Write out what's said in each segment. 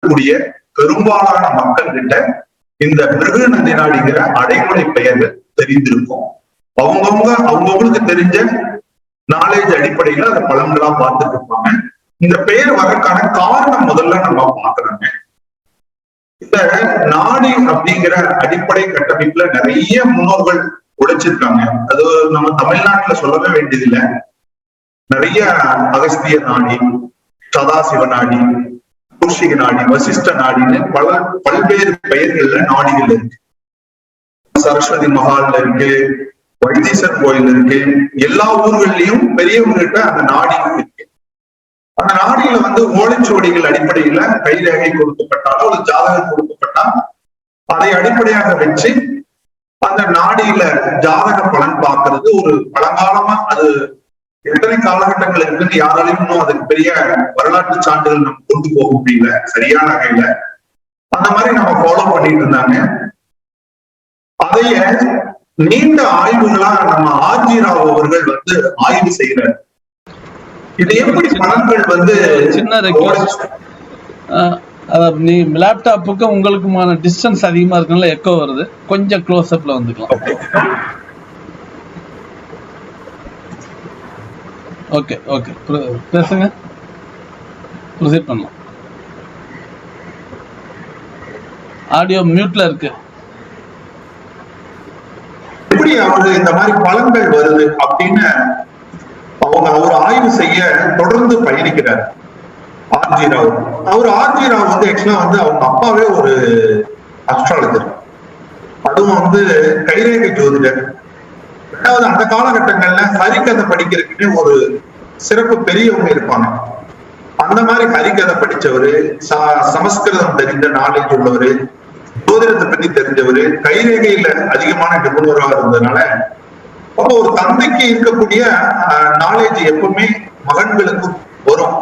கூடிய பெரும்பாலான மக்கள் கிட்ட இந்த பிருகு நந்தி நாடிங்கிற அடைமொழி பெயர்கள் தெரிந்திருக்கும். அவங்கவுங்களுக்கு தெரிஞ்ச நாலேஜ் அடிப்படையில அந்த பலன்களா பார்த்துட்டு இருப்பாங்க. இந்த பெயர் வரக்கான காரணம் முதல்ல நம்ம பாக்குறாங்க. இந்த நாடி அப்படிங்கிற அடிப்படை கட்டமைப்புல நிறைய முன்னோர்கள் உழைச்சிருக்காங்க. அது நம்ம தமிழ்நாட்டுல சொல்லவே வேண்டியதில்லை. நிறைய அகஸ்திய நாடி, சதாசிவ நாடி, கௌஷிக நாடி, வசிஷ்ட நாடின்னு பல்வேறு பெயர்கள்ல நாடிகள் இருக்கு. சரஸ்வதி மஹால்ல இருக்கு, வைத்தீஸ்வர் கோயில் இருக்கு. எல்லா ஊர்கள்லயும் பெரியவங்ககிட்ட அந்த நாடி இருக்கு. அந்த நாடியில ஓலைச்சுவடிகள் அடிப்படையில கைரேகை கொடுக்கப்பட்டாலோ ஒரு ஜாதகம் கொடுக்கப்பட்டா அதை அடிப்படையாக வச்சு அந்த நாடியில ஜாதக பலன் பார்க்கறது ஒரு பழங்காலமா, அது எத்தனை காலகட்டங்கள் இருக்குன்னு யாராலையும் இன்னும் அதுக்கு பெரிய வரலாற்று சான்றுகள் நம்ம கொண்டு போக முடியல சரியான வகையில. அந்த மாதிரி நம்ம ஃபாலோ பண்ணிட்டு இருந்தாங்க. அதைய நீண்ட ஆய்வுகளா நம்ம ஆர்ஜி ராவ் அவர்கள் ஆய்வு செய்யறாரு. இது எப்படி பலன்கள் சின்ன ரெக்வெஸ்ட், நீ லேப்டாப்புக்கு உங்களுக்குமான டிஸ்டன்ஸ் அதிகமா இருக்குனால எக்கோ வருது, கொஞ்சம் க்ளோஸ் அப்ல வந்துக்கலாம். ஓகே ஓகே பேசுங்க, ப்ரொசீட் பண்ணலாம். ஆடியோ மியூட்ல இருக்கு. எப்படி அவரு இந்த மாதிரி பலன்கள் வருது அப்படின்னு அவர் ஆய்வு செய்ய தொடர்ந்து பயணிக்கிறார் ஆர்ஜி ராவ். ஆர்ஜி ராவ் ஆக்சுவலா அவங்க அப்பாவே ஒரு அஸ்ட்ராலஜர், அதுவும் கைரேகை ஜோதிடர். ரெண்டாவது அந்த காலகட்டங்கள்ல ஹரிகதை படிக்கிறதுக்குன்னு ஒரு சிறப்பு பெரியவங்க இருப்பாங்க. அந்த மாதிரி ஹரிகதை படிச்சவரு, சமஸ்கிருதம் தெரிந்த நாலேஜ் உள்ளவரு, ஜோதிடத்தை பத்தி தெரிஞ்சவரு, கைரேகையில அதிகமான நிபுணராக இருந்ததுனால அப்போ ஒரு தந்தைக்கு இருக்கக்கூடிய நாலேஜ் எப்பவுமே மகன்களுக்கு வரும்.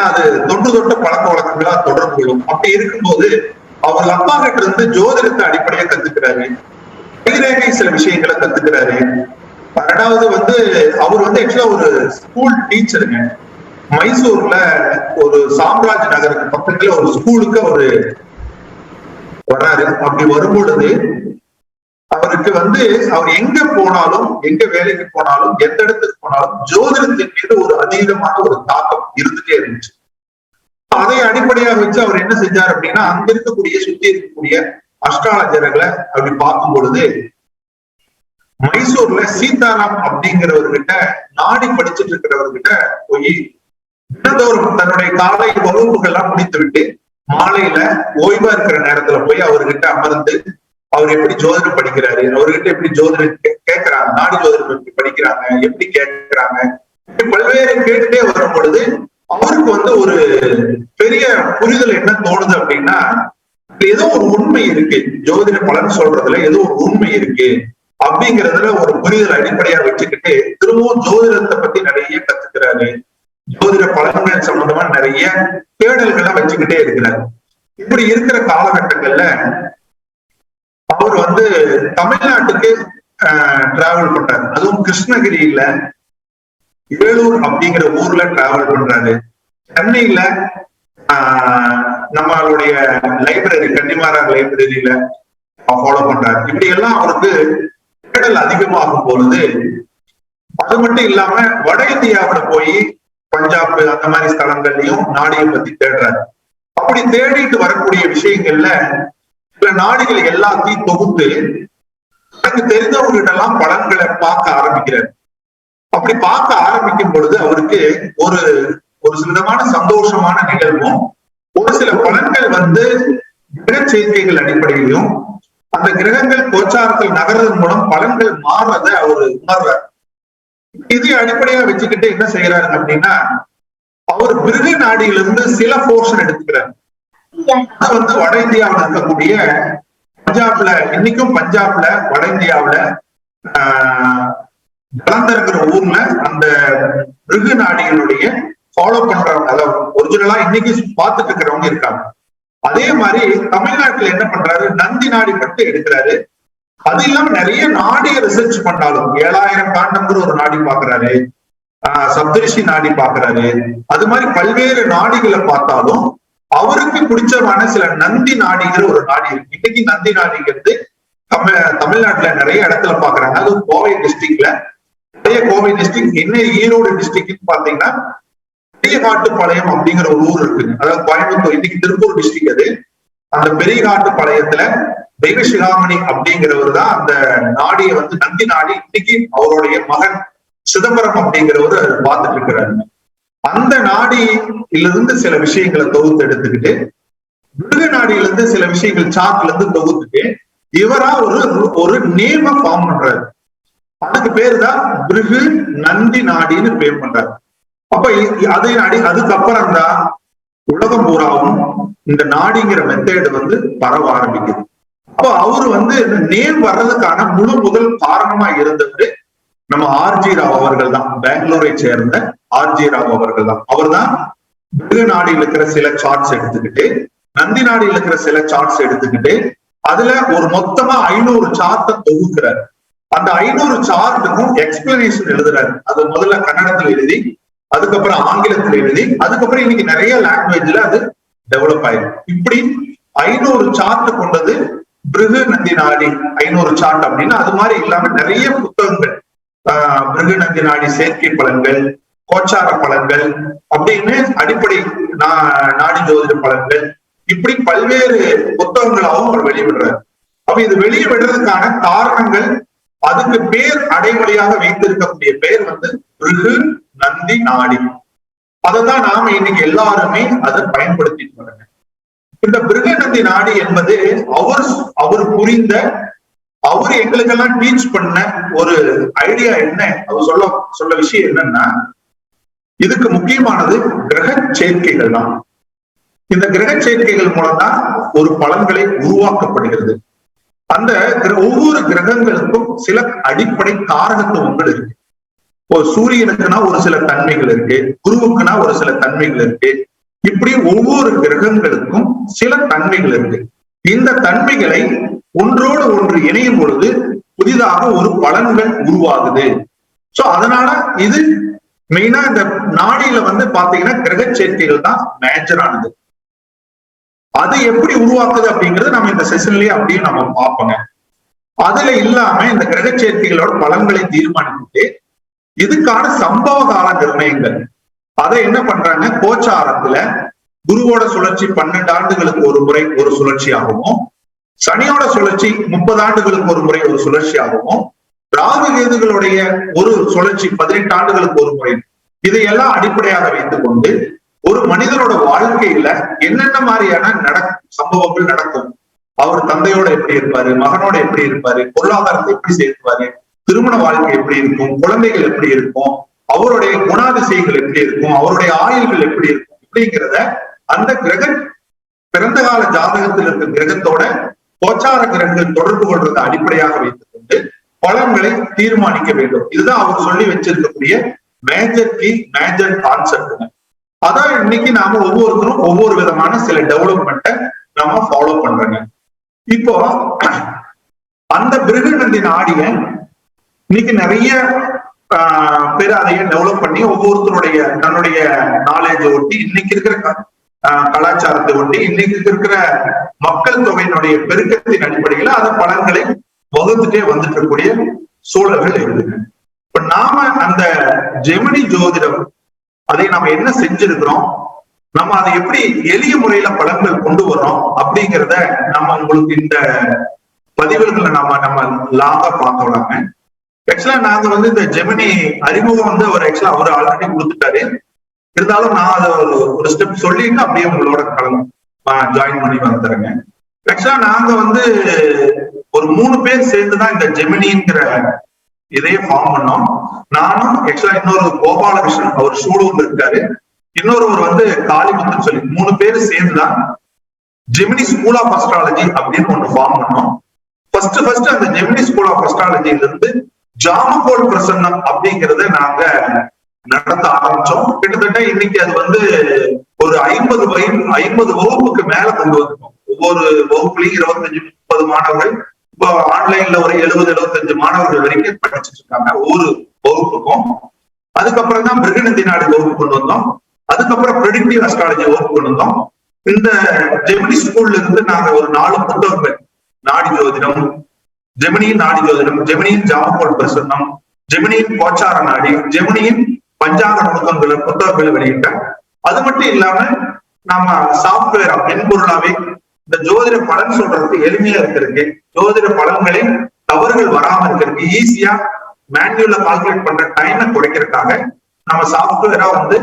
அது தொன்று தொட்ட பழக்க வழக்கங்களா தொடர்பு கொள்ளும். அப்படி இருக்கும்போது அவர் அப்பா கிட்ட இருந்து ஜோதிடத்தை அடிப்படையா கத்துக்கிறாரு, கைரேகை சில விஷயங்களை கத்துக்கிறாரு. ரெண்டாவது அவர் ஆக்சுவலா ஒரு ஸ்கூல் டீச்சருங்க. மைசூர்ல ஒரு சாம்ராஜ் நகருக்கு பக்கத்துல ஒரு ஸ்கூலுக்கு அவரு வர்றாரு. அப்படி வரும்பொழுது அவருக்கு அவர் எங்க போனாலும், எங்க வேலைக்கு போனாலும், எந்த இடத்துக்கு போனாலும் ஜோதிடத்தின் மீது ஒரு அதீதமான ஒரு தாக்கம் இருந்துட்டே இருந்துச்சு. அதை அடிப்படையாக வச்சு அவர் என்ன செஞ்சார் அப்படின்னா, அங்க இருக்கக்கூடிய சுத்தி இருக்கக்கூடிய அஸ்ட்ராலஜர்களை அப்படி பார்க்கும் பொழுது மைசூர்ல சீதாராம் அப்படிங்கிறவர்கிட்ட, நாடி படிச்சுட்டு இருக்கிறவர்கிட்ட போய் தினந்தோறும் தன்னுடைய காலை வகுப்புகள்லாம் முடித்து விட்டு மாலையில ஓய்வா இருக்கிற நேரத்துல போய் அவர்கிட்ட அமர்ந்து அவர் எப்படி ஜோதிடம் படிக்கிறாரு, அவர்கிட்ட எப்படி ஜோதிடம் கேட்கிறாங்க, நாடி ஜோதிடம் எப்படி படிக்கிறாங்க, எப்படி கேட்கிறாங்க, பல்வேறு கேட்டுட்டே வரும் பொழுது அவருக்கு ஒரு பெரிய புரிதல் என்ன தோணுது அப்படின்னா, ஏதோ ஒரு உண்மை இருக்கு, ஜோதிட பலன் சொல்றதுல ஏதோ ஒரு உண்மை இருக்கு அப்படிங்கிறதுல ஒரு புரிதல் அடிப்படையா வச்சுக்கிட்டு திரும்பவும் ஜோதிடத்தை பத்தி நிறைய கத்துக்கிறாரு. ஜோதிட பலன்கள் சம்பந்தமா நிறைய தேடல்களை வச்சுக்கிட்டே இருக்கிறார். இப்படி இருக்கிற காலகட்டங்கள்ல அவர் தமிழ்நாட்டுக்கு டிராவல் பண்றாரு. அதுவும் கிருஷ்ணகிரியில வேலூர் அப்படிங்கிற ஊர்ல டிராவல் பண்றாரு. சென்னையில நம்மளுடைய லைப்ரரி, கன்னிமாரார் லைப்ரரியில ஃபாலோ பண்றாரு. இப்படி எல்லாம் அவருக்கு தேடல் அதிகமாகும் பொழுது, அது மட்டும் இல்லாம வட இந்தியாவில போய் பஞ்சாப் அந்த மாதிரி ஸ்தலங்கள்லயும் நாடியை பத்தி தேடுறாரு. அப்படி தேடிட்டு வரக்கூடிய விஷயங்கள்ல சில நாடுகள் எல்லாத்தையும் தொகுத்து தனக்கு தெரிந்தவர்கிட்ட எல்லாம் பலன்களை பார்க்க ஆரம்பிக்கிறார். அப்படி பார்க்க ஆரம்பிக்கும் பொழுது அவருக்கு ஒரு விதமான சந்தோஷமான நிகழ்வும், ஒரு சில பலன்கள் கிரக சேர்க்கைகள் அடிப்படையிலும் அந்த கிரகங்கள் கோச்சாரத்தில் நகர்வதன் மூலம் பலன்கள் மாறுறத அவர் உணர்றார். இதை அடிப்படையா வச்சுக்கிட்டு என்ன செய்யறாரு அப்படின்னா, அவர் பிருகு நாடியிலிருந்து சில போர்ஷன் எடுத்துக்கிறார். அது வட இந்தியாவில் இருக்கக்கூடிய பஞ்சாப்ல, இன்னைக்கும் பஞ்சாப்ல வட இந்தியாவில ஜலந்தர்ங்கிற ஊர்ல அந்த பிருகு நாடிகளுடைய ஃபாலோ பண்றவங்க, அதாவது ஒரிஜினலா இன்னைக்கு பார்த்துட்டு இருக்கிறவங்க இருக்காங்க. அதே மாதிரி தமிழ்நாட்டுல என்ன பண்றாரு, நந்தி நாடி மட்டும் எடுக்கிறாரு. அது இல்லாம நிறைய நாடிய ரிசர்ச் பண்ணாலும் 7000 காண்டம்ங்கிற ஒரு நாடி பாக்குறாரு, சப்தரிஷி நாடி பாக்குறாரு. அது மாதிரி பல்வேறு நாடிகளை பார்த்தாலும் அவருக்கு பிடிச்சமான சில நந்தி நாடிங்கிற ஒரு நாடி இருக்கு. இன்னைக்கு நந்தி நாடிங்கிறது தமிழ்நாட்டுல நிறைய இடத்துல பாக்குறாங்க. அது கோவை டிஸ்ட்ரிக்ட்ல, நிறைய கோவை டிஸ்ட்ரிக்ட், என்ன ஈரோடு டிஸ்ட்ரிக்ட் பாத்தீங்கன்னா பெரியகாட்டுப்பாளையம் அப்படிங்கிற ஒரு ஊர் இருக்குங்க. அதாவது கோயம்புத்தூர், இன்னைக்கு திருப்பூர் டிஸ்ட்ரிக்ட் அது. அந்த பெரியகாட்டுப்பாளையத்துல தெய்வ சிகாமணி அப்படிங்கிறவர் தான் அந்த நாடியை வந்து நந்தி நாடி இன்னைக்கு அவருடைய மகன் சிதம்பரம் அப்படிங்கிறவரு பார்த்துட்டு இருக்கிறாரு. அந்த நாடியிலிருந்து சில விஷயங்களை தொகுத்து எடுத்துக்கிட்டு, மிருக நாடியிலிருந்து சில விஷயங்கள் சார்ட்ல இருந்து தொகுத்துட்டு இவரா ஒரு நேம ஃபார்ம் பண்றாரு. அதுக்கு பேரு தான் பிருகு நந்தி நாடின்னு பேர் பண்றாரு. அப்ப அதை நாடி அதுக்கப்புறம் தான் உலகம் பூராவும் இந்த நாடிங்கிற மெத்தேடு வந்து பரவ ஆரம்பிக்குது. அப்போ அவரு வந்து நேம் வர்றதுக்கான முதல் காரணமா இருந்தது நம்ம ஆர்ஜி ராவ் அவர்கள் தான். பெங்களூரை சேர்ந்த ஆர்ஜி ராவ் அவர்கள் தான். அவர் தான் மிருக நாடியில் இருக்கிற சில சார்ட்ஸ் எடுத்துக்கிட்டு, நந்தி நாடியில் இருக்கிற சில சார்ட்ஸ் எடுத்துக்கிட்டு, அதுல ஒரு மொத்தமா 500 சார்ட்டை தொகுக்கிறார். அந்த 500 சார்ட்டுக்கும் எக்ஸ்பிளனேஷன் எழுதுறாரு. அது முதல்ல கன்னடத்துல எழுதி, அதுக்கப்புறம் ஆங்கிலத்துல எழுதி, அதுக்கப்புறம் இன்னைக்கு நிறைய லாங்குவேஜ்ல அது டெவலப் ஆயிருக்கு. இப்படி 500 சார்ட் கொண்டது பிருகு நந்தி நாடி 500 சார்ட் அப்படின்னு. அது மாதிரி இல்லாம நிறைய புத்தகங்கள், பிருகு நந்தி நாடி செயற்கை பலன்கள், கோச்சார பலன்கள் அப்படின்னு, அடிப்படை நாடி ஜோதிட பலன்கள், இப்படி பல்வேறு புத்தகங்களாகவும் அவர் வெளியிடுறாரு. அப்ப இது வெளியே விடுறதுக்கான காரணங்கள், அதுக்கு பேர் அடைமொழியாக வைத்திருக்கக்கூடிய பேர் வந்து பிருகு நந்தி நாடி. அதைதான் நாம இன்னைக்கு எல்லாருமே அதை பயன்படுத்திட்டு வர்றாங்க. இந்த பிருகு நந்தி நாடி என்பது அவர் புரிந்த, அவர் எங்களுக்கெல்லாம் டீச் பண்ண ஒரு ஐடியா என்ன, அவர் சொல்ல விஷயம் என்னன்னா, இதுக்கு முக்கியமானது கிரக சேர்க்கைகள் தான். இந்த கிரக சேர்க்கைகள் மூலம் தான் ஒரு பலன்களை உருவாக்கப்படுகிறது. அந்த ஒவ்வொரு கிரகங்களுக்கும் சில அடிப்படை காரகத்துவங்கள் இருக்கு. இப்போ சூரியனுக்குன்னா ஒரு சில தன்மைகள் இருக்கு, குருவுக்குன்னா ஒரு சில தன்மைகள் இருக்கு. இப்படி ஒவ்வொரு கிரகங்களுக்கும் சில தன்மைகள் இருக்கு. இந்த தன்மைகளை ஒன்றோடு ஒன்று இணையும் பொழுது புதிதாக ஒரு பலன்கள் உருவாகுது. சோ அதனால இது மெயினா இந்த நாடியில வந்து பாத்தீங்கன்னா கிரக சேர்க்கைகள் தான் மேஜரானது. அது எப்படி உருவாக்குது அப்படிங்கிறது நம்ம இந்த செஷன்லயே அப்படியே நம்ம பார்ப்போங்க. அதுல இல்லாம இந்த கிரக சேர்க்கைகளோட பலன்களை தீர்மானிச்சுட்டு இதுக்கான சம்பவ கால நிர்ணயங்கள், அதை என்ன பண்றாங்க, கோச்சாரத்துல குருவோட சுழற்சி 12 ஆண்டுகளுக்கு ஒரு முறை ஒரு சுழற்சியாகவும், சனியோட சுழற்சி 30 ஆண்டுகளுக்கு ஒரு முறை ஒரு சுழற்சியாகவும், ராகு கேதுகளுடைய ஒரு சுழற்சி 18 ஆண்டுகளுக்கு ஒரு முறை, இதையெல்லாம் அடிப்படையாக வைத்துக் கொண்டு ஒரு மனிதனோட வாழ்க்கையில என்னென்ன மாதிரியான சம்பவங்கள் நடக்கும், அவர் தந்தையோட எப்படி இருப்பாரு, மகனோட எப்படி இருப்பாரு, பொருளாதாரத்தை எப்படி சேர்ப்பாரு, திருமண வாழ்க்கை எப்படி இருக்கும், குழந்தைகள் எப்படி இருக்கும், அவருடைய குணாதிசயங்கள் எப்படி இருக்கும், அவருடைய ஆயுள்கள் எப்படி இருக்கும், இப்படிங்கிறத அந்த கிரக பிறந்த கால ஜாதகத்தில் இருக்கிற கிரகத்தோட கோச்சார கிரகங்கள் தொடர்பு கொள்றதை அடிப்படையாக வைத்துக் கொண்டு பலன்களை தீர்மானிக்க வேண்டும். இதுதான் அவர் சொல்லி வச்சிருக்கக்கூடிய மேஜர் கீ, மேஜர் கான்செப்ட். அதான் இன்னைக்கு நாம ஒவ்வொருத்தரும் ஒவ்வொரு விதமான சில டெவலப்மெண்ட்டை நம்ம ஃபாலோ பண்றோங்க. இப்போ அந்த பிருகு நந்தி நாடிய இன்னைக்கு நிறைய பேர் அதைய டெவலப் பண்ணி ஒவ்வொருத்தருடைய தன்னுடைய நாலேஜை ஒட்டி, இன்னைக்கு இருக்கிற கலாச்சாரத்தை ஒட்டி, இன்னைக்கு இருக்கிற மக்கள் தொகையினுடைய பெருக்கத்தின் அடிப்படையில அந்த பலன்களை வகுத்துட்டே வந்துட்டு இருக்கக்கூடிய சூழல்கள் இருக்குங்க. இப்ப நாம அந்த ஜெமினி ஜோதிடம் அதை நம்ம என்ன செஞ்சிருக்கிறோம், நம்ம அதை எப்படி எளிய முறையில பலன்கள் கொண்டு வர்றோம் அப்படிங்கிறத நம்ம உங்களுக்கு இந்த பதிவுகளை நம்ம லாங்கா பார்த்தோம்னாங்க. ஆக்சுவலா நாங்க வந்து இந்த ஜெமினி அறிமுகம் வந்து அவர் ஆல்ரெடி கொடுத்துட்டாரு. இருந்தாலும் நான் அதை ஒரு ஸ்டெப் சொல்லிட்டு அப்படியே உங்களோட ஜாயின் பண்ணி வந்துடுறேங்க. ஆக்சுவலா நாங்க வந்து ஒரு 3 பேர் சேர்ந்துதான் இந்த ஜெமினிங்கிற இதையே ஃபார்ம் பண்ணோம். நானும் ஆக்சுவலா இன்னொரு கோபாலகிருஷ்ணன், அவர் சூலூர்ல இருக்காரு, இன்னொருவர் வந்து காளிமுத்துன்னு சொல்லி 3 பேர் சேர்ந்துதான் ஜெமினி ஸ்கூல் ஆஃப் அஸ்ட்ராலஜி அப்படின்னு ஒண்ணு ஃபார்ம் பண்ணோம். ஃபர்ஸ்ட் அந்த ஜெமினி ஸ்கூல் ஆஃப் அஸ்ட்ராலஜில இருந்து ஜாமகோல் பிரசன்னம் அப்படிங்கறத நாங்க நடத்த ஆரம்பிச்சோம். கிட்டத்தட்ட இன்னைக்கு அது வந்து ஒரு 50 வகுப்புக்கு மேல கொண்டு வந்திருக்கோம். ஒவ்வொரு வகுப்புலையும் 25-30 மாணவர்கள், இப்போ ஆன்லைன்ல ஒரு 70-75 மாணவர்கள் வரைக்கும் படிச்சுட்டு இருக்காங்க ஒவ்வொரு வகுப்புக்கும். அதுக்கப்புறம் தான் பிருகு நந்தி நாடி வகுப்பு கொண்டு வந்தோம். அதுக்கப்புறம் ப்ரெடிக்டிவ் அஸ்ட்ராலஜி வகுப்பு கொண்டு வந்தோம். இந்த ஜெமினி ஸ்கூல்ல இருந்து நாங்க ஒரு 4 புத்தகங்கள், நாடி ஜோதிடம், ஜெமினியின் நாடி ஜோதிடம், ஜெமினியின் ஜாமக்கோள் பிரசன்னம், ஜெமினியின் கோச்சார நாடி, ஜெமினியின் பஞ்சாங்க நுணுக்கங்களை புத்தகங்களை வெளியிட்டேன். அது மட்டும் இல்லாம நாம சாப்ட்வேரா மென்பொருளாவே இந்த ஜோதிட பலன் சொல்றதுக்கு எளிமையா இருக்கிறதுக்கு, ஜோதிட பலன்களை தவறுகள் வராம இருக்கிறதுக்கு, ஈஸியா மேனுவலா கால்குலேட் பண்ற டைமை குறைக்கிறதுக்காக நம்ம சாப்ட்வேரா வந்து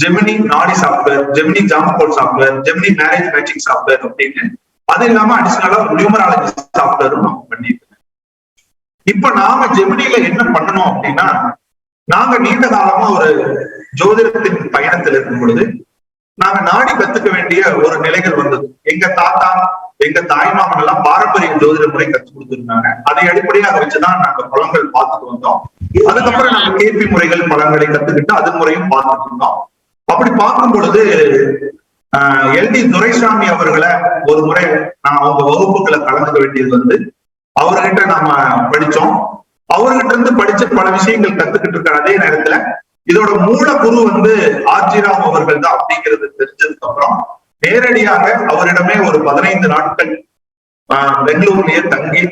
ஜெமினி நாடி சாப்ட்வேர், ஜெமினி ஜாமக்கோள் software, Gemini marriage matching software அப்படின்னு, அது இல்லாம அடிஷனலா நியூமராலஜி சாப்ட்வேரும் நம்ம பண்ணிட்டு. இப்ப நாம ஜெமினில என்ன பண்ணணும் அப்படின்னா, நாங்க நீண்ட காலமா ஒரு ஜோதிடத்தின் பயணத்தில் இருக்கும் பொழுது நாங்க நாடி கத்துக்க வேண்டிய ஒரு நிலைகள் வந்தது. எங்க தாத்தா எங்க தாய்மாமன் எல்லாம் பாரம்பரிய ஜோதிட முறை கற்றுக் கொடுத்திருந்தாங்க. அதை அடிப்படையாக வச்சுதான் நாங்க பழங்கள் பார்த்துட்டு வந்தோம். அதுக்கப்புறம் நாங்க கேபி முறைகள் பழங்களை கத்துக்கிட்டு அது முறையும் பார்த்துட்டு இருந்தோம். அப்படி பார்க்கும் பொழுது எல்டி துரைசாமி அவர்களை ஒரு முறை நான் அவங்க வகுப்புகளை கலந்துக்க வேண்டியது வந்து அவர்கிட்ட நாம படிச்சோம். அவர்கிட்ட இருந்து படிச்ச பல விஷயங்கள் கத்துக்கிட்டு இருக்கிற அதே நேரத்துல இதோட மூல குரு வந்து ஆர்ஜி ராவ் அவர்கள் தான் அப்படிங்கிறது தெரிஞ்சதுக்கு அப்புறம் நேரடியாக அவரிடமே ஒரு 15 நாட்கள் பெங்களூர்லயே தங்கி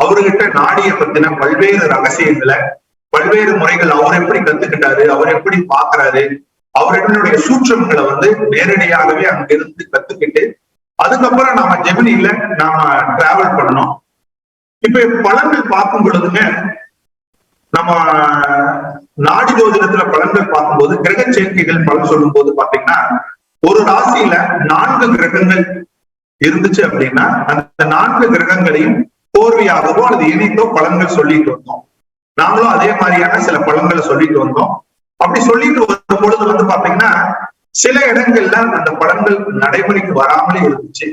அவர்கிட்ட நாடிய பத்தின பல்வேறு ரகசியங்களை, பல்வேறு முறைகள், அவர் எப்படி கத்துக்கிட்டாரு, அவர் எப்படி பாக்குறாரு, அவருடைய சூட்சங்களை வந்து நேரடியாகவே அங்கிருந்து கத்துக்கிட்டு அதுக்கப்புறம் நாம ஜெமினில நாம டிராவல் பண்ணோம். இப்ப பலன்கள் பார்க்கும் பொழுதுங்க, நம்ம நாடி ஜோதிடத்துல பலன்கள் பார்க்கும்போது கிரக சேர்க்கைகள் பலன் சொல்லும் போது பாத்தீங்கன்னா, ஒரு ராசியில 4 கிரகங்கள் இருந்துச்சு அப்படின்னா அந்த 4 கிரகங்களையும் கோர்வையாகவோ அல்லது இணைத்தோ பலன்கள் சொல்லிட்டு வந்தோம். நாங்களும் அதே மாதிரியான சில பலன்களை சொல்லிட்டு வந்தோம். அப்படி சொல்லிட்டு வரும் பொழுது வந்து பாத்தீங்கன்னா, சில இடங்கள்ல அந்த பலன்கள் நடைமுறைக்கு வராமலே இருந்துச்சு.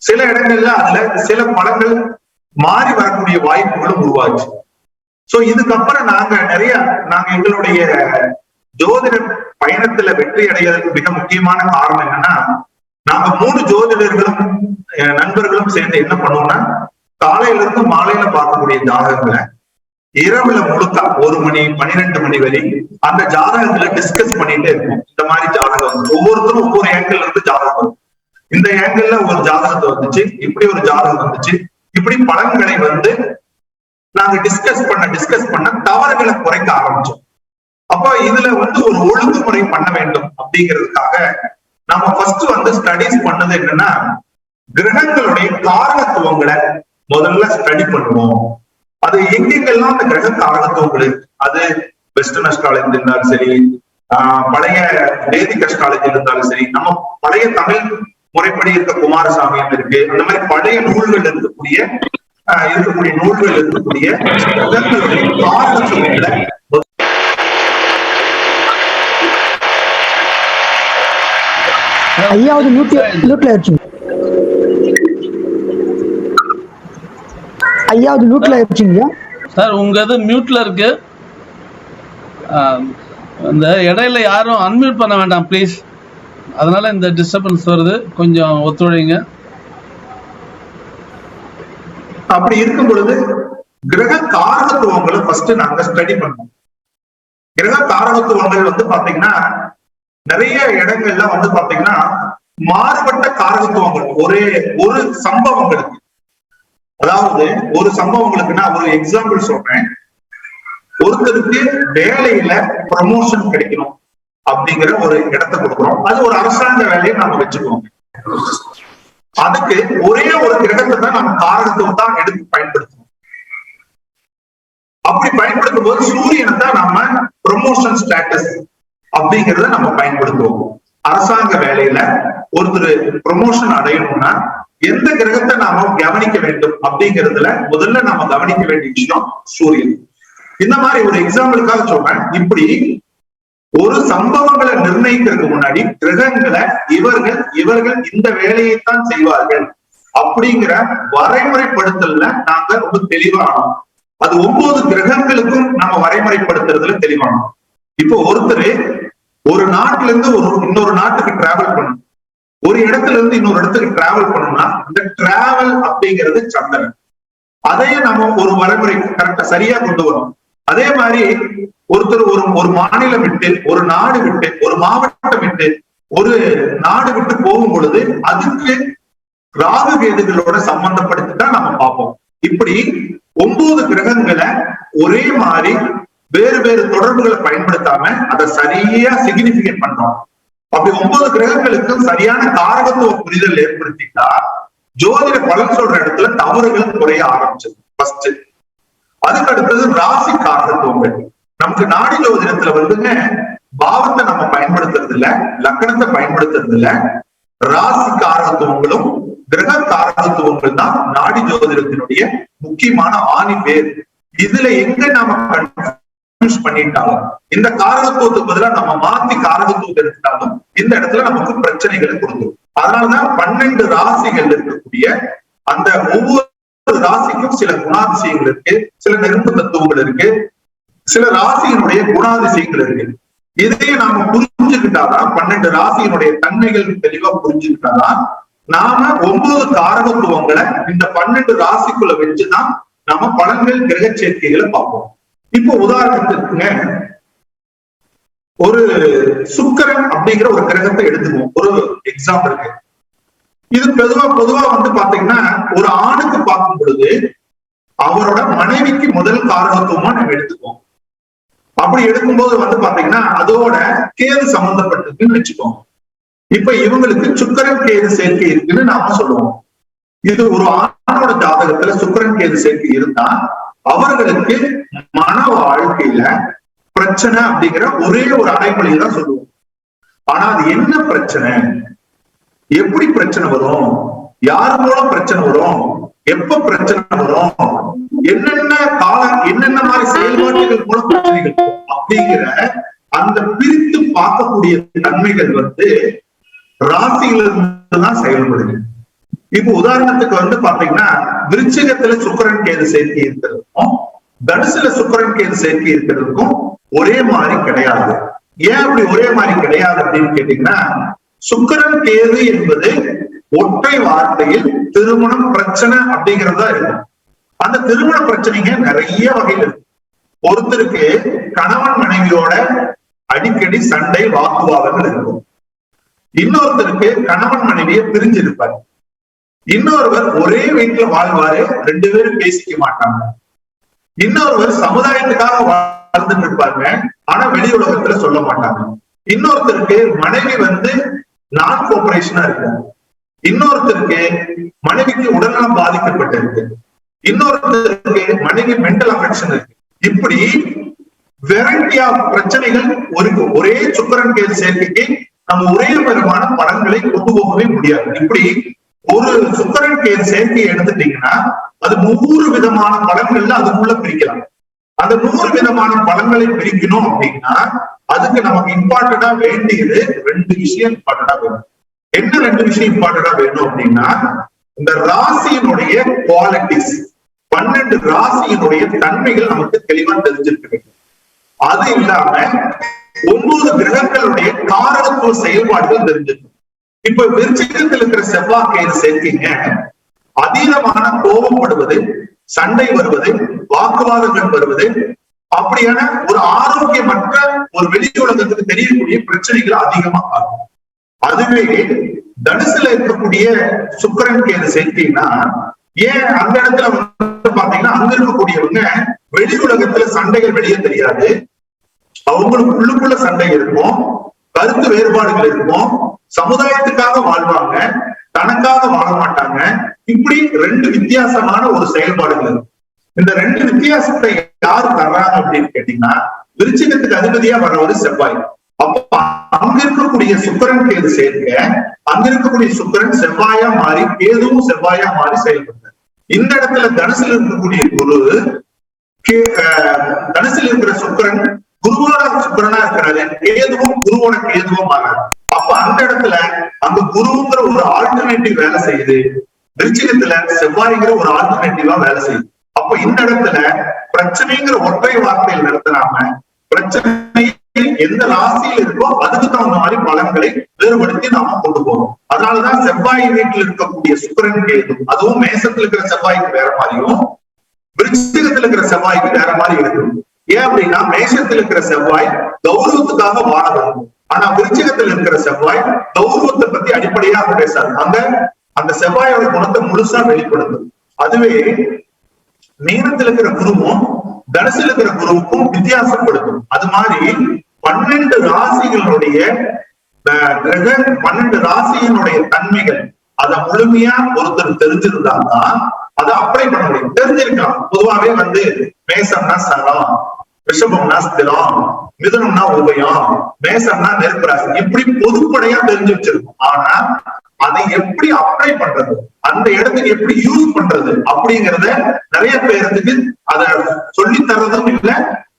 சில இடங்கள்ல அதுல சில பலன்கள் மாறி வரக்கூடிய வாய்ப்புகளும் உருவாச்சு. சோ இதுக்கப்புறம் நாங்க எங்களுடைய ஜோதிட பயணத்துல வெற்றி அடைவதற்கு மிக முக்கியமான காரணம் என்னன்னா, நாங்க 3 ஜோதிடர்களும் நண்பர்களும் சேர்ந்து என்ன பண்ணுவோம்னா, காலையில இருந்து மாலையில பார்க்கக்கூடிய ஜாதகங்களை இரவுல முழுக்க 1 மணி 12 மணி வரை அந்த ஜாதகத்துல டிஸ்கஸ் பண்ணிட்டே இருக்கும். இந்த மாதிரி ஜாதகம் ஒவ்வொருத்தரும் ஒவ்வொரு ஏங்கிள் இருந்து ஜாதகம் வரும். இந்த ஏங்கிள்ல ஒரு ஜாதகத்தை வந்துச்சு, இப்படி ஒரு ஜாதகம் வந்துச்சு, இப்படி பலன்களை வந்து நாங்க டிஸ்கஸ் பண்ண தவறுகளை குறைக்க ஆரம்பிச்சோம். அப்ப இதுல வந்து ஒரு ஒழுங்குமுறை பண்ண வேண்டும் அப்படிங்கிறதுக்காக நம்ம ஃபர்ஸ்ட் வந்து ஸ்டடிஸ் பண்ணது என்னன்னா, கிரகங்களுடைய காரகத்துவங்களை முதல்ல ஸ்டடி பண்ணுவோம். அது எங்கெங்கெல்லாம் அந்த கிரக காரகத்துவங்கள், அது வெஸ்டர்ன் அஸ்ட்ராலஜி இருந்தாலும் சரி, பழைய வேதிக் அஸ்ட்ராலஜி இருந்தாலும் சரி, நம்ம பழைய தமிழ் முறைப்படி இருக்க குமாரசாமியம் இருக்கு, அந்த மாதிரி பழைய நூல்கள் இருக்கக்கூடிய நூல்கள் இருக்கக்கூடிய கிரகங்களுடைய காரகத்துவங்களை ஐயாவது லூட்ல ஆயிடுச்சுங்க சார். உங்க இது மியூட்ல இருக்கு. இந்த இடையில யாரும் அன்மியூட் பண்ண வேண்டாம் ப்ளீஸ். அதனால இந்த டிஸ்டர்பன்ஸ் வருது, கொஞ்சம் ஒத்துழைங்க. அப்படி இருக்கும் பொழுது கிரக காரகத்துவங்களை ஃபர்ஸ்ட் நாங்க ஸ்டடி பண்ணோம். கிரக காரகத்துவங்கள் வந்து பாத்தீங்கன்னா நிறைய இடங்கள்ல வந்து பாத்தீங்கன்னா மாறுபட்ட காரகத்துவங்கள் ஒரு சம்பவங்களுக்கு, அதாவது ஒரு சம்பவங்களுக்குன்னா ஒரு எக்ஸாம்பிள் சொல்றேன். ஒருத்தருக்கு வேலையில ப்ரமோஷன் கிடைக்கணும் அப்படிங்கிற ஒரு இடத்தை கொடுக்குறோம். அது ஒரு அரசாங்க வேலையை நாம வச்சுக்குவோம். அதுக்கு ஒரே ஒரு கிரகத்தை தான் நம்ம காரகத்துவம் தான் எடுத்து பயன்படுத்துவோம். அப்படி பயன்படுத்தும் போது சூரியனை தான் நாம ப்ரமோஷன் ஸ்டேட்டஸ் அப்படிங்கிறத நம்ம பயன்படுத்துவோம். அரசாங்க வேலையில ஒருத்தர் ப்ரமோஷன் அடையணும்னா எந்த கிரகத்தை நாம கவனிக்க வேண்டும் அப்படிங்கிறதுல முதல்ல நாம கவனிக்க வேண்டிய விஷயம் சூரியன். இந்த மாதிரி ஒரு எக்ஸாம்பிளுக்காக சொல்றேன். இப்படி ஒரு சம்பவங்களை நிர்ணயிக்கிறதுக்கு முன்னாடி கிரகங்களை இவர்கள் இந்த வேலையைத்தான் செய்வார்கள் அப்படிங்கிற வரைமுறைப்படுத்தல நாங்க ரொம்ப தெளிவானோம். அது 9 கிரகங்களுக்கும் நம்ம வரைமுறைப்படுத்துறதுல தெளிவானோம். இப்போ ஒருத்தர் ஒரு நாட்டுல இருந்து இன்னொரு நாட்டுக்கு டிராவல் பண்ணணும், ஒரு இடத்துல இருந்து இன்னொரு இடத்துக்கு டிராவல் பண்ணணும்னா இந்த டிராவல் அப்படிங்கிறது சந்திரன். அதையே நம்ம ஒரு வரைமுறை கரெக்டா சரியா கொண்டு வரோம். அதே மாதிரி ஒருத்தர் ஒரு மாநிலம் விட்டு, ஒரு நாடு விட்டு, ஒரு மாவட்டம் விட்டு ஒரு நாடு விட்டு போகும் பொழுது அதுக்கு ராகு கேதுகளோட சம்பந்தப்படுத்தி தான் நம்ம பார்ப்போம். இப்படி 9 கிரகங்களை ஒரே மாதிரி வேறு வேறு தொடர்புகளை பயன்படுத்தாம அதை சரியா சிக்னிபிகேட் பண்றோம். அப்படி 9 கிரகங்களுக்கும் சரியான காரகத்துவ புரிதல் ஏற்படுத்திட்டா ஜோதிட பலன் சொல்ற இடத்துல தவறுகள் குறைய ஆரம்பிச்சது ஃபர்ஸ்ட். அதுக்கு அடுத்தது ராசி காரகத்துவங்கள். நமக்கு நாடி ஜோதிடத்துல வந்துங்க பாவத்தை நம்ம பயன்படுத்துறது இல்ல, லக்கணத்தை பயன்படுத்துறது இல்ல, ராசி காரகத்துவங்களும் கிரக காரகத்துவங்கள் தான் நாடி ஜோதிடத்தினுடைய முக்கியமான ஆணி பேர். இதுல எங்க நாம கன்ஃபியூஸ் பண்ணிட்டாலும், இந்த காரகத்துவத்துக்கு பதிலா நம்ம மாத்தி காரகத்துவத்தை எடுத்துட்டாலும் இந்த இடத்துல நமக்கு பிரச்சனைகளை கொடுக்கும். அதனாலதான் 12 ராசிகள் இருக்கக்கூடிய அந்த ஒவ்வொரு ராசிக்கும் சில குணாதிசயங்கள் இருக்கு, சில நெருப்பு தத்துவங்கள் இருக்கு, சில ராசியினுடைய குணாதிசயங்கள் இருக்கு. இதையே நாம புரிஞ்சுக்கிட்டாதான் 12 ராசியினுடைய தன்மைகள் தெளிவா புரிஞ்சுக்கிட்டாதான் நாம 9 காரகத்துவங்களை இந்த 12 ராசிக்குள்ள வச்சுதான் நாம பலன்கள் கிரக சேர்க்கைகளை பார்ப்போம். இப்போ உதாரணத்துக்குங்க ஒரு சுக்கிரன் அப்படிங்கிற ஒரு கிரகத்தை எடுத்துக்குவோம். ஒரு எக்ஸாம்பிளுக்கு இது பொதுவா வந்து பாத்தீங்கன்னா ஒரு ஆணுக்கு பார்க்கும் பொழுது அவரோட மனைவிக்கு முதல் காரகத்துவமா நம்ம எடுத்துக்குவோம். அப்படி எடுக்கும்போது வந்து பாத்தீங்கன்னா அதோட கேது சம்பந்தப்பட்டதுன்னு வச்சுக்கோங்க. இப்ப இவங்களுக்கு சுக்கிரன் கேது சேர்க்கை இருக்குன்னு நாம சொல்லுவோம். இது ஒரு ஆணோட ஜாதகத்துல சுக்கிரன் கேது சேர்க்கை இருந்தா அவர்களுக்கு மன வாழ்க்கையில பிரச்சனை அப்படிங்கிற ஒரே ஒரு அடைமொழியை தான் சொல்லுவோம். ஆனா அது என்ன பிரச்சனை, எப்படி பிரச்சனை வரும், யார் மூலம் பிரச்சனை வரும், எப்ப பிரச்சனை வரும், என்னென்ன என்னென்ன மாதிரி செயல்பாடுகள் மூலம் பிரச்சனைகள் அப்படிங்கிற அந்த பிரித்து பார்க்கக்கூடிய தன்மைகள் வந்து ராசியில இருந்துதான் செயல்படுது. இப்ப உதாரணத்துக்கு வந்து பாத்தீங்கன்னா விருச்சிகத்துல சுக்கிரன் கேது சேர்க்கை இருக்கிறதுக்கும் தனுசுல சுக்கிரன் கேது சேர்க்கை இருக்கிறதுக்கும் ஒரே மாதிரி கிடையாது. ஏன் அப்படி ஒரே மாதிரி கிடையாது அப்படின்னு கேட்டீங்கன்னா சுக்கிரன் கேது என்பது ஒற்றை வார்த்தையில் திருமணம் பிரச்சனை அப்படிங்கறதா இருக்கும். அந்த திருமண பிரச்சனைங்க நிறைய வகையில் இருக்கு. ஒருத்தருக்கு கணவன் மனைவியோட அடிக்கடி சண்டை வாக்குவாதங்கள் இருக்கும். இன்னொருத்தருக்கு கணவன் மனைவியை பிரிஞ்சிருப்பார். இன்னொருவர் ஒரே வீட்டுல வாழ்வாரு, 2 பேரும் பேசிக்க மாட்டாங்க. இன்னொருவர் சமுதாயத்துக்காக வாழ்ந்துட்டு இருப்பாங்க, ஆனா வெளி உலகத்துல சொல்ல மாட்டாங்க. இன்னொருத்தருக்கு மனைவி வந்து நான் கோஆபரேஷனா இருக்கு. இன்னொருத்தருக்கு மனைவிக்கு உடல்நலம் பாதிக்கப்பட்டிருக்கு. இன்னொருத்தருக்கு மனைவி மென்டல் அஃபெக்ஷன் இருக்கு. இப்படி வெரைட்டி ஆஃப் பிரச்சனைகள் ஒரே சுக்கிரன் கேது சேர்க்கைக்கு நம்ம ஒரே விதமான பலன்களை கொண்டு போகவே முடியாது. இப்படி ஒரு சுக்கிரன் கேது சேர்க்கையை எடுத்துட்டீங்கன்னா அது 100 விதமான பலன்கள்ல அதுக்குள்ள பிரிக்கலாம். அந்த 100 விதமான பலன்களை பிரிக்கணும் அப்படின்னா அதுக்கு நமக்கு இம்பார்ட்டண்டா வேண்டியது 2 விஷயம் இம்பார்ட்டண்டா வேணும். என்ன 2 விஷயம் இம்பார்ட்டண்டா வேணும் அப்படின்னா இந்த ராசியினுடைய குவாலிட்டிஸ், 12 ராசியினுடைய தன்மைகள் நமக்கு தெளிவா தெரிஞ்சிருக்க வேண்டும். அது இல்லாம 9 கிரகங்களுடைய காரகத்துவ செயல்பாடுகள் தெரிஞ்சிருக்கும். இப்ப விருச்சிகத்தில் இருக்கிற செவ்வாய் கேது சேர்க்கைங்க அதீதமான கோபப்படுவது, சண்டை வருவது, வாக்குவாதங்கள் வருவது, அப்படியான ஒரு ஆரோக்கியமற்ற ஒரு வெளி உலகத்துக்கு தெரியக்கூடிய பிரச்சனைகள் அதிகமா ஆகும். அதுவே தனுசுல இருக்கக்கூடிய சுக்கிரன் கேது சேர்க்கைன்னா ஏன் அந்த இடத்துல வந்து பாத்தீங்கன்னா அங்க இருக்கக்கூடியவங்க வெளி உலகத்துல சண்டைகள் வெளியே தெரியாது, அவங்களுக்கு உள்ளுக்குள்ள சண்டை இருக்கும், கருத்து வேறுபாடுகள் இருக்கும், சமுதாயத்துக்காக வாழ்வாங்க, தனக்காக வாழ மாட்டாங்க. இப்படி 2 வித்தியாசமான ஒரு செயல்பாடுகள் இருக்கும். இந்த 2 வித்தியாசத்தை யாரு தர்றாங்க அப்படின்னு கேட்டீங்கன்னா விருச்சிகத்துக்கு அதிபதியா வர்றவரு செவ்வாய். அப்ப அங்க இருக்கக்கூடிய சுக்கிரன் கேது சேர்க்க அங்க இருக்கக்கூடிய சுக்கிரன் செவ்வாயா மாறி கேதுவும் செவ்வாயா மாறி செயல்படுறாரு. இந்த இடத்துல தனுசுல இருக்கக்கூடிய குரு தனுசுல இருக்கிற சுக்கிரன் குருவோட சுக்கிரனா இருக்கிறாரு, கேதுவும் குருவோட கேதுவும் மாறாரு. அப்ப அந்த இடத்துல அங்க குருங்கிற ஒரு ஆல்டர்னேட்டிவ் வேலை செய்யுது, விருச்சிகத்துல செவ்வாய்ங்கிற ஒரு ஆல்டர்னேட்டிவா வேலை செய்யுது. அப்ப இந்த இடத்துல பிரச்சனைங்கிற ஒற்றை வார்த்தையில் நடத்தினாம பிரச்சனை எந்த ராசியில் இருக்கோ அதுக்கு தகுந்த மாதிரி பலன்களை வேறுபடுத்தி நாம கொண்டு போறோம். அதனாலதான் செவ்வாய் வீட்டில் இருக்கக்கூடிய சுக்கிரன் கேது அதுவும் மேசத்துல இருக்கிற செவ்வாய்க்கு வேற மாதிரியும் விருச்சிகத்துல இருக்கிற செவ்வாய்க்கு வேற மாதிரி இருக்கும். ஏன் அப்படின்னா மேஷத்துல இருக்கிற செவ்வாய் கௌரவத்துக்காக வாழ வரும், ஆனா விருச்சிகத்தில் இருக்கிற செவ்வாய் கௌரவத்தை பத்தி அடிப்படையாக பேசாது. அந்த செவ்வாயோட குணத்தை முழுசா வெளிப்படுத்தும். அதுவே மீனத்தில் இருக்கிற குருவும் தனுசில் இருக்கிற குருவுக்கும் வித்தியாசப்படுத்தும். அது மாதிரி 12 ராசிகளுடைய 12 ராசியினுடைய தன்மைகள் அதை முழுமையா ஒருத்தர் தெரிஞ்சிருந்தால்தான் அதை அப்ளை பண்ண முடியும். தெரிஞ்சிருக்கலாம். பொதுவாகவே மேசம்னா சரம், ரிஷபம்னா ஸ்திரம், மிதுனம்னா உபயம், மேசம்னா நெருப்பு ராசி, இப்படி பொதுப்படையா தெரிஞ்சு வச்சிருக்கும். ஆனா அதை எப்படி அப்ளை பண்றது, அந்த இடத்துக்கு எப்படி யூஸ் பண்றது அப்படிங்கறத நிறைய பேருக்கு அதை சொல்லி தர்றதும் இல்லை.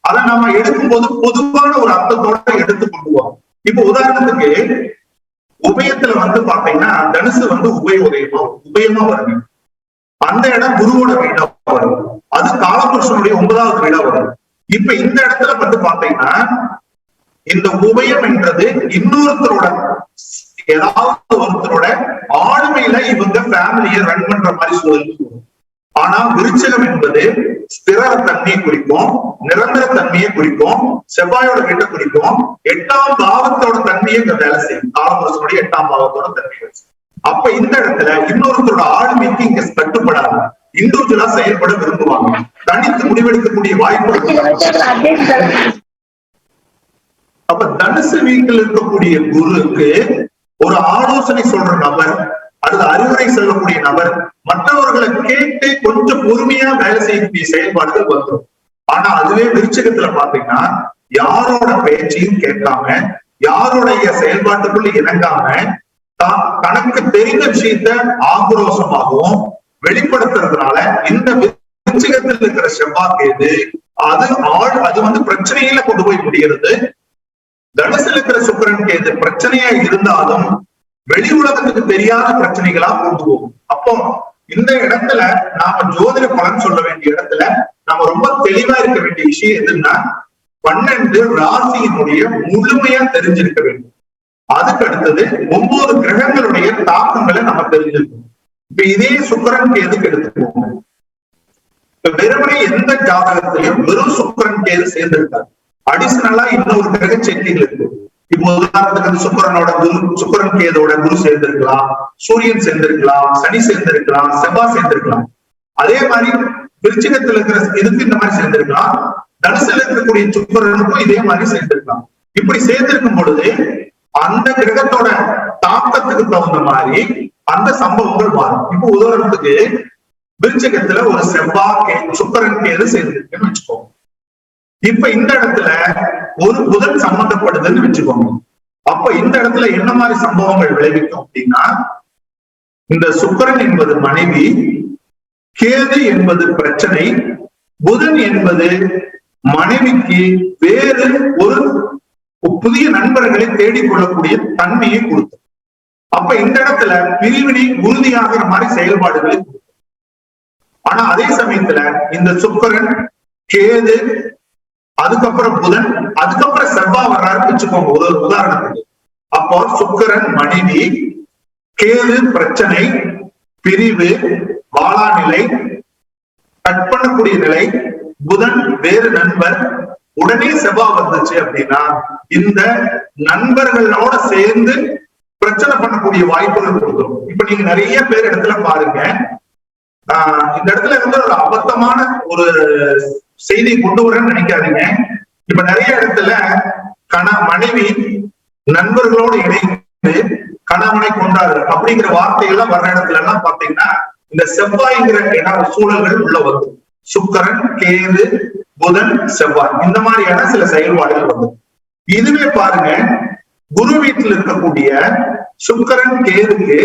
அதை நம்ம எடுக்கும் போது பொதுவான ஒரு அர்த்தத்தோட எடுத்து கொள்வோம். இப்ப உதாரணத்துக்கு உபயத்துல பாத்தீங்கன்னா தனுசு உபயமா வருது. அந்த இடம் குருவோட வீடா வரும். அது காலபுருஷனுடைய 9வது வீடா வரும். இப்ப இந்த இடத்துல பாத்தீங்கன்னா இந்த உபயம் என்றது இன்னொருத்தரோட, ஏதாவது ஒருத்தரோட ஆளுமையில இவங்க ஃபேமிலியை ரன் பண்ற மாதிரி சூழல். ஆனா விருச்சகம் என்பது ஸ்திர தன்மையை குறிக்கும், நிரந்தர தன்மையை குறிக்கும், செவ்வாயோட வீட்டை குறிக்கும், 8ஆம் பாவத்தோட தன்மையை இங்க வேலை செய்யும். காலபுருஷனுடைய 8ஆம் பாவத்தோட தன்மையை. அப்ப இந்த இடத்துல இன்னொருத்தரோட ஆளுமைக்கு இங்க கட்டுப்படாது. இண்டிவிஜுவலா செயல்பட விரும்புவாங்க. தனித்து முடிவெடுக்கக்கூடிய வாய்ப்பு. அப்ப தனுசு வீட்டில் இருக்கக்கூடிய குருக்கு ஒரு ஆலோசனை சொல்ற நபர் அல்லது அறிவுரை சொல்லக்கூடிய நபர் மற்றவர்களை கேட்டு கொஞ்சம் பொறுமையா வேலை செய்யக்கூடிய செயல்பாடுகள் வந்துடும். ஆனா அதுவே விருச்சிகத்துல பாத்தீங்கன்னா யாரோட பேச்சையும் கேட்காம, யாருடைய செயல்பாட்டுக்குள்ள இணங்காம, தனக்கு தெரிந்த விஷயத்த ஆக்ரோஷமாகவும் வெளிப்படுத்துறதுனால இந்த விருச்சிகத்தில் இருக்கிற செவ்வாய்க்கேது அது பிரச்சனையில கொண்டு போய் முடிகிறது. தனுசில் இருக்கிற சுக்கிரன் கேது பிரச்சனையா இருந்தாலும் வெளி உலகத்துக்கு தெரியாத பிரச்சனைகளா கொண்டு போகும். அப்போ இந்த இடத்துல நாம ஜோதிட பலன் சொல்ல வேண்டிய இடத்துல நாம ரொம்ப தெளிவா இருக்க வேண்டிய விஷயம் எதுன்னா 12 ராசியினுடைய முழுமையா தெரிஞ்சிருக்க வேண்டும். அதுக்கு அடுத்தது 9 கிரகங்களுடைய தாக்கங்களை நம்ம தெரிஞ்சிருக்கணும். இப்ப இதே சுக்கிரன் கேதுக்கு எடுத்துக்கோங்க. இப்ப வெறுமனே எந்த ஜாதகத்திலையும் வெறும் சுக்கிரன் கேது சேர்ந்திருக்காரு. அடிஷனலா இன்னொரு கிரக சேர்க்கைகள் இருக்கு. இப்போ உதாரணத்துக்கு சுக்கிரன் கேதோட குரு சேர்ந்திருக்கலாம், சூரியன் சேர்ந்திருக்கலாம், சனி சேர்ந்திருக்கலாம், செவ்வாய் சேர்ந்திருக்கலாம். அதே மாதிரி விருச்சிகத்துல இருக்கிற இதுக்கு இந்த மாதிரி சேர்ந்திருக்கலாம். தனுசுல இருக்கக்கூடிய சுக்கிரனுக்கும் இதே மாதிரி சேர்ந்திருக்கலாம். இப்படி சேர்ந்திருக்கும் பொழுது அந்த கிரகத்தோட தாக்கத்துக்கு தகுந்த மாதிரி அந்த சம்பவங்கள் மாறும். இப்போ உதாரணத்துக்கு விருச்சிகத்துல ஒரு செவ்வாய் சுக்கிரன் கேது சேர்ந்திருக்குன்னு வச்சுக்கோங்க. இப்ப இந்த இடத்துல ஒரு புதன் சம்பந்தப்படுதுன்னு வச்சுக்கோங்க. அப்ப இந்த இடத்துல என்ன மாதிரி சம்பவங்கள் விளைவிக்கும் அப்படின்னா, இந்த சுக்கிரன் என்பது மனைவி, கேது என்பது பிரச்சனை, புதன் என்பது மனைவிக்கு வேறு ஒரு புதிய நண்பர்களை தேடிக்கொள்ளக்கூடிய தன்மையை கொடுத்தது. அப்ப இந்த இடத்துல பிரிவினை உறுதியாகிற மாதிரி செயல்பாடுகளை கொடுத்தது. ஆனா அதே சமயத்துல இந்த சுக்கிரன் கேது அதுக்கப்புறம் புதன் அதுக்கப்புறம் செவ்வாய் வர்றாருன்னு வச்சுக்கோங்க ஒரு உதாரணத்துக்கு. அப்போ சுக்கிரன் மனைவி, கேது பிரச்சனை, பிரிவு, வாழாநிலை, கட் பண்ணக்கூடிய நிலை, புதன் வேறு நண்பர், உடனே செவ்வாய் வந்துச்சு அப்படின்னா இந்த நண்பர்களோட சேர்ந்து பிரச்சனை பண்ணக்கூடிய வாய்ப்புகள் கொடுத்துரும். இப்ப நீங்க நிறைய பேர் இடத்துல பாருங்க, இந்த இடத்துல இருந்து ஒரு அபத்தமான ஒரு செய்தி கொண்டு வரேன்னு நினைக்காதீங்க. இப்ப நிறைய இடத்துல மனைவி நண்பர்களோடு இணைந்து கணவனை கொண்டாரு அப்படிங்கிற வார்த்தைகள்லாம் வர்ற இடத்துல எல்லாம் பாத்தீங்கன்னா இந்த செவ்வாய்ங்கிற சூழல்கள் உள்ள வரும். சுக்கிரன், கேது, புதன், செவ்வாய் இந்த மாதிரியான சில செயல்பாடுகள் வரும். இதுவே பாருங்க, குரு வீட்டில் இருக்கக்கூடிய சுக்கிரன் கேதுக்கு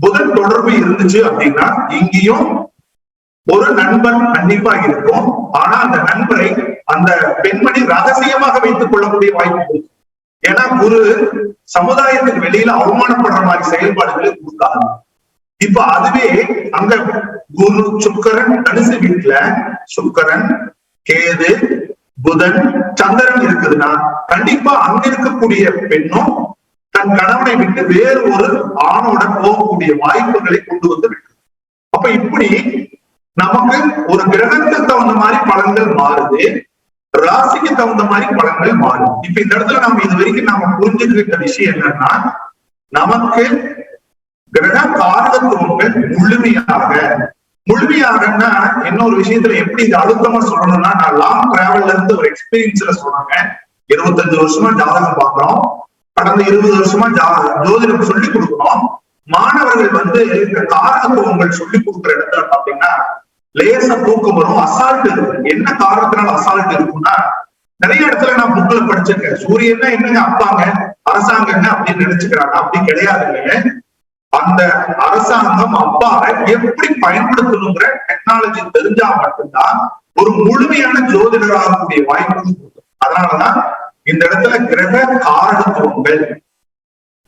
புதன் தொடர்பு இருந்துச்சு அப்படின்னா இங்கேயும் ஒரு நண்பன் கண்டிப்பா இருக்கும். ஆனா அந்த நண்பரை அந்த பெண்மணி ரகசியமாக வைத்துக் கொள்ளக்கூடிய வாய்ப்பு. ஏன்னா குரு சமுதாயத்துக்கு வெளியில அவமானப்படுற மாதிரி செயல்பாடுகளை கொடுத்தாங்க. இப்ப அதுவே அங்க குரு சுக்கிரன் தனுசு வீட்டுல சுக்கிரன், கேது, புதன், சந்திரன் இருக்குதுன்னா கண்டிப்பா அங்க இருக்கக்கூடிய பெண்ணும் தன் கணவனை விட்டு வேறு ஒரு ஆணோட போகக்கூடிய வாய்ப்புகளை கொண்டு வந்து விட்டு. அப்ப இப்படி நமக்கு ஒரு கிரகத்துக்கு தகுந்த மாதிரி பலன்கள் மாறுது. ராசிக்கு தகுந்த மாதிரி பலன்கள் மாறும். இப்ப இந்த இடத்துல நம்ம இது வரைக்கும் நாம புரிஞ்சுக்கிட்ட விஷயம் என்னன்னா, நமக்கு கிரக காரகத்துவங்கள் முழுமையாகன்னா இன்னொரு விஷயத்துல எப்படி இது அழுத்தமா சொல்லணும்னா, நான் லாங் டிராவல்ல இருந்து ஒரு எக்ஸ்பீரியன்ஸ்ல சொல்றாங்க. 25 வருஷமா ஜாதகம் பாக்குறோம், கடந்த 20 வருஷமா ஜோதிடம் சொல்லி கொடுக்குறோம். மாணவர்கள் வந்து இந்த காரகத்துவங்கள் சொல்லி கொடுக்குற இடத்துல பாத்தீங்கன்னா லேசா தூக்கம் வரும், அசால்ட் இருக்கும். என்ன காரணத்தினால அசால்ட் இருக்கும்னா, நிறைய இடத்துல நான் புக்ல படிச்சிருக்கேன், சூரியன்னா என்னங்க அப்பாங்க, அரசாங்கங்க அப்படின்னு நினைச்சுக்கிறாங்க. அப்படி கிடையாதுங்க. அந்த அரசாங்கம் அப்பாவை எப்படி பயன்படுத்தணுங்கிற டெக்னாலஜி தெரிஞ்சா மட்டும்தான் ஒரு முழுமையான ஜோதிடராகக்கூடிய வாய்ப்பு. அதனாலதான் இந்த இடத்துல கிரக காரகத்துவங்கள்,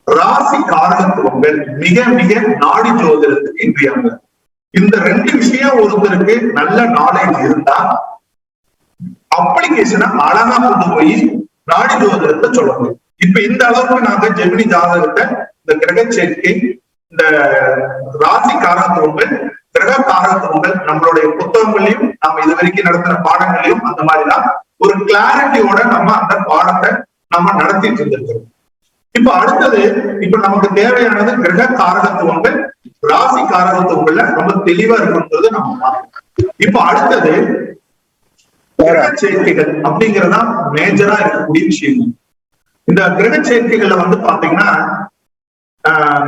ராசி காரகத்துவங்கள் மிக மிக நாடி ஜோதிடத்துக்கு இன்றியாங்க. இந்த ரெண்டு விஷயம் ஒருத்தருக்கு நல்ல நாலேஜ் இருந்தா அப்ளிகேஷனை அழகா கொண்டு போய் நாடி ஜோதிடத்தை சொல்ல முடியும். இப்ப இந்த அளவுக்கு நாங்க ஜெமினி ஜாதகத்தை, இந்த கிரக சேர்க்கை, இந்த ராசி காரகத்துவங்கள், கிரக காரகத்துவங்கள் நம்மளுடைய புத்தகங்களையும் நம்ம இது வரைக்கும் நடத்துற பாடங்களையும் அந்த மாதிரிதான் ஒரு கிளாரிட்டியோட நம்ம அந்த பாடத்தை நம்ம நடத்திட்டு இருந்திருக்கிறோம். இப்ப அடுத்தது, இப்ப நமக்கு தேவையானது கிரக காரகத்துவங்கள், ராசி காரகத்துவங்கள்ல ரொம்ப தெளிவா இருக்குன்றது நம்ம பார்க்கணும். இப்ப அடுத்தது கிரக சேர்க்கைகள் அப்படிங்கறதா மேஜரா இருக்கக்கூடிய விஷயம். இந்த கிரக சேர்க்கைகள்ல வந்து பாத்தீங்கன்னா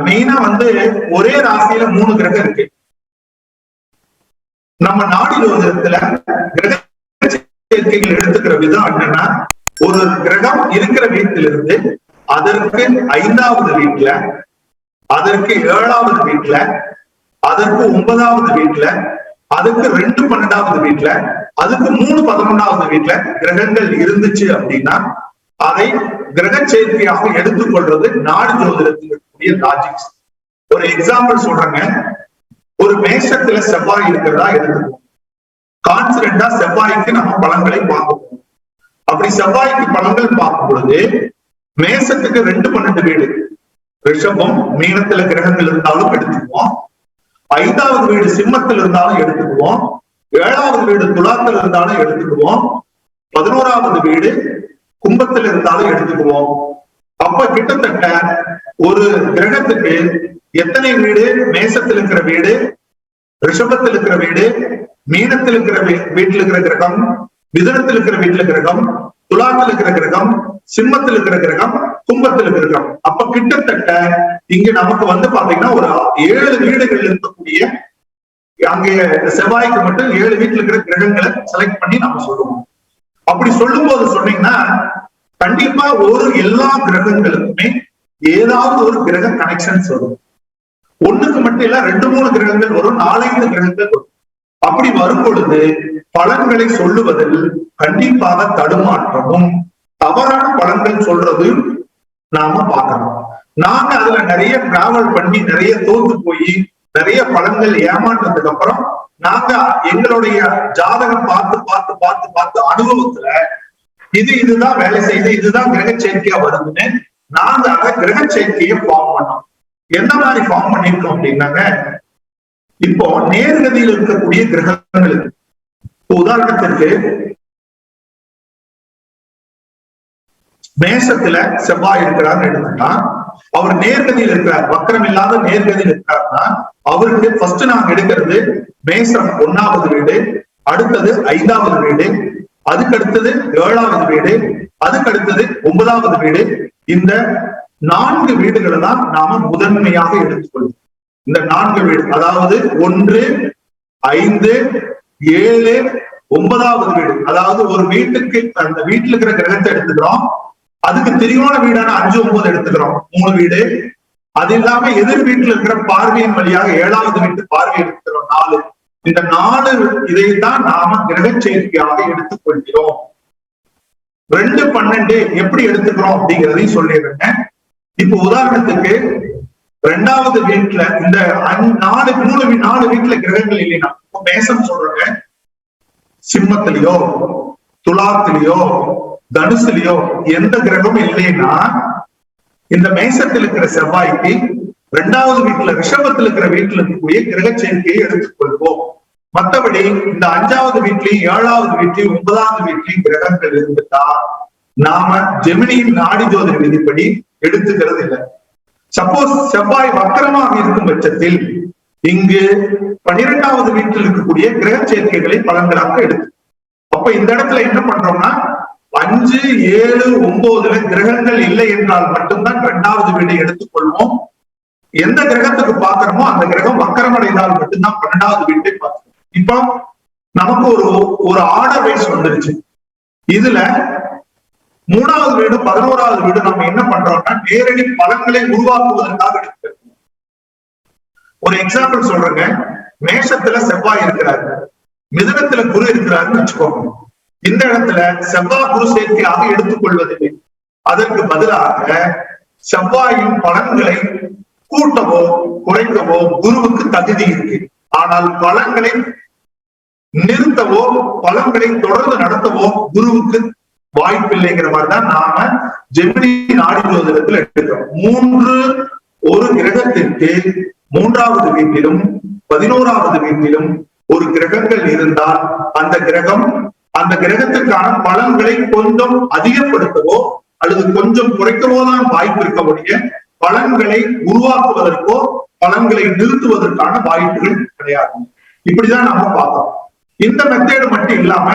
மெயினா வந்து ஒரே ராசியில 3 கிரகம் இருக்கு. நம்ம நாடி ஜோதிடத்துல கிரக சேர்க்கைகள் எடுத்துக்கிற விதம் என்னன்னா, ஒரு கிரகம் இருக்கிற வீட்டிலிருந்து அதற்கு 5வது வீட்டுல, அதற்கு 7வது வீட்டுல, அதற்கு 9வது வீட்டுல, அதுக்கு 2 12வது வீட்டுல, அதுக்கு 3 11வது வீட்டுல கிரகங்கள் இருந்துச்சு அப்படின்னா அதை கிரக சேர்க்கையாக எடுத்துக்கொள்றது நாடி ஜோதிடத்தினுடைய லாஜிக்ஸ். ஒரு எக்ஸாம்பிள் சொல்றேங்க. ஒரு மேஷத்துல செவ்வாய் இருக்கிறதா எடுத்துக்கோம். கான்பிடண்டா செவ்வாய்க்கு நம்ம பலன்களை பார்க்கணும். அப்படி செவ்வாய்க்கு பலன்கள் பார்க்கும் பொழுது மேசத்துக்கு 2 12 வீடு, ரிஷபம் மீனத்துல கிரகங்கள் இருந்தாலும் எடுத்துக்குவோம். 5வது வீடு சிம்மத்தில் இருந்தாலும் எடுத்துக்குவோம். 7வது வீடு துலாத்தில் இருந்தாலும் எடுத்துக்குவோம். 11வது வீடு கும்பத்தில் இருந்தாலும் எடுத்துக்குவோம். அப்ப கிட்டத்தட்ட ஒரு கிரகத்துக்கு எத்தனை வீடு? மேசத்தில் இருக்கிற வீடு, ரிஷபத்தில் இருக்கிற வீடு, மீனத்தில் இருக்கிற வீட்டில் இருக்கிற கிரகம், மிதுனத்தில் இருக்கிற வீட்டுல கிரகம், துலாத்தில் இருக்கிற கிரகம், சிம்மத்தில் இருக்கிற கிரகம், கும்பத்தில் இருக்கிற கிரகம். அப்ப கிட்டத்தட்ட இங்க நமக்கு வந்து பாத்தீங்கன்னா ஒரு 7 வீடுகள் இருக்கக்கூடிய, அங்கே செவ்வாய்க்கு மட்டும் 7 வீட்டுல இருக்கிற கிரகங்களை செலக்ட் பண்ணி நம்ம சொல்லுவோம். அப்படி சொல்லும் போது சொன்னீங்கன்னா கண்டிப்பா எல்லா கிரகங்களுக்குமே ஏதாவது ஒரு கிரக கனெக்ஷன்ஸ் வரும். ஒண்ணுக்கு மட்டும் இல்ல, 2 3 கிரகங்கள் வரும், 4 5 கிரகங்கள் வரும். அப்படி வரும் பொழுது பலன்களை சொல்லுவதில் கண்டிப்பாக தடுமாற்றமும் தவறான பலன்கள் சொல்றது நாம பார்க்கணும். நாங்க அதுல நிறைய டிராவல் பண்ணி நிறைய தோத்து போய் நிறைய பலன்கள் ஏமாற்றதுக்கு அப்புறம் நாங்க எங்களுடைய ஜாதகம் பார்த்து பார்த்து பார்த்து பார்த்து அனுபவத்துல இதுதான் வேலை செய்யுது, இதுதான் கிரக சேர்க்கையா வருதுன்னு நாங்க அந்த கிரக சேர்க்கையை ஃபார்ம் பண்ணோம். எந்த மாதிரி ஃபார்ம் பண்ணிருக்கோம் அப்படின்னாங்க, இப்போ நேர்கதியில் இருக்கக்கூடிய கிரகங்களுக்கு உதாரணத்திற்கு மேசத்துல செவ்வாய் இருக்கிறார்னு எடுத்துட்டா, அவர் நேர்கதியில் இருக்கிறார், வக்கரம் இல்லாத நேர்கதியில் இருக்கிறார்னா அவருக்கு ஃபர்ஸ்ட் நாங்க எடுக்கிறது மேசம் 1வது வீடு, அடுத்தது 5வது வீடு, அதுக்கு அடுத்தது 7வது வீடு, அதுக்கு அடுத்தது 9வது வீடு. இந்த 4 வீடுகளை தான் நாம முதன்மையாக எடுத்துக்கொள்வோம். இந்த 4 வீடு, அதாவது 1 5 7 9வது வீடு, அதாவது ஒரு வீட்டுக்கு அந்த வீட்டுல இருக்கிற கிரகத்தை எடுத்துக்கிறோம். அதுக்கு திரிகோண வீடான 5 9 எடுத்துக்கிறோம், 3 வீடு. அது இல்லாம எதிர் வீட்டுல இருக்கிற பார்வையின் வழியாக 7வது வீட்டு பார்வை எடுத்துக்கிறோம், 4. இந்த 4 இதைத்தான் நாம கிரக சேர்க்கையாக எடுத்துக்கொள்கிறோம். 2 12 எப்படி எடுத்துக்கிறோம் அப்படிங்கிறதையும் சொல்லிடுறேன். இப்ப உதாரணத்துக்கு 2வது வீட்டுல இந்த 4 வீட்டுல கிரகங்கள் இல்லைன்னா, மேசம் சொல்றாங்க, சிம்மத்திலேயோ துலாத்திலேயோ தனுசுலயோ எந்த கிரகமும் இல்லைன்னா இந்த மேசத்தில் இருக்கிற செவ்வாய்க்கு 2வது வீட்டுல ரிஷபத்தில் இருக்கிற வீட்டுல இருக்கக்கூடிய கிரக சேர்க்கையை எடுத்துக்கொள்வோம். மத்தபடி இந்த 5வது வீட்லயும் 7வது வீட்லயும் 9வது வீட்லயும் கிரகங்கள் இருந்துட்டா நாம ஜெமினியின் நாடி ஜோதிட விதிப்படி எடுத்துக்கிறது இல்லை. சப்போஸ் செவ்வாய் வக்கரமாக இருக்கும் பட்சத்தில் இங்கு 12வது வீட்டில் இருக்கக்கூடிய கிரக சேர்க்கைகளை பலன்களாக எடுத்து, அப்ப இந்த இடத்துல என்ன பண்றோம்னா 5, 7, 9 கிரகங்கள் இல்லை என்றால் மட்டும்தான் 2வது வீடை எடுத்துக்கொள்வோம். எந்த கிரகத்துக்கு பாக்குறோமோ அந்த கிரகம் வக்கரமடைந்தால் மட்டும்தான் 12வது வீட்டை பார்க்கணும். இப்போ நமக்கு ஒரு ஆர்டர் வைஸ் வந்துருச்சு. இதுல 3வது வீடு 11வது வீடு நம்ம என்ன பண்றோம்னா நேரடி பலன்களை உருவாக்குவதற்காக எடுத்துக்கிறோம். ஒரு எக்ஸாம்பிள் சொல்றேங்க. மேஷத்துல செவ்வாய் இருக்கிறாரு, மிதுனத்துல குரு இருக்கிறாருன்னு வச்சுக்கோங்க. இந்த இடத்துல செவ்வாய் குரு சேர்க்கையாக எடுத்துக்கொள்வதில்லை. அதற்கு பதிலாக செவ்வாயின் பலன்களை கூட்டவோ குறைக்கவோ குருவுக்கு தகுதி இருக்கு. ஆனால் பலன்களை நிறுத்தவோ பலன்களை தொடர்ந்து நடத்தவோ குருவுக்கு வாய்ப்பில்லைங்கிற மாதிரிதான் நாம ஜெமினி நாடி ஜோதிடத்தில் எடுக்கிறோம். ஒரு கிரகத்திற்கு 3வது வீட்டிலும் 11வது வீட்டிலும் ஒரு கிரகங்கள் இருந்தால் அந்த கிரகத்திற்கான பலன்களை கொஞ்சம் அதிகப்படுத்தவோ அல்லது கொஞ்சம் குறைக்கவோ தான் வாய்ப்பு இருக்க முடிய பலன்களை உருவாக்குவதற்கோ பலன்களை நிறுத்துவதற்கான வாய்ப்புகள் கிடையாது. இப்படிதான் நம்ம பார்த்தோம். இந்த மெத்தேடு மட்டும் இல்லாம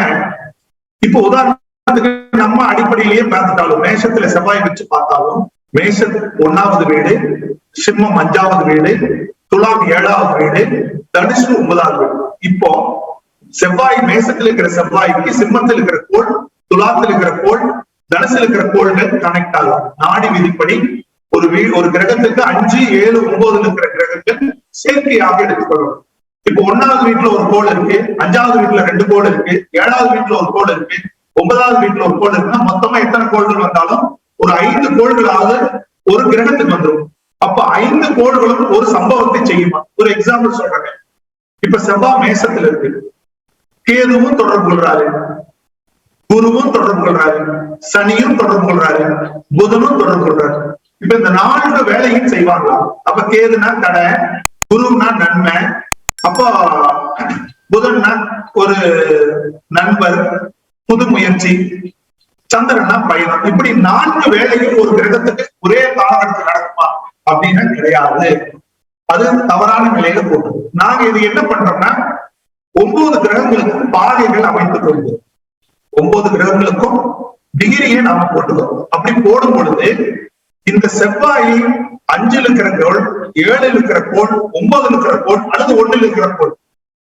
இப்போ உதாரணத்துக்கு நம்ம அடிப்படையிலேயே பார்த்துட்டாலும் மேஷத்துல செவ்வாய் வச்சு பார்த்தாலும் மேஷம் 1வது வீடு, சிம்மம் 5வது வீடு, துலாம் 7வது வீடு, தனுசு 9வது வீடு. இப்போ செவ்வாய் மேசத்தில் இருக்கிற செவ்வாய்க்கு சிம்மத்தில் இருக்கிற கோள், துலாத்தில் இருக்கிற கோள், தனுசில் இருக்கிற கோள்கள் கனெக்ட் ஆகும். நாடி விதிப்படி ஒரு கிரகத்துக்கு 5, 7, 9 இருக்கிற கிரகங்கள் சேர்க்கையாக எடுத்துக்கொள்ளணும். இப்போ 1வது வீட்டுல ஒரு கோள் இருக்கு, 5வது வீட்டுல 2 கோள் இருக்கு, 7வது வீட்டுல ஒரு கோள் இருக்கு, 9வது வீட்டுல ஒரு கோள் இருக்குன்னா மொத்தமா எத்தனை கோள்கள் வந்தாலும் ஒரு 5 கோள்களாவது ஒரு கிரகத்துக்கு வந்துடும். அப்ப 5 கோள்களும் ஒரு சம்பவத்தை செய்யுமா? ஒரு எக்ஸாம்பிள் சொல்றேன். இப்ப செவ்வாய் மேசத்துல இருக்கு, கேதுவும் தொடர்பு கொள்றாரு, குருவும் தொடர்பு கொள்றாரு, சனியும் தொடர்பு கொள்றாரு, புதனும் தொடர்பு கொள்றாரு. இப்ப இந்த 4 வேலையும் செய்வாங்களா? அப்ப கேதுனா கடை, குருனா நன்மை, அப்போ புதன்னா ஒரு நண்பர், புது முயற்சி, சந்திரனா பயணம். இப்படி 4 வேலையும் ஒரு கிரகத்துக்கு ஒரே காலகட்டத்தில் நடக்குமா அப்படின்னா கிடையாது. அது தவறான நிலையில போட்டு நாங்க இது என்ன பண்றோம்னா 9 கிரகங்களுக்கு பாதைகள் அமைத்துக் கொள்கிறோம். 9 கிரகங்களுக்கும் டிகிரியை நாம போட்டுக்கிறோம். அப்படி போடும் பொழுது இந்த செவ்வாய் 5 இருக்கிற கோள், 7 இருக்கிற கோள், 9 இருக்கிற கோள் அல்லது 1 இருக்கிற கோள்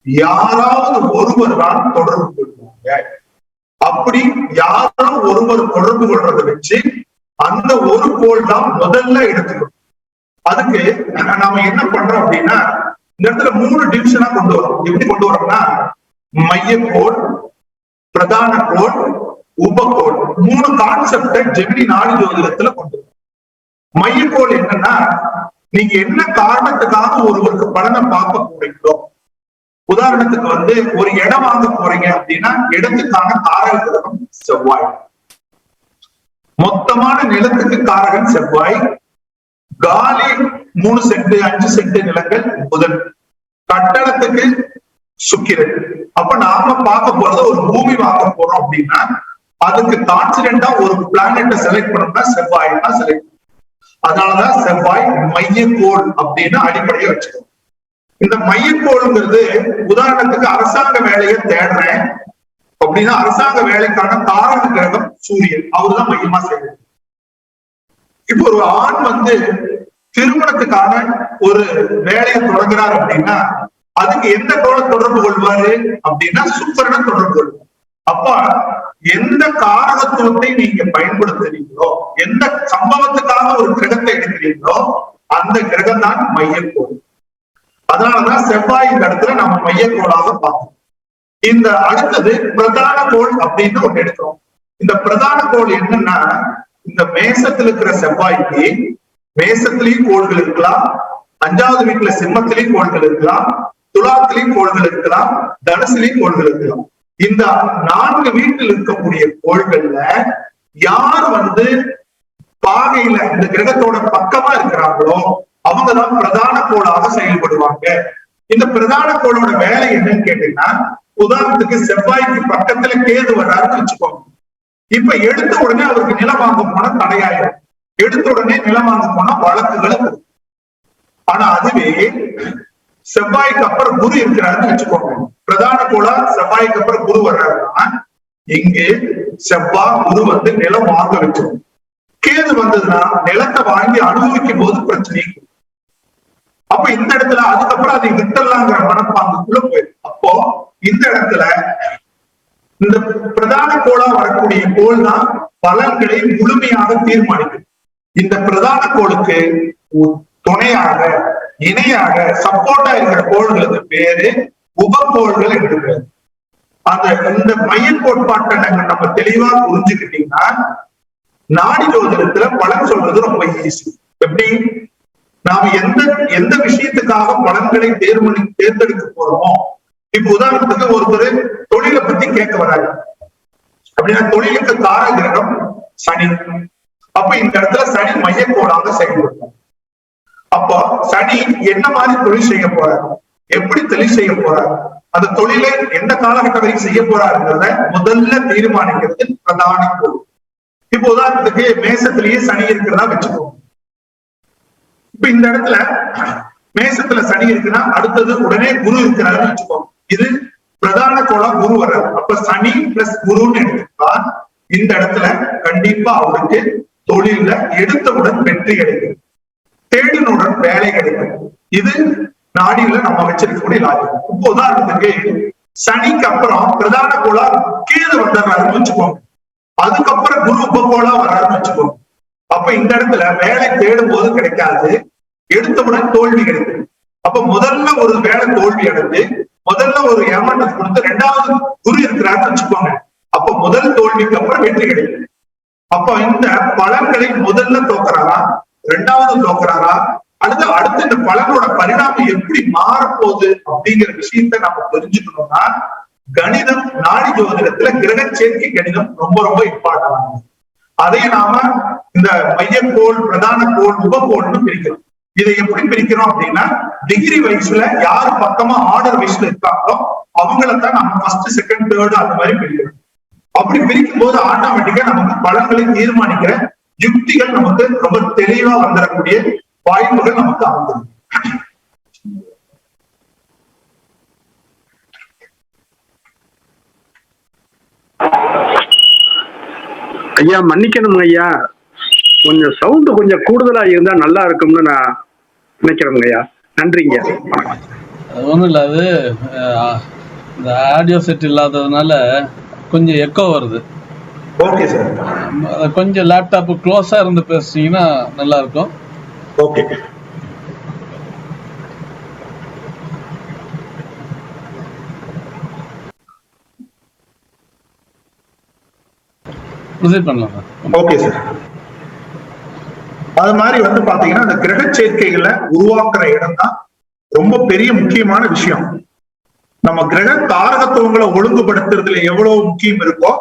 யாராவது ஒருவர் தான் தொடர்பு கொள்வாங்க. அப்படி யாரும் ஒருவர் தொடர்பு கொள்றதை வச்சு அந்த ஒரு கோள் தான் முதல்ல எடுத்துக்கணும். அதுக்கு நாம என்ன பண்றோம் அப்படின்னா இந்த இடத்துல 3 டிவிஷனா கொண்டு வரோம். எப்படி கொண்டு வரோம்னா மையக்கோள், பிரதான கோள், உபகோள், 3 கான்செப்டை ஜெமினி நாடி ஜோதிடத்துல கொண்டு வரோம். மையக்கோள் என்னன்னா நீங்க என்ன காரணத்துக்காக ஒருவருக்கு பலனை பார்க்க போறீங்களோ, உதாரணத்துக்கு ஒரு இடம் வாங்க போறீங்க அப்படின்னா இடத்துக்கான காரக கிரகம் செவ்வாய், மொத்தமான நிலத்துக்கு காரகன் செவ்வாய், காலி 3 சென்ட் 5 சென்ட் நிலங்கள் புதன், கட்டடத்துக்கு சுக்கிரன். அப்ப நாம பார்க்க போறது ஒரு பூமி வாங்க போறோம் அப்படின்னா அதுக்கு கான்சிடென்டா ஒரு பிளானெட்டை செலக்ட் பண்ணோம்னா செவ்வாய் தான் செலக்ட். அதனாலதான் செவ்வாய் மையக்கோள் அப்படின்னு அடிப்படையை வச்சுக்கணும். இந்த மையக்கோளுங்கிறது உதாரணத்துக்கு அரசாங்க வேலையை தேடுறேன் அப்படின்னா அரசாங்க வேலைக்கான காரக கிரகம் சூரியன், அவருதான் மையமா செய்யணும். இப்போ ஒரு ஆண் திருமணத்துக்கான ஒரு வேலையை தொடங்குறாரு அப்படின்னா அதுக்கு எந்த கோளை தொடர்பு கொள்வாரு அப்படின்னா சுக்கிரனை தொடர்பு கொள்வார். அப்ப எந்த காரகத்துவத்தை நீங்க பயன்படுத்துறீங்களோ, எந்த சம்பவத்துக்காக ஒரு கிரகத்தை எடுக்கிறீங்களோ அந்த கிரகம் தான் மையக்கோள். அதனாலதான் செவ்வாய் இந்த இடத்துல நம்ம மையக்கோளாக பார்க்கணும். இந்த அடுத்தது பிரதான கோள் அப்படின்னு ஒண்ணு எடுக்கிறோம். இந்த பிரதான கோள் என்னன்னா இந்த மேசத்துல இருக்கிற செவ்வாய்க்கு மேசத்திலையும் கோள்கள் இருக்கலாம், 5வது வீட்டுல சிம்மத்திலையும் கோள்கள் இருக்கலாம், துலாத்திலையும் கோள்கள் இருக்கலாம், தனுசிலையும் கோள்கள் இருக்கலாம். இந்த 4 வீட்டில் இருக்கக்கூடிய கோள்கள்ல யார் பாகையில இந்த கிரகத்தோட பக்கமா இருக்கிறாங்களோ அவங்கதான் பிரதான கோளாக செயல்படுவாங்க. இந்த பிரதான கோளோட வேலை என்னன்னு கேட்டீங்கன்னா, உதாரணத்துக்கு செவ்வாய்க்கு பக்கத்துல கேது வர்றாருன்னு வச்சுக்கோங்க. இப்ப எடுத்த உடனே அவருக்கு நிலம் வாங்க போனா தடையாயிரும், எடுத்த உடனே நிலம் வாங்க போனா வழக்குகளும். ஆனா அதுவே செவ்வாய்க்கு அப்புறம் குரு இருக்கிறாருன்னு வச்சுக்கோங்க, பிரதான கோளா செவ்வாய்க்கு அப்புறம் குரு வர்றாருன்னா இங்கு செவ்வாய் குரு வந்து நிலம் வாங்க வச்சிடும். கேது வந்ததுன்னா நிலத்தை வாங்கி அனுபவிக்கும் போது பிரச்சனை. அப்ப இந்த இடத்துல அதுக்கப்புறம் அதை விட்டுலாங்கிற மனப்பாங்குக்குள்ள போயிடும். அப்போ இந்த இடத்துல இந்த பிரதான கோளா வரக்கூடிய கோள் தான் பலன்களை முழுமையாக தீர்மானிக்கும். இந்த பிரதான கோளுக்கு துணையாக, இணையாக, சப்போர்ட்டா இருக்கிற கோள்களுக்கு பேரு உபகோள்கள் என்று பேரு. அந்த இந்த மைய கோட்பாட்டை நம்ம தெளிவா புரிஞ்சுக்கிட்டீங்கன்னா நாடி ஜோதிடத்துல பலன் சொல்றது ரொம்ப ஈஸி. எப்படி நாம எந்த விஷயத்துக்காக பலன்களை தேர்ந்தெடுக்க போறோமோ, இப்ப உதாரணத்துக்கு ஒருத்தர் தொழிலை பத்தி கேட்க வராரு அப்படின்னா தொழிலுக்கு கார கிரகம் சனி. அப்ப இந்த இடத்துல சனி மையக்கோளாக செயல்படும். அப்போ சனி என்ன மாதிரி தொழில் செய்ய போறாரு, எப்படி தொழில் செய்ய போறாரு, அந்த தொழிலை எந்த காலகட்டம் வரைக்கும் செய்ய போறாருங்கிறத முதல்ல தீர்மானிக்கிறது பிரதான கோள். இப்ப உதாரணத்துக்கு மேசத்திலேயே சனி இருக்கிறதா வச்சுக்கோங்க. இப்ப இந்த இடத்துல மேசத்துல சனி இருக்குன்னா அடுத்தது உடனே குரு இருக்கிறாருன்னு வச்சுக்கோங்க. இது பிரதான கோளா குரு வர்றாரு. அப்ப சனி பிளஸ் குருன்னு எடுத்துட்டா இந்த இடத்துல கண்டிப்பா அவருக்கு தொழில எடுத்தவுடன் வெற்றி கிடைக்கும், தேடினுடன் வேலை கிடைக்கும். இது நாடியில நம்ம வச்சிருக்கக்கூடிய லாஜிக். இப்ப உதாரணத்துக்கு சனிக்கு அப்புறம் பிரதான கோளா கேது வந்துடுறாருன்னு வச்சுக்கோங்க, அதுக்கப்புறம் குரு உபகோளா வர்றாருன்னு வச்சுக்கோங்க. அப்ப இந்த இடத்துல வேலை தேடும் போது கிடைக்காது, எடுத்தவுடன் தோல்வி கிடைக்கும். அப்ப முதல்ல ஒரு வேலை தோல்வி அடைந்து முதல்ல ஒரு ஏமாற்றத்தை கொடுத்து ரெண்டாவது குரு இருக்கிறாருன்னு வச்சுக்கோங்க, அப்ப முதல் தோல்விக்கு அப்புறம் வெற்றி கிடைக்கும். அப்ப இந்த பலன்களை முதல்ல தோக்குறாரா, ரெண்டாவது தோக்குறாரா, அடுத்து இந்த பலனோட பரிணாமம் எப்படி மாறப்போகுது அப்படிங்கிற விஷயத்த நம்ம தெரிஞ்சுக்கணும்னா கணிதம், நாடி ஜோதிடத்துல கிரக சேர்க்கை கணிதம் ரொம்ப ரொம்ப இம்பார்ட்டன்ட். அதை நாம இந்த மையக்கோள், பிரதான கோள், உபகோள்னு பிரிக்கிறோம். இதை எப்படி பிரிக்கிறோம் அப்படின்னா டிகிரி வைஸ்ல யாரு பக்கமா ஆர்டர் வைஸ்ல இருக்காங்களோ அவங்களத்தான் நம்ம ஃபர்ஸ்ட், செகண்ட், தேர்ட் அந்த மாதிரி பிரிக்கிறோம். அப்படி பிரிக்கும் போது ஆட்டோமேட்டிக்கா நமக்கு பலன்களை தீர்மானிக்கிற யுக்திகள் நமக்கு ரொம்ப தெளிவா வந்துடக்கூடிய வாய்ப்புகள் நமக்கு அமைந்தது. ஐயா மன்னிக்கணும் ஐயா, கொஞ்சம் சவுண்ட் கொஞ்சம் கூடுதலா இருந்தா நல்லா இருக்கும்னு நான் நினைக்கிறேங்க ஐயா. நன்றிங்க. அது ஒன்றும் இல்லை, அது இந்த ஆடியோ செட் இல்லாததுனால கொஞ்சம் எக்கோ வருது. ஓகே சார், கொஞ்சம் லேப்டாப் க்ளோஸா இருந்து பேசுனீங்கன்னா நல்லா இருக்கும். ஓகே. ப்ரொசீட் பண்ணலாம். Okay sir. அது மாதிரி வந்து பாத்தீங்கன்னா அந்த கிரக சேர்க்கைகளை உருவாக்குற இடம் தான் ரொம்ப பெரிய முக்கியமான விஷயம். நம்ம கிரக தாரகத்துவங்களை ஒழுங்குபடுத்துறதுல எவ்வளவு முக்கியம் இருக்கோ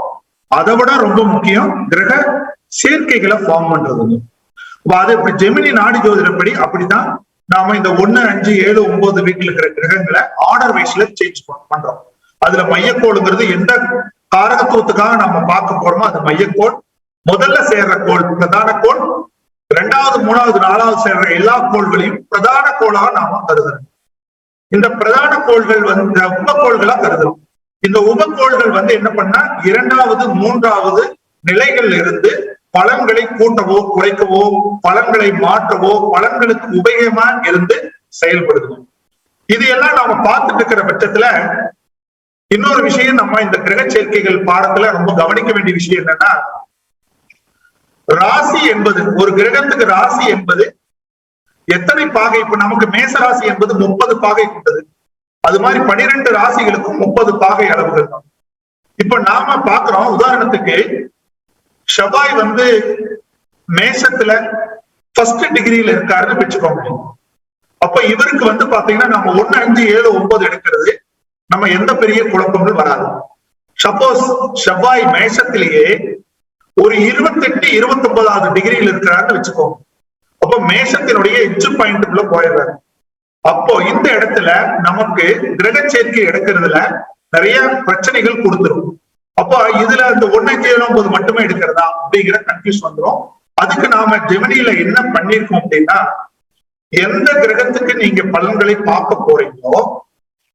அதை விட ரொம்ப முக்கியம் கிரக சேர்க்கைகளை ஃபார்ம் பண்றது. அது இப்ப ஜெமினி நாடி ஜோதிடப்படி அப்படிதான் நாம இந்த 1, 5, 7, 9 வீட்டுல இருக்கிற கிரகங்களை ஆர்டர் வைஸ்ல சேஞ்ச் பண்றோம். அதுல மையக்கோளுங்கிறது எந்த காரகத்துவத்துக்காக நம்ம பார்க்க போறோமோ அது மையக்கோள். முதல்ல சேர்ற கோள் பிரதான கோள், 2வது, 3வது, 4வது சேர்ற எல்லா கோள்களையும் பிரதான கோளாக நாம கருதுறோம். இந்த பிரதான கோள்கள் வந்து உபகோள்களா கருதுறோம். இந்த உபகோள்கள் வந்து என்ன பண்ணா 2வது, 3வது நிலைகள் இருந்து பலன்களை கூட்டவோ குறைக்கவோ, பலன்களை மாற்றவோ, பலன்களுக்கு உபயோகமா இருந்து செயல்படுது. இது எல்லாம் நாம பார்த்துட்டு இருக்கிற பட்சத்துல இன்னொரு விஷயம் நம்ம இந்த கிரக சேர்க்கைகள் பாடத்துல ரொம்ப கவனிக்க வேண்டிய விஷயம் என்னன்னா, ராசி என்பது ஒரு கிரகத்துக்கு ராசி என்பது எத்தனை பாகை. இப்ப நமக்கு மேச ராசி என்பது 30 பாகை கொண்டது. அது மாதிரி 12 ராசிகளுக்கும் 30 பாகை அளவுகள் தான். இப்ப நாம பாக்குறோம், உதாரணத்துக்கு செவ்வாய் வந்து மேசத்துல ஃபர்ஸ்ட் டிகிரியில இருக்காருன்னு வச்சுக்கோங்க. அப்ப இவருக்கு வந்து பாத்தீங்கன்னா நம்ம 1, 5, 7, 9 எடுக்கிறது நம்ம எந்த பெரிய குழப்பங்கள் வராது. சப்போஸ் செவ்வாய் மேஷத்திலேயே ஒரு 28, 29வது டிகிரியில் இருக்கிறாருன்னு வச்சுக்கோங்க. அப்ப மேஷத்தினுடைய எட்ஜ் பாயிண்ட்டுக்குள்ள போயிடுறாரு. அப்போ இந்த இடத்துல நமக்கு கிரக சேர்க்கை எடுக்கிறதுல நிறைய பிரச்சனைகள் கொடுத்துரும். அப்போ இதுல இந்த 1.9 மட்டுமே எடுக்கிறதா அப்படிங்கிற கன்ஃபியூஸ் வந்துடும். அதுக்கு நாம ஜெமினில என்ன பண்ணிருக்கோம் அப்படின்னா, எந்த கிரகத்துக்கு நீங்க பலன்களை பார்க்க போறீங்களோ,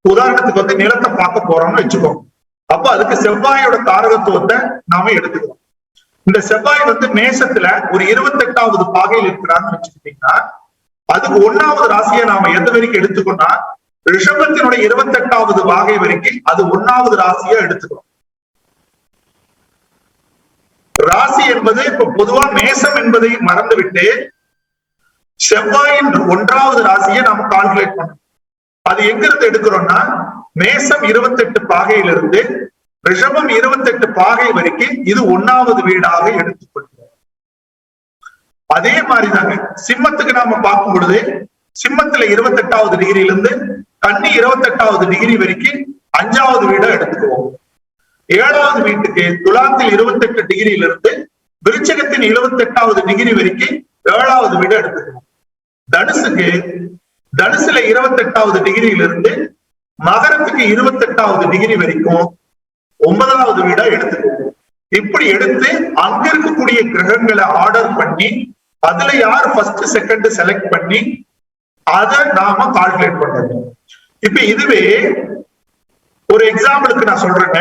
உதாரணத்துக்கு வந்து நிலத்தை பார்க்க போறோம்னு வச்சுக்கோங்க. அப்ப அதுக்கு செவ்வாயோட காரகத்துவத்தை நாம எடுத்துக்கிறோம். இந்த செவ்வாய் வந்து மேஷத்துல ஒரு 28வது பாகையில் இருக்கிறான்னு வச்சுக்கிட்டீங்கன்னா, அதுக்கு 1வது ராசியை நாம எந்த வரைக்கும் எடுத்துக்கோம்னா, ரிஷபத்தினுடைய 28வது பாகை வரைக்கும் அது 1வது ராசியா எடுத்துக்கிறோம். ராசி என்பது இப்ப பொதுவா மேசம் என்பதை மறந்துவிட்டு செவ்வாயின் 1வது ராசியை நாம கால்குலேட் பண்ணணும். அது எங்கிருந்து எடுக்கிறோம்னா, மேசம் 28 பாகையிலிருந்து ரிஷபம் 28 பாகை வரைக்கும் இது 1வது வீடாக எடுத்துக்கொள்கிறோம். அதே மாதிரிதாங்க சிம்மத்துக்கு நாம பார்க்கும் பொழுது, சிம்மத்துல 28வது டிகிரியிலிருந்து கன்னி 28வது டிகிரி வரைக்கும் 5வது வீடா எடுத்துக்குவோம். 7வது வீட்டுக்கு துலாத்தில் 28 டிகிரியிலிருந்து விருச்சிகத்தின் 78வது டிகிரி வரைக்கும் 7வது வீடு எடுத்துக்குவோம். தனுசுக்கு தனுசுல 28வது டிகிரியிலிருந்து மகரத்துக்கு 28வது டிகிரி வரைக்கும் 9வது வீடா எடுத்துக்குவோம். இப்படி எடுத்து அங்க இருக்கக்கூடிய கிரகங்களை ஆர்டர் பண்ணி அதுல யார் ஃபர்ஸ்ட் செகண்ட் செலக்ட் பண்ணி அதை நாம கால்குலேட் பண்றது. இப்ப இதுவே ஒரு எக்ஸாம்பிளுக்கு நான் சொல்றேங்க.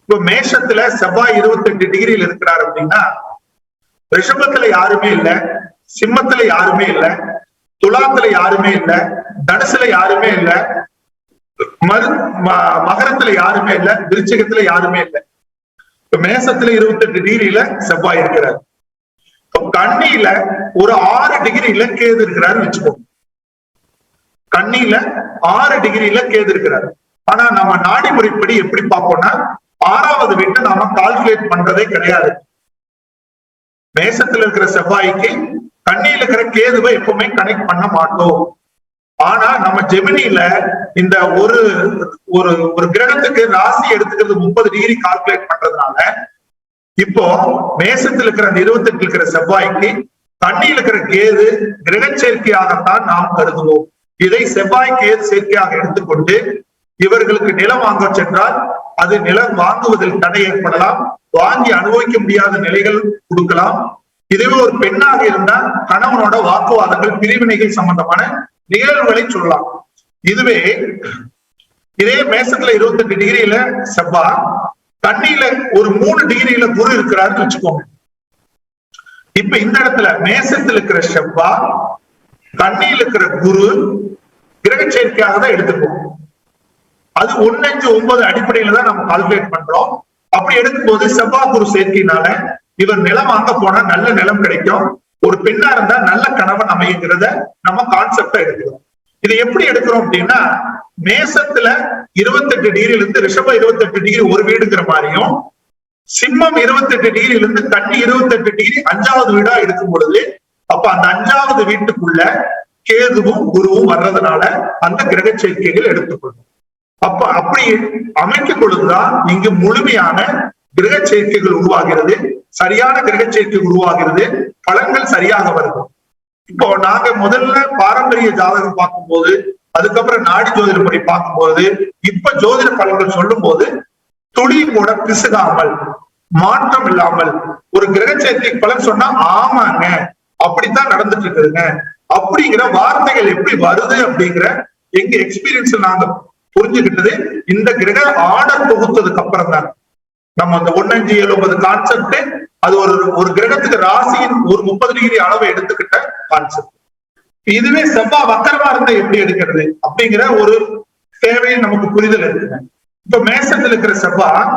இப்ப மேஷத்துல செவ்வாய் 28 டிகிரியில் இருக்கிறார் அப்படின்னா, ரிஷபத்துல யாருமே இல்ல, சிம்மத்துல யாருமே இல்ல, துலாத்துல யாருமே இல்ல, தனுசுல யாருமே இல்ல, மகரத்துல யாருமே இல்ல, விருச்சிகத்துல யாருமே இல்ல. இப்ப மேசத்துல 28 டிகிரியில செவ்வாய் இருக்கிறார். கன்னியில ஒரு 6 டிகிரியில கேது இருக்கிறாருன்னு வச்சுக்கோங்க. கன்னியில 6 டிகிரியில கேது இருக்கிறார். ஆனா நம்ம நாடி முறைப்படி எப்படி பார்ப்போம்னா, 6வது வீட்டை நாம கால்குலேட் பண்றதே கிடையாது. மேசத்துல இருக்கிற செவ்வாய்க்கு கன்னியில இருக்கிற கேதுவை எப்பவுமே கனெக்ட் பண்ண மாட்டோம். ஆனா நம்ம ஜெமினில இந்த ஒரு ஒரு ஒரு கிரகத்துக்கு ராசி எடுத்துக்கிறது 30 டிகிரி கால்குலேட் பண்றதுனால, இப்போ மேசத்தில் இருக்கிற அந்த 28 இருக்கிற செவ்வாய்க்கு கன்னியில் இருக்கிற கேது கிரக சேர்க்கையாகத்தான் நாம் கருதுவோம். இதை செவ்வாய் கேது சேர்க்கையாக எடுத்துக்கொண்டு இவர்களுக்கு நிலம் வாங்க சென்றால் அது நிலம் வாங்குவதில் தடை ஏற்படலாம், வாங்கி அனுபவிக்க முடியாத நிலைகள் கொடுக்கலாம். இதுவே ஒரு பெண்ணாக இருந்தால் கணவனோட வாக்குவாதங்கள், பிரிவினைகள் சம்பந்தமான நிகழ்வுகளை சொல்லலாம். இதுவே இதே மேசத்துல 28 டிகிரியில செவ்வாய், கன்னியில ஒரு 3 டிகிரியில குரு இருக்கிறாருன்னு வச்சுக்கோங்க. இப்ப இந்த இடத்துல மேசத்துல இருக்கிற செவ்வாய், கன்னியில இருக்கிற குரு கிரக சேர்க்கையாக தான் எடுத்துக்குவோம். அது 1.5-9 அடிப்படையில தான் நம்ம கால்குலேட் பண்றோம். அப்படி எடுக்கும்போது செவ்வாய் குரு சேர்க்கையினால இவர் நிலம் வாங்க போனா நல்ல நிலம் கிடைக்கும், ஒரு பெண்ணா இருந்தா நல்ல கணவன் அமையுங்கிறத நம்ம கான்செப்டா எடுக்கிறோம். இது எப்படி எடுக்கிறோம் அப்படின்னா, மேசத்துல 28 டிகிரியில இருந்து ரிஷபம் 28 டிகிரி ஒரு வீடுங்கிற மாதிரியும், சிம்மம் 28 டிகிரியில இருந்து கன்னி 28 டிகிரி 5வது வீடா எடுக்கும் பொழுது, அப்ப அந்த 5வது வீட்டுக்குள்ள கேதுவும் குருவும் வர்றதுனால அந்த கிரக சேர்க்கைகள் எடுத்துக்கொள்ளும். அப்ப அப்படி அமைக்கும் பொழுதுதான் இங்கு முழுமையான கிரக சேர்க்கைகள் உருவாகிறது, சரியான கிரக சேர்க்கை உருவாகிறது, பலன்கள் சரியாக வருது. இப்போ நாங்க முதல்ல பாரம்பரிய ஜாதகம் பார்க்கும்போது, அதுக்கப்புறம் நாடி ஜோதிட முறை பார்க்கும்போது, இப்ப ஜோதிட பலன்கள் சொல்லும் போது துளி கூட பிசுகாமல், மாற்றம் இல்லாமல் ஒரு கிரக சேர்க்கை பலன் சொன்னா ஆமாங்க அப்படித்தான் நடந்துட்டு இருக்குதுங்க அப்படிங்கிற வார்த்தைகள் எப்படி வருது அப்படிங்கிற எங்க எக்ஸ்பீரியன்ஸ் நாங்க புரிஞ்சுக்கிட்டது இந்த கிரக ஆர்டர் தொகுத்ததுக்கு அப்புறம் தான். நம்ம அந்த 1.5-9 கான்செப்ட் அது ஒரு கிரகத்துக்கு ராசியின் ஒரு 30 டிகிரி அளவை எடுத்துக்கிட்ட கான்செப்ட். இதுவே செவ்வாய் வக்கரமா இருந்தா எப்படி எடுக்கிறது அப்படிங்கிற ஒரு தேவையை நமக்கு புரிதல் இருக்குங்க. இப்ப மேசத்துல இருக்கிற செவ்வாய்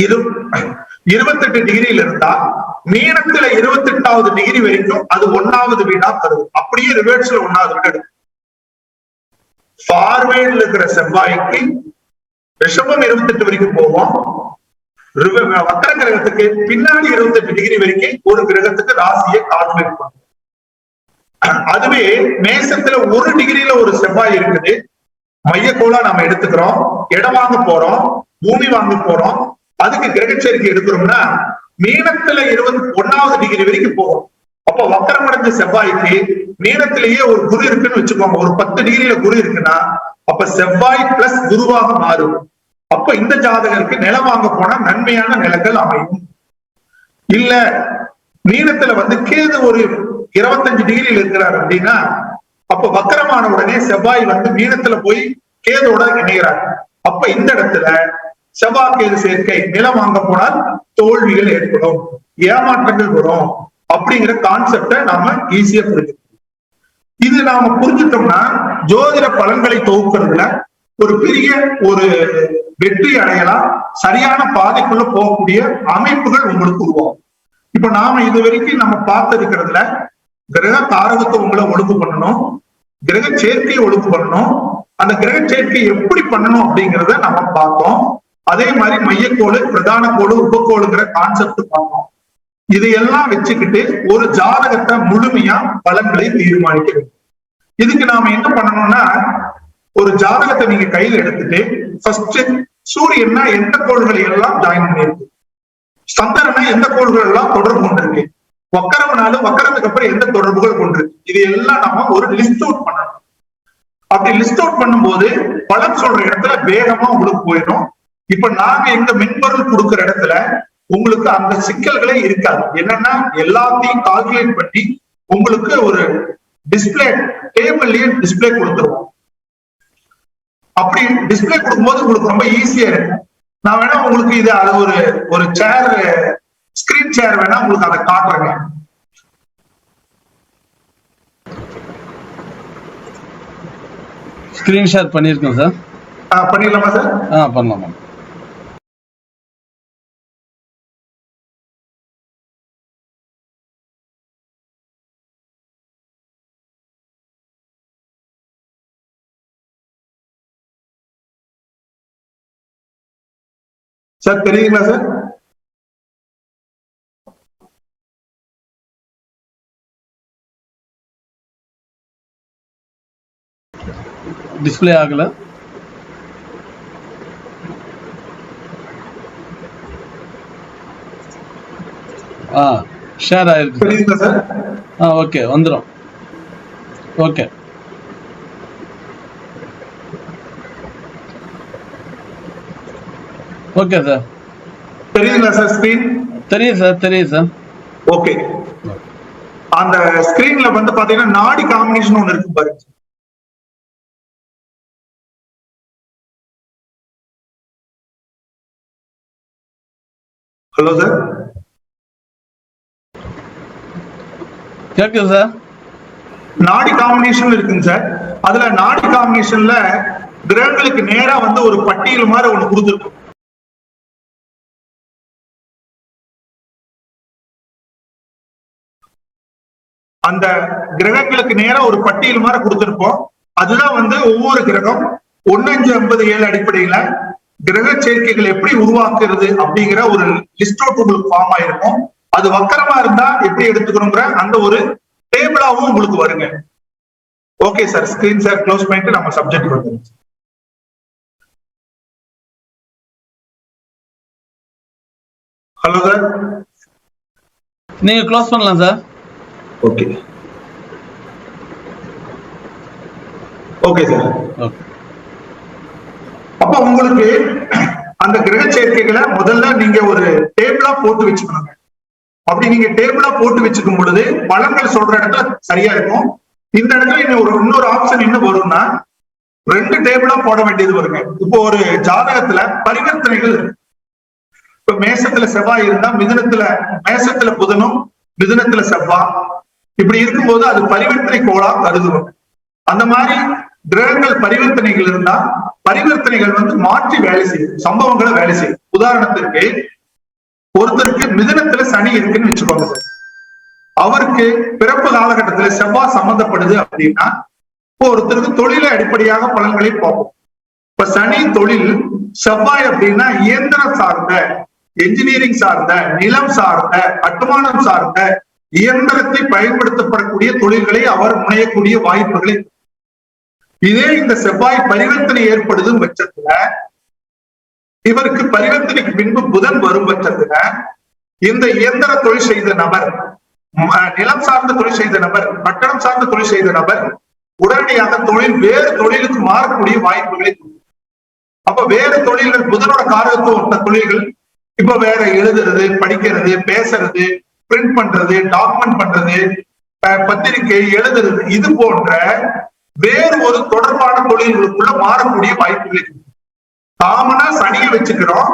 28 டிகிரியில இருந்தா மீனத்துல 28வது டிகிரி வரைக்கும் அது 1வது வீடா தருது. அப்படியே ரிவர்ஸ்ல 1வது வீடு எடுக்கும். ஃபார்வேர்ட்ல இருக்கிற செவ்வாய்க்கு ரிஷபம் 28 வரைக்கும் போவோம், வக்கர கிரகத்துக்கு பின்னாடி 28 டிகிரி வரைக்கும் ஒரு கிரகத்துக்கு ராசியை கால்குலேட் பண்ணும். அதுவே மேசத்துல 1 டிகிரியில ஒரு செவ்வாய் இருக்குது, மையக்கோளா நாம எடுத்துக்கிறோம், இடம் வாங்க போறோம், பூமி வாங்க போறோம், அதுக்கு கிரக சேர்க்கை எடுக்கிறோம்னா மீனத்துல 21வது டிகிரி வரைக்கும் போகும். அப்ப வக்கரமடைஞ்ச செவ்வாய்க்கு மீனத்திலேயே ஒரு குரு இருக்குன்னு வச்சுக்கோங்க, ஒரு 10 டிகிரியில குரு இருக்குன்னா அப்ப செவ்வாய் பிளஸ் குருவாக மாறும். அப்ப இந்த ஜாதகருக்கு நிலம் வாங்க போனா நன்மையான நிலங்கள் அமையும். இல்ல மீனத்துல வந்து கேது ஒரு 25 டிகிரியில் இருக்கிறார் அப்படின்னா அப்ப வக்கரமான உடனே செவ்வாய் வந்து மீனத்துல போய் கேதோட இணைகிறார். அப்ப இந்த இடத்துல செவ்வாய் கேது சேர்க்கை, நிலம் வாங்க போனால் தோல்விகள் ஏற்படும், ஏமாற்றங்கள் வரும் அப்படிங்கிற கான்செப்டை நாம ஈஸியா புரிஞ்சுக்கணும். இது நாம புரிஞ்சுட்டோம்னா ஜோதிட பலன்களை தொகுக்கிறதுல ஒரு பெரிய ஒரு வெற்றி அடையலாம், சரியான பாதைக்குள்ள போகக்கூடிய அமைப்புகள் உங்களுக்கு உருவாகும். இப்ப நாம இது வரைக்கும் நம்ம பார்த்து இருக்கிறதுல கிரக காரகத்துவங்களை ஒழுங்கு பண்ணணும், கிரக சேர்க்கையை ஒழுங்கு பண்ணணும், அந்த கிரக சேர்க்கை எப்படி பண்ணணும் அப்படிங்கிறத நம்ம பார்த்தோம். அதே மாதிரி மையக்கோளு, பிரதான கோளு, உபக்கோளுங்கிற கான்செப்ட் பார்த்தோம். இதையெல்லாம் வச்சுக்கிட்டு ஒரு ஜாதகத்தை முழுமையா பலன்களை தீர்மானிக்க வேண்டும். இதுக்கு நாம என்ன பண்ணணும்னா, ஒரு ஜாதகத்தை நீங்க கையில எடுத்துட்டு ஃபர்ஸ்ட் சூரியன்னா எந்த கோள்களை எல்லாம் ஜாயின் பண்ணிருக்கு, சந்திரனா எந்த கோள்கள் எல்லாம் தொடர்பு கொண்டிருக்கு, வக்கரம்னாலும் வக்கரத்துக்கு அப்புறம் எந்த தொடர்புகள் கொண்டிருக்கு, இது எல்லாம் நம்ம ஒரு லிஸ்ட் அவுட் பண்ணணும். அப்படி லிஸ்ட் அவுட் பண்ணும்போது பலன் சொல்ற இடத்துல வேகமா உங்களுக்கு போயிடும். இப்ப நாங்க எங்க மென்பொருள் கொடுக்கிற இடத்துல உங்களுக்கு அந்த சிக்கல்களே இருக்காது. என்னன்னா எல்லாத்தையும் கால்குலேட் பண்ணி உங்களுக்கு ஒரு டிஸ்பிளே டேபிள்லயே டிஸ்பிளே கொடுத்துருவோம். அப்படி டிஸ்பிளே கொடுக்கும்போது உங்களுக்கு ரொம்ப ஈஸியா இருக்கும். நான் வேணா உங்களுக்கு இது அது ஒரு சேர், ஸ்கிரீன் சேர் வேணா உங்களுக்கு அதை காட்டுறேங்க. ஸ்கிரீன் ஷேர் பண்ணிருக்கேன் சார். பண்ணிடலாமா சார்? பண்ணலாமா. சார் தெரியுங்களா சார்? டிஸ்பிளே ஆகல. ஷேர் ஆயிருக்கு. தெரியுங்களா சார்? ஓகே, வந்துடும். Okay, okay sir. தெரியுங்களா சார் ஸ்கிரீன்? தெரியும் சார், தெரியும் சார். ஓகே, அந்த ஸ்கிரீன்ல வந்து பாத்தீங்கன்னா நாடி காம்பினேஷன் ஒண்ணு இருக்கு பாருங்க. ஹலோ சார், கேக்குது சார். நாடி காம்பினேஷன் இருக்குங்க சார். அதுல நாடி காம்பினேஷன்ல கிரகங்களுக்கு நேரா வந்து ஒரு பட்டியல் மாதிரி ஒண்ணு கொடுத்துருக்கும். அந்த கிரகங்களுக்கு நேரா ஒரு பட்டியல் மாதிரி கொடுத்திருப்போம். அதுதான் வந்து ஒவ்வொரு கிரகம் 1,5,57 அடிப்படையில கிரக சேர்க்கைகள் எப்படி உருவாக்குறது அப்படிங்கிற ஒரு லிஸ்ட் அவுட் உங்களுக்கு ஃபார்ம் ஆயிருக்கும். அது வக்கரமா இருந்தா எப்படி எடுத்துக்கணுங்கிற அந்த ஒரு டேபிளாவும் உங்களுக்கு வருங்க. Okay sir, screen sir close பண்ணிட்டு நம்ம சப்ஜெக்ட் வந்துடும். ஹலோ சார், நீங்க க்ளோஸ் பண்ணலாம் சார். Okay, okay sir. அப்ப உங்களுக்கு அந்த கிரக சேர்க்கைகளை முதல்ல நீங்க ஒரு டேபிளா போட்டு வச்சுக்கணுங்க. அப்படி நீங்க டேபிளா போட்டு வச்சுக்கும் பொழுது பலன்கள் சொல்ற இடத்துல சரியா இருக்கும். இந்த இடத்துல இன்னொரு ஆப்ஷன் என்ன வரும்னா 2 டேபிளா போட வேண்டியது வருங்க. இப்போ ஒரு ஜாதகத்துல பரிவர்த்தனைகள், இப்ப மேசத்துல செவ்வாய் இருந்தா மேசத்துல புதனும் மிதுனத்துல செவ்வாய் இப்படி இருக்கும்போது அது பரிவர்த்தனை கோளா கருதுவோம். அந்த மாதிரி கிரகங்கள் பரிவர்த்தனைகள் இருந்தா பரிவர்த்தனைகள் வந்து மாற்றி வேலை செய்யும், சம்பவங்களை வேலை செய்யும். உதாரணத்திற்கு ஒருத்தருக்கு மிதுனத்துல சனி இருக்குன்னு வச்சுக்கோங்க சார். அவருக்கு பிறப்பு காலகட்டத்துல செவ்வாய் சம்பந்தப்படுது அப்படின்னா இப்போ ஒருத்தருக்கு தொழிலை அடிப்படையாக பலன்களை பார்ப்போம். இப்ப சனி தொழில், செவ்வாய் அப்படின்னா இயந்திரம் சார்ந்த, என்ஜினியரிங் சார்ந்த, நிலம் சார்ந்த, கட்டுமானம் சார்ந்த, இயந்திரத்தை பயன்படுத்தப்படக்கூடிய தொழில்களை அவர் முனையக்கூடிய வாய்ப்புகளை. இதே இந்த செவ்வாய் பரிவர்த்தனை ஏற்படுதும் பட்சத்துல, இவருக்கு பரிவர்த்தனைக்கு பின்பு புதன் வரும் பட்சத்துல இந்த இயந்திர தொழில் செய்த நபர் நிலம் சார்ந்த தொழில் செய்த நபர், கட்டணம் சார்ந்த தொழில் செய்த நபர் உடனடியாக வேறு தொழிலுக்கு மாறக்கூடிய வாய்ப்புகளை கொடுக்கும். அப்ப வேறு தொழில்கள், புதனோட காரகத்துவ தொழில்கள், இப்ப வேற எழுதுறது, படிக்கிறது, பேசுறது, பிரிண்ட் பண்றது, டாக்குமெண்ட் பண்றது, பத்திரிகை எழுதுறது, இது போன்ற வேறு ஒரு தொடர்பான தொழில்களுக்குள்ள மாறக்கூடிய வாய்ப்புகளை கொடுக்கும். காமனா சனியை வச்சுக்கிறோம்.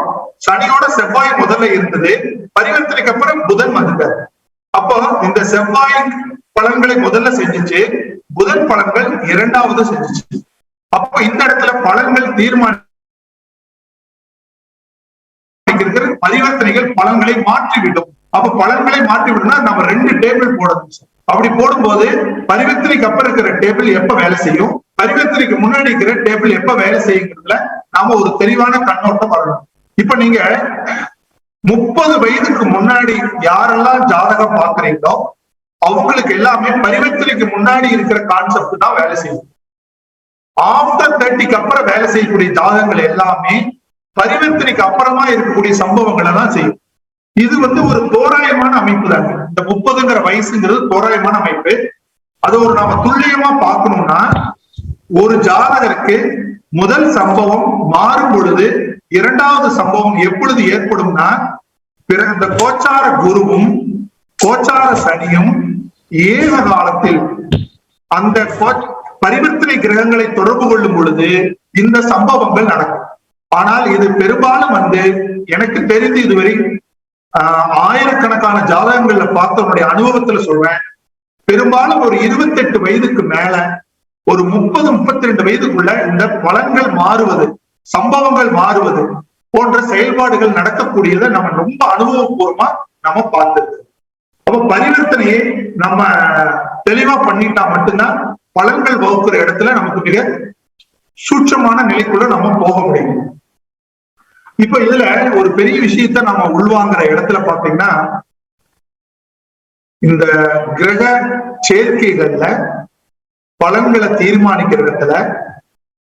சனியோட செவ்வாய் முதல்ல இருந்தது, பரிவர்த்தனைக்கு அப்புறம் புதன் வந்துட்டார். அப்போ இந்த செவ்வாய் பலன்களை முதல்ல செஞ்சுச்சு, புதன் பலன்கள் இரண்டாவது செஞ்சுச்சு. அப்போ இந்த இடத்துல பலன்கள் தீர்மானிக்கிற பரிவர்த்தனைகள் பலன்களை மாற்றிவிடும். அப்ப பலன்களை மாற்றிவிடும்னா நம்ம 2 டேபிள் போடணும். அப்படி போடும்போது பரிவர்த்தனைக்கு அப்புறம் இருக்கிற டேபிள் எப்ப வேலை செய்யும், பரிவர்த்தனைக்கு முன்னாடி இருக்கிற டேபிள் எப்ப வேலை செய்யுங்கிறதுல நாம ஒரு தெளிவான கண்ணோட்டம் வரணும். இப்ப நீங்க 30 வயதுக்கு முன்னாடி யாரெல்லாம் ஜாதகம் பாக்குறீங்களோ அவங்களுக்கு எல்லாமே பரிவர்த்தனைக்கு முன்னாடி இருக்கிற கான்செப்ட் தான் வேலை செய்யும். ஆஃப்டர் 30க்கு அப்புறம் வேலை செய்யக்கூடிய ஜாதகங்கள் எல்லாமே பரிவர்த்தனைக்கு அப்புறமா இருக்கக்கூடிய சம்பவங்களை தான் செய்யும். இது ஒரு தோராயமான அமைப்பு தான். இந்த 30ங்கிற வயசுங்கிறது தோராயமான அமைப்பு. அது நாம துல்லியமா பார்க்கணும்னா, ஒரு ஜாதகருக்கு முதல் சம்பவம் மாறும் பொழுது இரண்டாவது சம்பவம் எப்பொழுது ஏற்படும்னா, இந்த கோச்சார குருவும் கோச்சார சனியும் ஏக காலத்தில் அந்த பரிவர்த்தனை கிரகங்களை தொடர்பு கொள்ளும் பொழுது இந்த சம்பவங்கள் நடக்கும். ஆனால் இது பெரும்பாலும் எனக்கு தெரிந்து இதுவரை ஆயிரக்கணக்கான ஜாதகங்கள்ல பார்த்தவனுடைய அனுபவத்துல சொல்றேன், பெரும்பாலும் ஒரு 28 வயதுக்கு மேல ஒரு 30-32 வயதுக்குள்ள இந்த பலன்கள் மாறுவது, சம்பவங்கள் மாறுவது போன்ற செயல்பாடுகள் நடக்கக்கூடியதை நம்ம ரொம்ப அனுபவபூர்வமா நம்ம பார்த்திருக்கோம். அப்ப பரிவர்த்தனையை நம்ம தெளிவா பண்ணிட்டா மட்டும்தான் பலன்கள் வகுக்கிற இடத்துல நமக்கு மிக சூட்சமான நிலைக்குள்ள நம்ம போக முடியும். இப்ப இதுல ஒரு பெரிய விஷயத்த நம்ம உள்வாங்குற இடத்துல பாத்தீங்கன்னா, இந்த கிரக சேர்க்கைகள்ல பலன்களை தீர்மானிக்கிற இடத்துல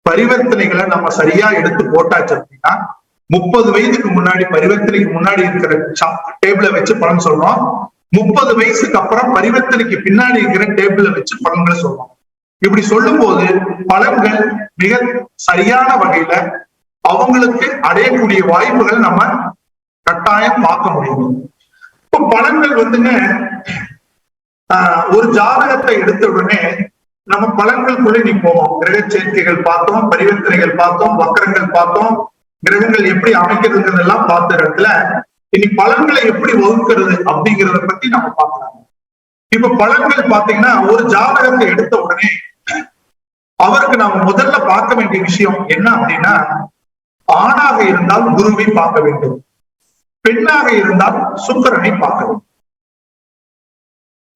பரிவர்த்தனைகளை நம்ம சரியா எடுத்து போட்டாச்சு அப்படின்னா, 30 வயதுக்கு முன்னாடி பரிவர்த்தனைக்கு முன்னாடி இருக்கிற டேபிளை வச்சு பலன் சொல்றோம், 30 வயசுக்கு அப்புறம் பரிவர்த்தனைக்கு பின்னாடி இருக்கிற டேபிளை வச்சு பலன்களை சொல்றோம். இப்படி சொல்லும் போது பலன்கள் மிக சரியான வகையில அவங்களுக்கு அடையக்கூடிய வாய்ப்புகள் நம்ம கட்டாயம் பார்க்க முடியும். இப்ப பலன்கள் ஒரு ஜாதகத்தை எடுத்த உடனே நம்ம பலன்களுக்குள்ளே நீ போவோம். கிரக சேர்க்கைகள் பார்த்தோம், பரிவர்த்தனைகள் பார்த்தோம், வக்கரங்கள் பார்த்தோம், கிரகங்கள் எப்படி அமைக்கிறதுங்கிறதெல்லாம் பார்த்த இடத்துல இனி பலன்களை எப்படி வகுக்கிறது அப்படிங்கிறத பத்தி நம்ம பார்க்கலாம். இப்ப பலன்கள் பாத்தீங்கன்னா, ஒரு ஜாதகத்தை எடுத்த உடனே அவருக்கு நாம முதல்ல பார்க்க வேண்டிய விஷயம் என்ன அப்படின்னா, ஆணாக இருந்தால் குருவை பார்க்க வேண்டும், பெண்ணாக இருந்தால் சுக்கிரனை பார்க்க வேண்டும்.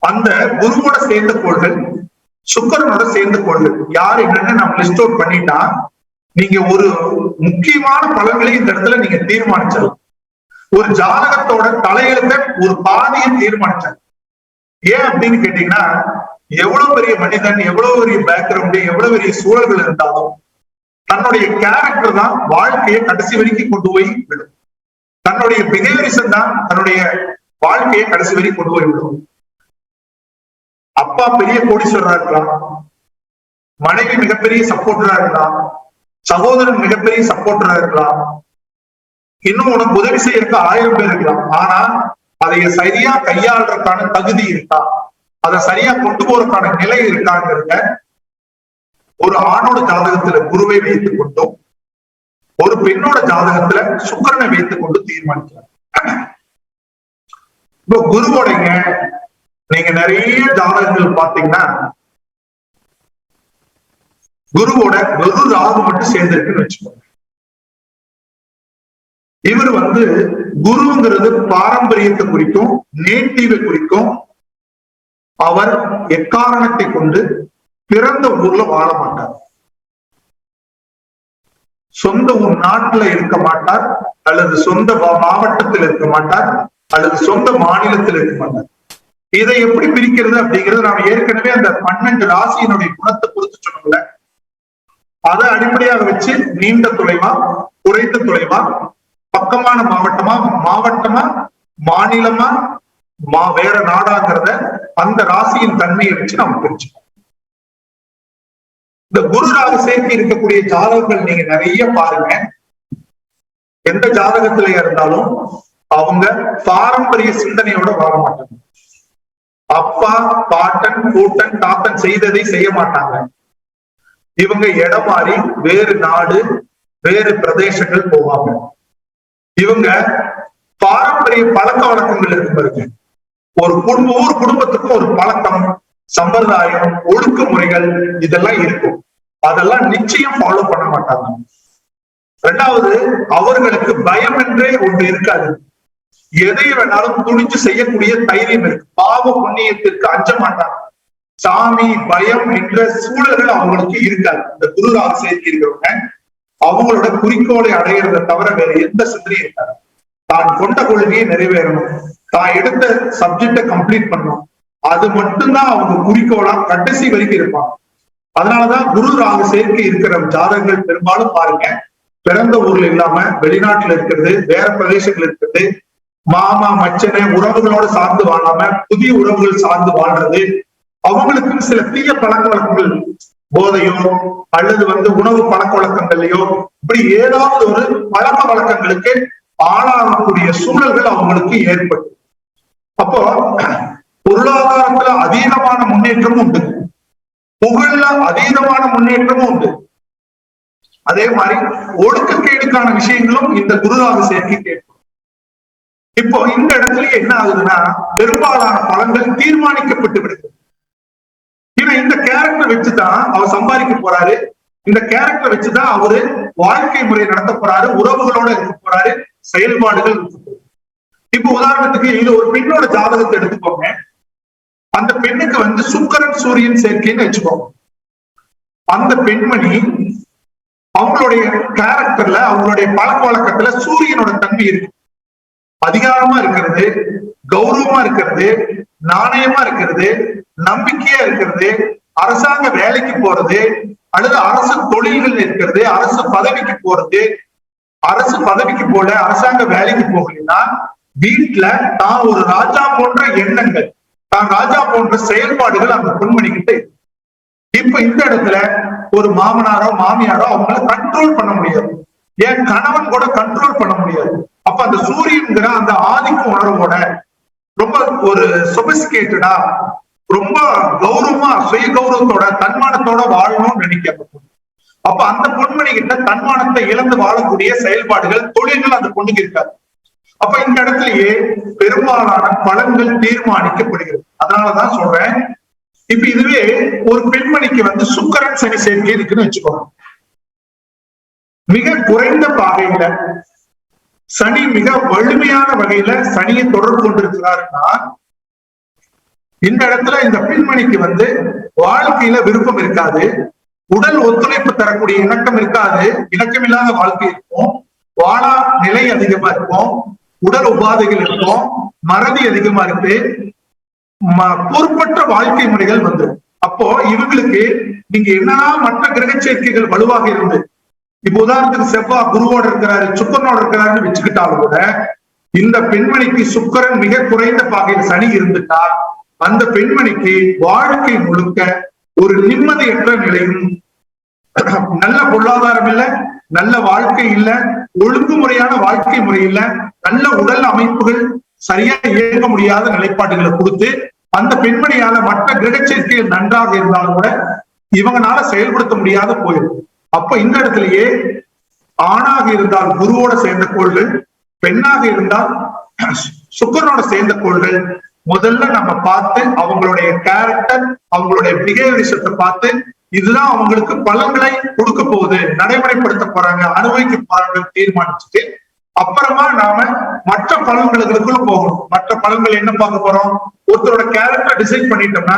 அந்த குருவோட சேர்ந்த கோள்கள், சுக்கிரனோட சேர்ந்த கோள்கள் யார் என்னன்னு நம்ம லிஸ்ட் அவுட் பண்ணிட்டா நீங்க ஒரு முக்கியமான பலன்களை இந்த இடத்துல நீங்க தீர்மானிச்சிடலாம். ஒரு ஜாதகத்தோட தலையெழுத்த ஒரு பாதியை தீர்மானிச்சாங்க. ஏன் அப்படின்னு கேட்டீங்கன்னா, எவ்வளவு பெரிய மனிதன், எவ்வளவு பெரிய பேக்ரவுண்டு, எவ்வளவு பெரிய சூழல்கள் இருந்தாலும் தன்னுடைய கேரக்டர் தான் வாழ்க்கையை கடைசி வரைக்கும் கொண்டு போய் விடும். தன்னுடைய பிஹேவியரிசம் தான் தன்னுடைய வாழ்க்கையை கடைசி வரைக்கும் கொண்டு போய் விடும். அப்பா பெரிய கோடீஸ்வரரா இருக்கலாம், மனைவி மிகப்பெரிய சப்போர்ட்டரா இருக்கலாம், சகோதரன் மிகப்பெரிய சப்போர்ட்டரா இருக்கலாம், இன்னும் உனக்கு உதவி செய்யறதுக்கு 1000 பேர் இருக்கலாம். ஆனா அதை சரியா கையாளுறதுக்கான தகுதி இருக்கா, அதை சரியா கொண்டு போறதுக்கான நிலை இருக்காங்கிறத ஒரு ஆணோட ஜாதகத்துல குருவை வைத்துக் கொண்டும் ஒரு பெண்ணோட ஜாதகத்துல சுக்கிரனை வைத்துக் கொண்டு தீர்மானிக்கிறார். இப்போ குருவோடைங்க நீங்க நிறைய ஜாதகங்கள் பாத்தீங்கன்னா, குருவோட வெறு ராகு மட்டும் சேர்ந்திருக்குன்னு வச்சுக்கோங்க. இவர் குருங்கிறது பாரம்பரியத்தை குறிக்கும், நேட்டிவை குறிக்கும். அவர் எக்காரணத்தை கொண்டு பிறந்த ஊர்ல வாழ மாட்டார், சொந்த ஊர் நாட்டுல இருக்க மாட்டார், அல்லது சொந்த மாவட்டத்தில் இருக்க மாட்டார், அல்லது சொந்த மாநிலத்தில் இருக்க மாட்டார். இதை எப்படி பிரிக்கிறது அப்படிங்கிறது நாம ஏற்கனவே அந்த 12 ராசியினுடைய குணத்தை பொறுத்து சொன்னோம்ல, அதை அடிப்படையாக வச்சு நீண்ட தொலைவா, குறைந்த தொலைவா, பக்கமான மாவட்டமா, மாநிலமா, வேற நாடாங்கிறத அந்த ராசியின் தன்மையை வச்சு நம்ம பிரிச்சுக்கோம். இந்த குரு ராகு சேர்க்கை இருக்கக்கூடிய ஜாதகங்கள் நீங்க நிறைய பாருங்க. எந்த ஜாதகத்தில இருந்தாலும் அவங்க பாரம்பரிய சிந்தனையோட வாழ மாட்டாங்க. அப்பா, பாட்டன், கூட்டன், தாத்தன் செய்ததை செய்ய மாட்டாங்க. இவங்க இடம் மாறி வேறு நாடு, வேறு பிரதேசங்கள் போவாங்க. இவங்க பாரம்பரிய பழக்க வழக்கங்கள் இருக்கு பாருங்க. ஒரு குடும்பத்துக்கும் ஒரு பழக்கம், சம்பிரதாயம், ஒழுங்குமுறைகள் இதெல்லாம் இருக்கும். அதெல்லாம் நிச்சயம் ஃபாலோ பண்ண மாட்டாங்க. ரெண்டாவது, அவர்களுக்கு பயம் என்றே ஒன்று இருக்காது. எதை வேணாலும் துணிஞ்சு செய்யக்கூடிய தைரியம் இருக்கு. பாவ புண்ணியத்திற்கு அஞ்ச மாட்டாங்க. சாமி, பயம் என்ற சூழல்கள் அவங்களுக்கு இருக்காது. இந்த குரு ராகு சேர்க்கை இருக்கிறவங்க அவங்களோட குறிக்கோளை அடையிறத தவிர வேற எந்த சிந்தனையும் இருக்காது. தான் கொண்ட கொள்கையை நிறைவேறணும், தான் எடுத்த சப்ஜெக்டை கம்ப்ளீட் பண்ணணும், அது மட்டும்தான் அவங்க குறிக்கோளா கடைசி வரைக்கும் இருப்பாங்க. அதனாலதான் குரு ராகு சேர்க்கை இருக்கிற ஜாதகங்கள் பெரும்பாலும் பாருங்க, பிறந்த ஊர்ல இல்லாம வெளிநாட்டுல இருக்கிறது, வேற பிரதேசங்கள் இருக்கிறது, மாமா மச்சனை உறவுகளோட சார்ந்து வாழாம புதிய உறவுகள் சார்ந்து வாழ்றது, அவங்களுக்கு சில தீய பழக்க வழக்கங்கள், போதையோ அல்லது உணவு பழக்க வழக்கங்கள்லயோ இப்படி ஏதாவது ஒரு பழக்க வழக்கங்களுக்கு ஆளாகக்கூடிய சூழல்கள் அவங்களுக்கு ஏற்படும். அப்போ பொருளாதாரத்துல அதீதமான முன்னேற்றமும் உண்டு, புகழ்ல அதீதமான முன்னேற்றமும் உண்டு. அதே மாதிரி ஒழுக்கக்கேடுக்கான விஷயங்களும் இந்த குரு ராகு சேர்க்கை கேட்கும். இப்போ இந்த இடத்துலயே என்ன ஆகுதுன்னா, பெரும்பாலான பலன்கள் தீர்மானிக்கப்பட்டு விடுது. ஏன்னா இந்த கேரக்டர் வச்சுதான் அவர் சம்பாதிக்க போறாரு, இந்த கேரக்டர் வச்சுதான் அவரு வாழ்க்கை முறை நடத்த போறாரு, உறவுகளோட இருக்க போறாரு, செயல்பாடுகள் இருக்க போறாரு. இப்போ உதாரணத்துக்கு இது ஒரு பெண்ணோட ஜாதகத்தை எடுத்துக்கோங்க. அந்த பெண்ணுக்கு சுக்கிரன் சூரியன் சேர்க்கைன்னு வச்சுக்கோங்க. அந்த பெண்மணி அவங்களுடைய கேரக்டர்ல, அவங்களுடைய பழக்க வழக்கத்துல சூரியனோட தன்மை இருக்கு. அதிகாரமா இருக்கிறது, கௌரவமா இருக்கிறது, நாணயமா இருக்கிறது, நம்பிக்கையா இருக்கிறது, அரசாங்க வேலைக்கு போறது அல்லது அரசு தொழில்கள் இருக்கிறது, அரசு பதவிக்கு போறது, அரசு பதவிக்கு போல அரசாங்க வேலைக்கு போகலைன்னா வீட்டுல தான் ஒரு ராஜா போன்ற எண்ணங்கள், தான் ராஜா போன்ற செயல்பாடுகள் அந்த பெண்மணிக்கிட்ட. இப்ப இந்த இடத்துல ஒரு மாமனாரோ மாமியாரோ அவங்கள கண்ட்ரோல் பண்ண முடியாது, என் கணவன் கூட கண்ட்ரோல் பண்ண முடியாது. அப்ப அந்த சூரியன்கிற அந்த ஆதிக்க உணர்வோட ரொம்ப ஒரு சொபிஸ்டிகேட்டடா, ரொம்ப கௌரவமா, சுய கௌரவத்தோட, தன்மானத்தோட வாழணும்னு நினைக்கப்படும். அப்ப அந்த பொன்மணி கிட்ட தன்மானத்தை இழந்து வாழக்கூடிய செயல்பாடுகள், தொழில்கள் அந்த பொண்ணுக்கு இருக்காது. அப்ப இந்த இடத்துலயே பெரும்பாலான பலன்கள் தீர்மானிக்கப்படுகிறது. அதனாலதான் சொல்றேன், இப்ப இதுவே ஒரு பெண்மணிக்கு சுக்கிரன் சனி சேர்க்கை இருக்குன்னு வச்சுக்கோங்க. மிக குறைந்த பாகையில சனி மிக வலிமையான வகையில சனியை தொடர்பு கொண்டிருக்கிறாருன்னா, இந்த இடத்துல இந்த பெண்மணிக்கு வாழ்க்கையில விருப்பம் இருக்காது, உடல் ஒத்துழைப்பு தரக்கூடிய இணக்கம் இருக்காது, இணக்கமில்லாத வாழ்க்கை இருக்கும், வாழா நிலை அதிகமா இருக்கும், உடல் உபாதைகள் இருக்கும், மறதி அதிகமா இருக்கு, பொறுப்பற்ற வாழ்க்கை முறைகள் வந்துடும். அப்போ இவங்களுக்கு நீங்க என்னதான் மற்ற கிரக சேர்க்கைகள் வலுவாக இருந்து, இப்ப உதாரணத்துக்கு செவ்வாய் குருவோட இருக்கிறாரு, சுக்கரனோட இருக்கிறாருன்னு வச்சுக்கிட்டாலும் கூட, இந்த பெண்மணிக்கு சுக்கிரன் மிக குறைந்த பாகையில் சனி இருந்துட்டா அந்த பெண்மணிக்கு வாழ்க்கை முழுக்க ஒரு நிம்மதியற்ற நிலையும், நல்ல பொருளாதாரம் இல்ல, நல்ல வாழ்க்கை இல்ல, ஒழுங்குமுறையான வாழ்க்கை முறை இல்ல, நல்ல உடல் அமைப்புகள் சரியா இயங்க முடியாத நிலைப்பாடுகளை கொடுத்து அந்த பெண்மணியால மற்ற கிரக சேர்க்கைகள் நன்றாக இருந்தாலும் கூட இவங்கனால செயல்படுத்த முடியாத போயிடும். அப்ப இந்த இடத்திலேயே ஆணாக இருந்தால் குருவோட சேர்ந்த கோள்கள், பெண்ணாக இருந்தால் சுக்கிரனோட சேர்ந்த கோள்கள், முதல்ல நம்ம பார்த்து அவங்களுடைய கேரக்டர், அவங்களுடைய பிஹேவியரிசத்தை பார்த்து இதுதான் அவங்களுக்கு பலன்களை கொடுக்க போகுது, நடைமுறைப்படுத்த போறாங்க, அனுபவிக்க போறாங்க தீர்மானிச்சுட்டு அப்புறமா நாம மற்ற பலன்களுக்குள்ள போகணும். மற்ற பலன்கள் என்ன பார்க்க போறோம், ஒருத்தரோட கேரக்டர் டிசைட் பண்ணிட்டோம்னா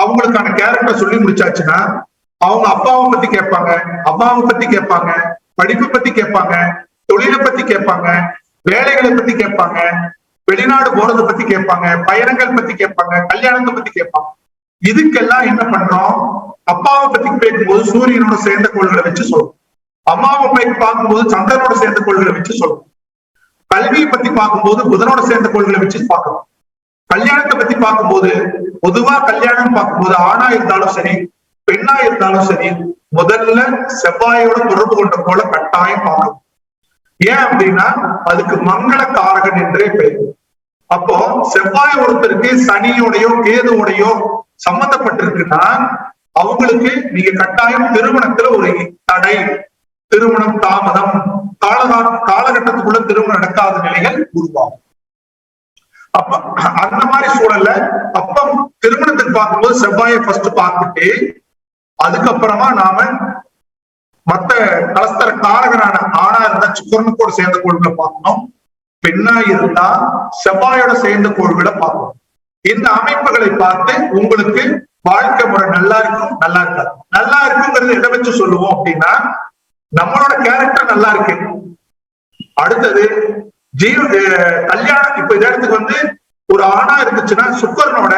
அவங்களுக்கான கேரக்டர் சொல்லி முடிச்சாச்சுன்னா அவங்க அப்பாவை பத்தி கேட்பாங்க, அம்மாவை பத்தி கேட்பாங்க, படிப்பை பத்தி கேட்பாங்க, தொழிலை பத்தி கேட்பாங்க, வேலைகளை பத்தி கேட்பாங்க, வெளிநாடு போறதை பத்தி கேட்பாங்க, பயணங்கள் பத்தி கேட்பாங்க, கல்யாணத்தை பத்தி கேட்பாங்க. இதுக்கெல்லாம் என்ன பண்றோம், அப்பாவை பத்தி பேசும்போது சூரியனோட சேர்ந்த கோள்களை வச்சு சொல்றோம், அம்மாவை பத்தி பார்க்கும்போது சந்திரனோட சேர்ந்த கோள்களை வச்சு சொல்றோம், கல்வியை பத்தி பார்க்கும்போது புதனோட சேர்ந்த கோள்களை வச்சு பார்க்கணும். கல்யாணத்தை பத்தி பார்க்கும்போது, பொதுவா கல்யாணம் பார்க்கும்போது ஆணா இருந்தாலும் சரி பெண்ணா இருந்தாலும் சரி முதல்ல செவ்வாயோட தொடர்பு கொண்ட போல கட்டாயம் பார்க்கணும். ஏன் அப்படின்னா அதுக்கு மங்கள காரகன் என்றே பெயர். அப்போ செவ்வாய் ஒருத்தருக்கு சனியோடையோ கேதுவோடையோ சம்பந்தப்பட்டிருக்குன்னா அவங்களுக்கு நீங்க கட்டாயம் திருமணத்துல ஒரு தடை, திருமணம் தாமதம், காலகட்டத்துக்குள்ள திருமணம் நடக்காத நிலைகள் உருவாகும். அப்ப அந்த மாதிரி சூழல்ல அப்ப திருமணத்துக்கு பார்க்கும்போது செவ்வாயை ஃபர்ஸ்ட் பார்த்துட்டு அதுக்கப்புறமா நாம மத்த கலஸ்தர காரகனான ஆணா இருந்தா சுக்கரன் கூட சேர்ந்த கோள்களை பார்க்கணும், பெண்ணா இருந்தா செவ்வாயோட சேர்ந்த கோள்களை பார்க்கணும். இந்த அமைப்புகளை பார்த்து உங்களுக்கு வாழ்க்கை முறை நல்லா இருக்கும் நல்லா இருக்காது. நல்லா இருக்குங்கிறது எதை வச்சு சொல்லுவோம் அப்படின்னா நம்மளோட கேரக்டர் நல்லா இருக்கு. அடுத்தது கல்யாணம் இப்ப இடத்துக்கு வந்து ஒரு ஆணா இருந்துச்சுன்னா சுக்கரனோட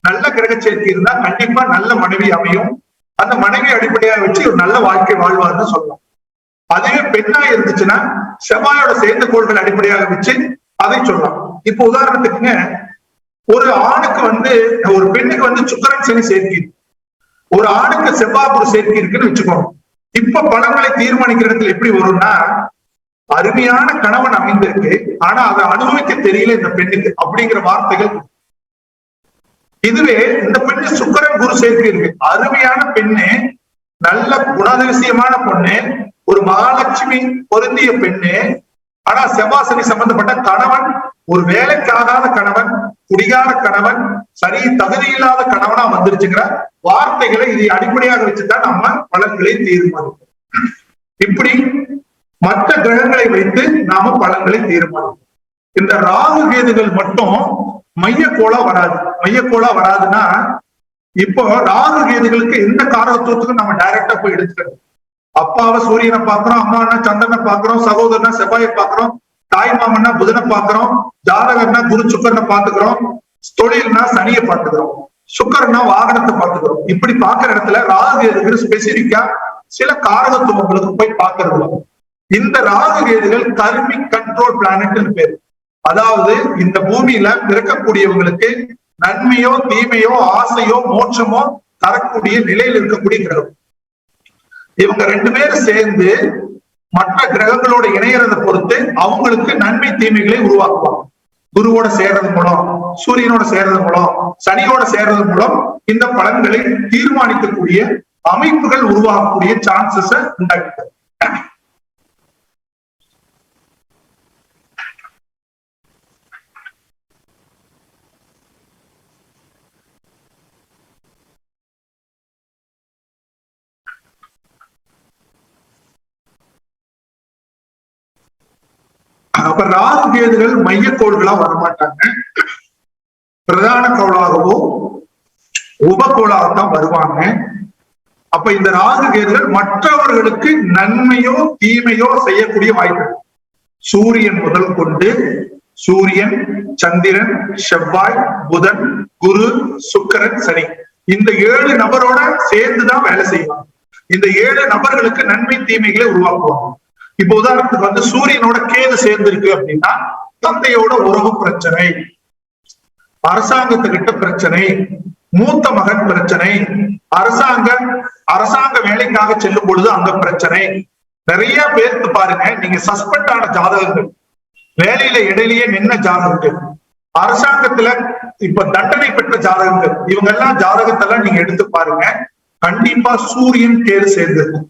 நல்ல கிரக சேர்க்கை இருந்தா கண்டிப்பா நல்ல மனைவி அமையும். அந்த மனைவி அடிப்படையாக வச்சு ஒரு நல்ல வாழ்க்கை வாழ்வார்னு சொல்லலாம். அதுவே பெண்ணா இருந்துச்சுன்னா செவ்வாயோட சேர்ந்த கோள்கள் அடிப்படையாக வச்சு அதை சொல்லலாம். இப்ப உதாரணத்துக்குங்க ஒரு ஆணுக்கு வந்து ஒரு பெண்ணுக்கு வந்து சுக்கிரன் சனி சேர்க்கை, ஒரு ஆணுக்கு செவ்வாய் குரு சேர்க்கை இருக்குன்னு வச்சுக்கோங்க. இப்ப பலன்களை தீர்மானிக்கிற இடத்துல எப்படி வரும்னா அருமையான கணவன் அமைந்திருக்கு, ஆனா அதை அனுபவிக்க தெரியல இந்த பெண்ணுக்கு அப்படிங்கிற வார்த்தைகள். இதுவே இந்த பெண்ணு சுக்கிரன் குரு சேர்க்கை இருக்கு, அருமையான பெண்ணு, நல்ல குணாதிசயமான பொண்ணு, ஒரு மகாலட்சுமி பொருந்திய பெண்ணு, ஆனா செவ்வாசனி சம்பந்தப்பட்ட கணவன் ஒரு வேலைக்காகாத கணவன், குடிகார கணவன், சரி தகுதி இல்லாத கணவனா வந்துருச்சுங்கிற வார்த்தைகளை இதை அடிப்படையாக வச்சுதான் நம்ம பலன்களை தீர்மானிப்போம். இப்படி மற்ற கிரகங்களை வைத்து நாம பலன்களை தீர்மானிப்போம். இந்த ராகு கேதுகள் மட்டும் மையக்கோளா வராது. மையக்கோளா வராதுன்னா இப்போ ராகு கேதுகளுக்கு எந்த காரகத்துவத்துக்கும் நம்ம டைரக்டா போய் எடுத்துக்கிறோம். அப்பாவை சூரியனை பாக்குறோம், அம்மானா சந்திரனை பாக்குறோம், சகோதரனா செவ்வாயை பாக்குறோம், தாய் மாமன்னா புதனை பாக்குறோம், ஜாதகர்னா குரு சுக்கரனை பாத்துக்கிறோம், தொழில்னா சனியை பாத்துக்கிறோம், சுக்கரனா வாகனத்தை பாத்துக்கிறோம். இப்படி பாக்குற இடத்துல ராகு கேதுகள் ஸ்பெசிபிக்கா சில காரகத்துவங்களுக்கு போய் பாக்குறது. இந்த ராகு கேதுகள் கர்மிக் கண்ட்ரோல் பிளானட்னு பேரு. அதாவது இந்த பூமியில பிறக்கக்கூடியவங்களுக்கு நன்மையோ தீமையோ ஆசையோ மோட்சமோ தரக்கூடிய நிலையில் இருக்கக்கூடிய கிரகம். இவங்க ரெண்டு பேரும் சேர்ந்து மற்ற கிரகங்களோட இணையறதை பொறுத்து அவங்களுக்கு நன்மை தீமைகளை உருவாக்குவாங்க. குருவோட சேர்றது மூலம், சூரியனோட சேர்றது மூலம், சனியோட சேர்றது மூலம் இந்த பலன்களை தீர்மானிக்கக்கூடிய அமைப்புகள் உருவாகக்கூடிய சான்சஸ உண்டாக்குது. அப்ப ராகு கேதுகள் மையக்கோள்களா வரமாட்டாங்க, பிரதான கோளாகவோ உபகோளாகத்தான் வருவாங்க. அப்ப இந்த ராகு கேதுகள் மற்றவர்களுக்கு நன்மையோ தீமையோ செய்யக்கூடிய வாய்ப்பு. சூரியன் முதல் கொண்டு சூரியன், சந்திரன், செவ்வாய், புதன், குரு, சுக்கிரன், சனி இந்த 7 நபரோட சேர்ந்துதான் வேலை செய்வாங்க. இந்த 7 நபர்களுக்கு நன்மை தீமைகளை உருவாக்குவாங்க. இப்ப உதாரணத்துக்கு வந்து சூரியனோட கேது சேர்ந்து இருக்கு அப்படின்னா தந்தையோட உறவு பிரச்சனை, அரசாங்கத்துக்கிட்ட பிரச்சனை, மூத்த மகன் பிரச்சனை, அரசாங்க வேலைக்காக செல்லும் பொழுது அங்க பிரச்சனை. நிறைய பேருக்கு பாருங்க, நீங்க சஸ்பெண்ட் ஆன ஜாதகங்கள், வேலையில இடையிலேயே நின்ன ஜாதகங்கள், அரசாங்கத்துல இப்ப தண்டனை பெற்ற ஜாதகங்கள், இவங்க எல்லாம் ஜாதகத்தெல்லாம் நீங்க எடுத்து பாருங்க, கண்டிப்பா சூரியன் கேது சேர்ந்திருக்கும்.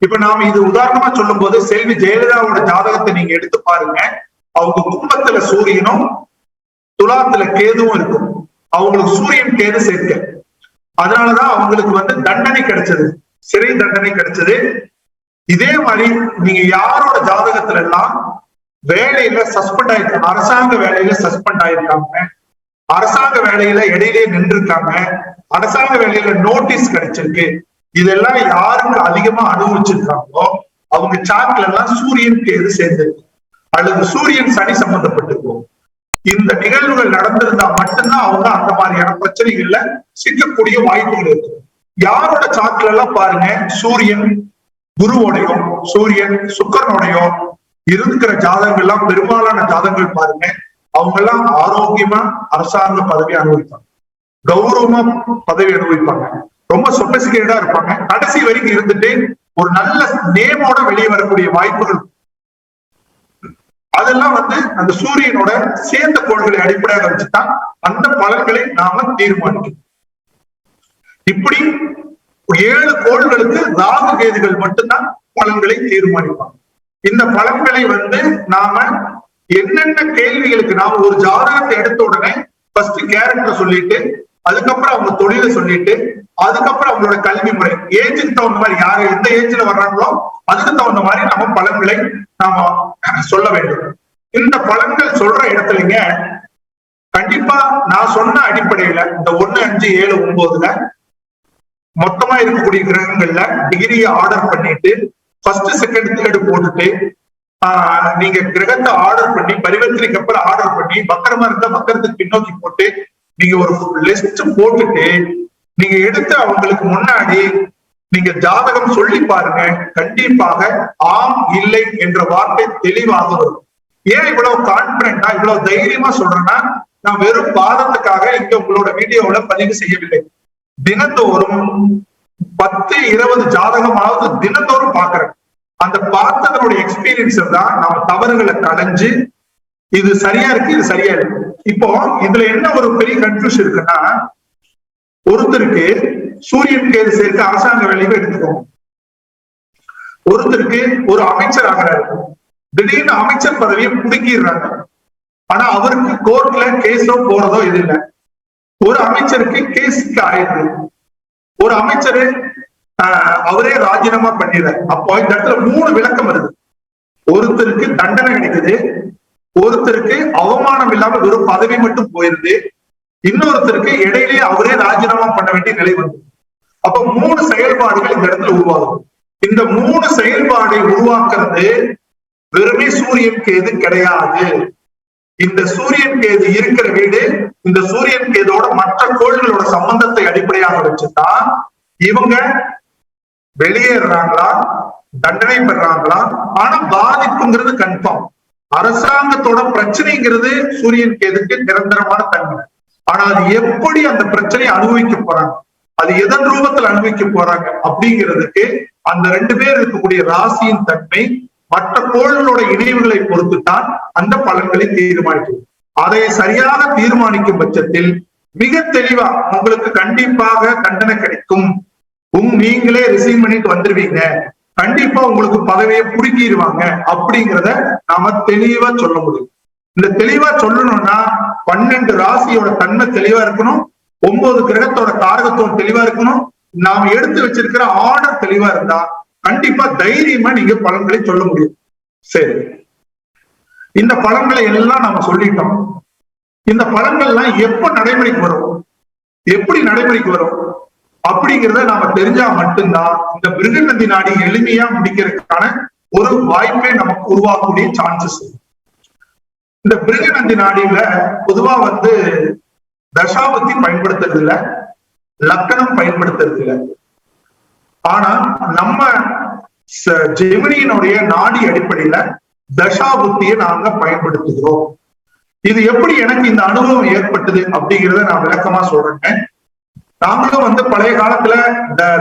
இப்ப நாம இது உதாரணமா சொல்லும் போது செல்வி ஜெயலலிதாவோட ஜாதகத்தை நீங்க எடுத்து பாருங்க. அவங்க குடும்பத்துல சூரியனும் துலாத்துல கேதுவும் இருக்கும். அவங்களுக்கு சூரியன் கேது சேர்க்க, அதனாலதான் அவங்களுக்கு வந்து தண்டனை கிடைச்சது, சிறை தண்டனை கிடைச்சது. இதே மாதிரி நீங்க யாரோட ஜாதகத்துல எல்லாம் வேலையில சஸ்பெண்ட் ஆயிருக்காங்க, அரசாங்க வேலையில சஸ்பெண்ட் ஆயிருக்காங்க, அரசாங்க வேலையில இடையிலே நின்றுருக்காங்க, அரசாங்க வேலையில நோட்டீஸ் கிடைச்சிருக்கு, இதெல்லாம் யாருக்கு அதிகமா அனுபவிச்சிருக்காங்களோ அவங்க சாட்ல எல்லாம் சூரியன் கேது சேர்ந்திருக்கும், அல்லது சூரியன் சனி சம்பந்தப்பட்டிருக்கும். இந்த நிகழ்வுகள் நடந்திருந்தா மட்டும்தான் அவங்க அந்த மாதிரியான பிரச்சனைகள்ல சிக்கக்கூடிய வாய்ப்புகள் இருக்கு. யாரோட சாட்ல எல்லாம் பாருங்க சூரியன் குருவோடையோ சூரியன் சுக்கரனோடையோ இருக்கிற ஜாதகங்கள் எல்லாம், பெரும்பாலான ஜாதகங்கள் பாருங்க அவங்க எல்லாம் ஆரோக்கியமா அரசாங்க பதவி அனுபவிப்பாங்க, கௌரவமா பதவி அனுபவிப்பாங்க, ரொம்ப சொபிஸ்டிகேட்டடா இருப்பாங்க. கடைசி வரைக்கும் இருந்துட்டு ஒரு நல்ல நேமோட வெளியே வரக்கூடிய வாய்ப்புகள். அதெல்லாம் அந்த சூரியனோட சேர்ந்த கோள்களை அடிப்படையாக வச்சுதான் அந்த பலன்களை நாம தீர்மானிக்கணும். இப்படி 7 கோள்களுக்கு ராகு கேதுகள் மட்டும்தான் பலன்களை தீர்மானிப்பாங்க. இந்த பலன்களை நாம என்னென்ன கேள்விகளுக்கு நாம ஒரு ஜாதகத்தை எடுத்த உடனே ஃபர்ஸ்ட் கேரக்டர் சொல்லிட்டு, அதுக்கப்புறம் அவங்க தொழிலை சொல்லிட்டு, அதுக்கப்புறம் அவங்களோட கல்வி முறை, ஏஜுக்கு தகுந்த மாதிரி யாரு எந்த ஏஜ்ல வர்றாங்களோ அதுக்கு தகுந்த மாதிரி நம்ம பலன்களை நாம சொல்ல வேண்டும். இந்த பலன்கள் சொல்ற இடத்துலங்க கண்டிப்பா நான் சொன்ன அடிப்படையில இந்த 1, 5, 7, 9ல மொத்தமா இருக்கக்கூடிய கிரகங்கள்ல டிகிரியை ஆர்டர் பண்ணிட்டு ஃபர்ஸ்ட் செகண்ட் தேர்டு போட்டுட்டு நீங்க கிரகத்தை ஆர்டர் பண்ணி பரிவர்த்தனைக்கு அப்புறம் ஆர்டர் பண்ணி வக்கரமா இருந்தா வக்கரத்துக்கு பின்னோக்கி போட்டு நீங்க ஒரு லிஸ்ட் போட்டுட்டு நீங்க எடுத்து அவங்களுக்கு முன்னாடி நீங்க ஜாதகம் சொல்லி பாருங்க. கண்டிப்பாக ஆம் இல்லை என்ற வார்த்தை தெளிவாக வரும். ஏன் இவ்வளவு கான்பிடண்டா இவ்வளவு தைரியமா சொல்றேன்னா, நான் வெறும் வாதத்துக்காக இங்க உங்களோட வீடியோல பதிவு செய்யவில்லை. தினந்தோறும் 10, 20 ஜாதகமாவது தினந்தோறும் பாக்குறேன். அந்த பார்த்ததனுடைய எக்ஸ்பீரியன்ஸ் தான் நாம தவறுகளை களைஞ்சு இது சரியா இருக்கு, இது சரியா இருக்கு. இப்போ இதுல என்ன ஒரு பெரிய கன்ஃபியூஷன் இருக்குன்னா, ஒருத்தருக்கு சூரியன் கேது சேர்க்க அரசாங்க வேலையை எடுத்துக்கோங்க. ஒருத்தருக்கு ஒரு அமைச்சர் ஆகிறாரு, திடீர்னு அமைச்சர் பதவியை புடுங்கிடுறாங்க. ஆனா அவருக்கு கோர்ட்ல கேஸோ போறதோ இது இல்லை. ஒரு அமைச்சருக்கு கேஸுக்கு ஆயிடுது, ஒரு அமைச்சரு அவரே ராஜினாமா பண்ணிடுறாரு. அப்போ இந்த இடத்துல 3 விளக்கம் வருது. ஒருத்தருக்கு தண்டனை கிடைக்குது, ஒருத்தருக்கு அவமானம் இல்லாம வெறும் பதவி மட்டும் போயிருது, இன்னொருத்தருக்கு இடையிலேயே அவரே ராஜினாமா பண்ண வேண்டிய நிலை வந்து. அப்ப 3 செயல்பாடுகள் இந்த இடத்துல உருவாகும். இந்த 3 செயல்பாடை உருவாக்குறது வெறுமே சூரியன் கேது கிடையாது. இந்த சூரியன் கேது இருக்கிற வீடு இந்த சூரியன் கேதோட மற்ற கோள்களோட சம்பந்தத்தை அடிப்படையாக வச்சுதான் இவங்க வெளியேறாங்களா, தண்டனை பெறாங்களா. ஆனா பாதிப்புங்கிறது கன்ஃபார்ம். அரசாங்கத்தோட பிரச்சனைங்கிறது சூரியன் கேதுக்கு நிரந்தரமான தன்மை. ஆனா அது எப்படி அந்த பிரச்சனையை அனுபவிக்க போறாங்க, அது எதன் ரூபத்தில் அனுபவிக்க போறாங்க அப்படிங்கிறதுக்கு அந்த 2 பேர் இருக்கக்கூடிய ராசியின் தன்மை மற்ற கோள்களோட இணைவுகளை பொறுத்துத்தான் அந்த பலன்களை தீர்மானிக்கும். அதை சரியாக தீர்மானிக்கும் பட்சத்தில் மிக தெளிவா உங்களுக்கு கண்டிப்பாக தண்டனை கிடைக்கும். நீங்களே ரிசைன் பண்ணிட்டு வந்துருவீங்க, கண்டிப்பா உங்களுக்கு பதவியை புடுங்கிடுவாங்க அப்படிங்கிறத நாம தெளிவா சொல்ல முடியும். இந்த தெளிவா சொல்லணும்னா 12 ராசியோட தன்மை தெளிவா இருக்கணும், 9 கிரகத்தோட காரகத்துவம் தெளிவா இருக்கணும், நாம எடுத்து வச்சிருக்கிற ஆர்டர் தெளிவா இருந்தா கண்டிப்பா தைரியமா நீங்க பலன்களை சொல்ல முடியும். சரி, இந்த பலன்களை எல்லாம் நாம சொல்லிட்டோம். இந்த பலன்கள்லாம் எப்ப நடைமுறைக்கு வரும், எப்படி நடைமுறைக்கு வரும் அப்படிங்கிறத நாம தெரிஞ்சா மட்டும்தான் இந்த பிருகநந்தி நாடி எளிமையா முடிக்கிறதுக்கான ஒரு வாய்ப்பை நமக்கு உருவாக்கக்கூடிய சான்சஸ். இந்த பிருகநந்தி நாடியில பொதுவா தசாபத்தி பயன்படுத்துறது இல்ல, லக்கணம் பயன்படுத்துறது இல்ல. ஆனா நம்ம ஜெமினியினுடைய நாடி அடிப்படையில தசாபுத்தியை நாங்க பயன்படுத்துகிறோம். இது எப்படி எனக்கு இந்த அனுபவம் ஏற்பட்டது அப்படிங்கிறத நான் விளக்கமா சொல்றேன். நாங்களும் பழைய காலத்துல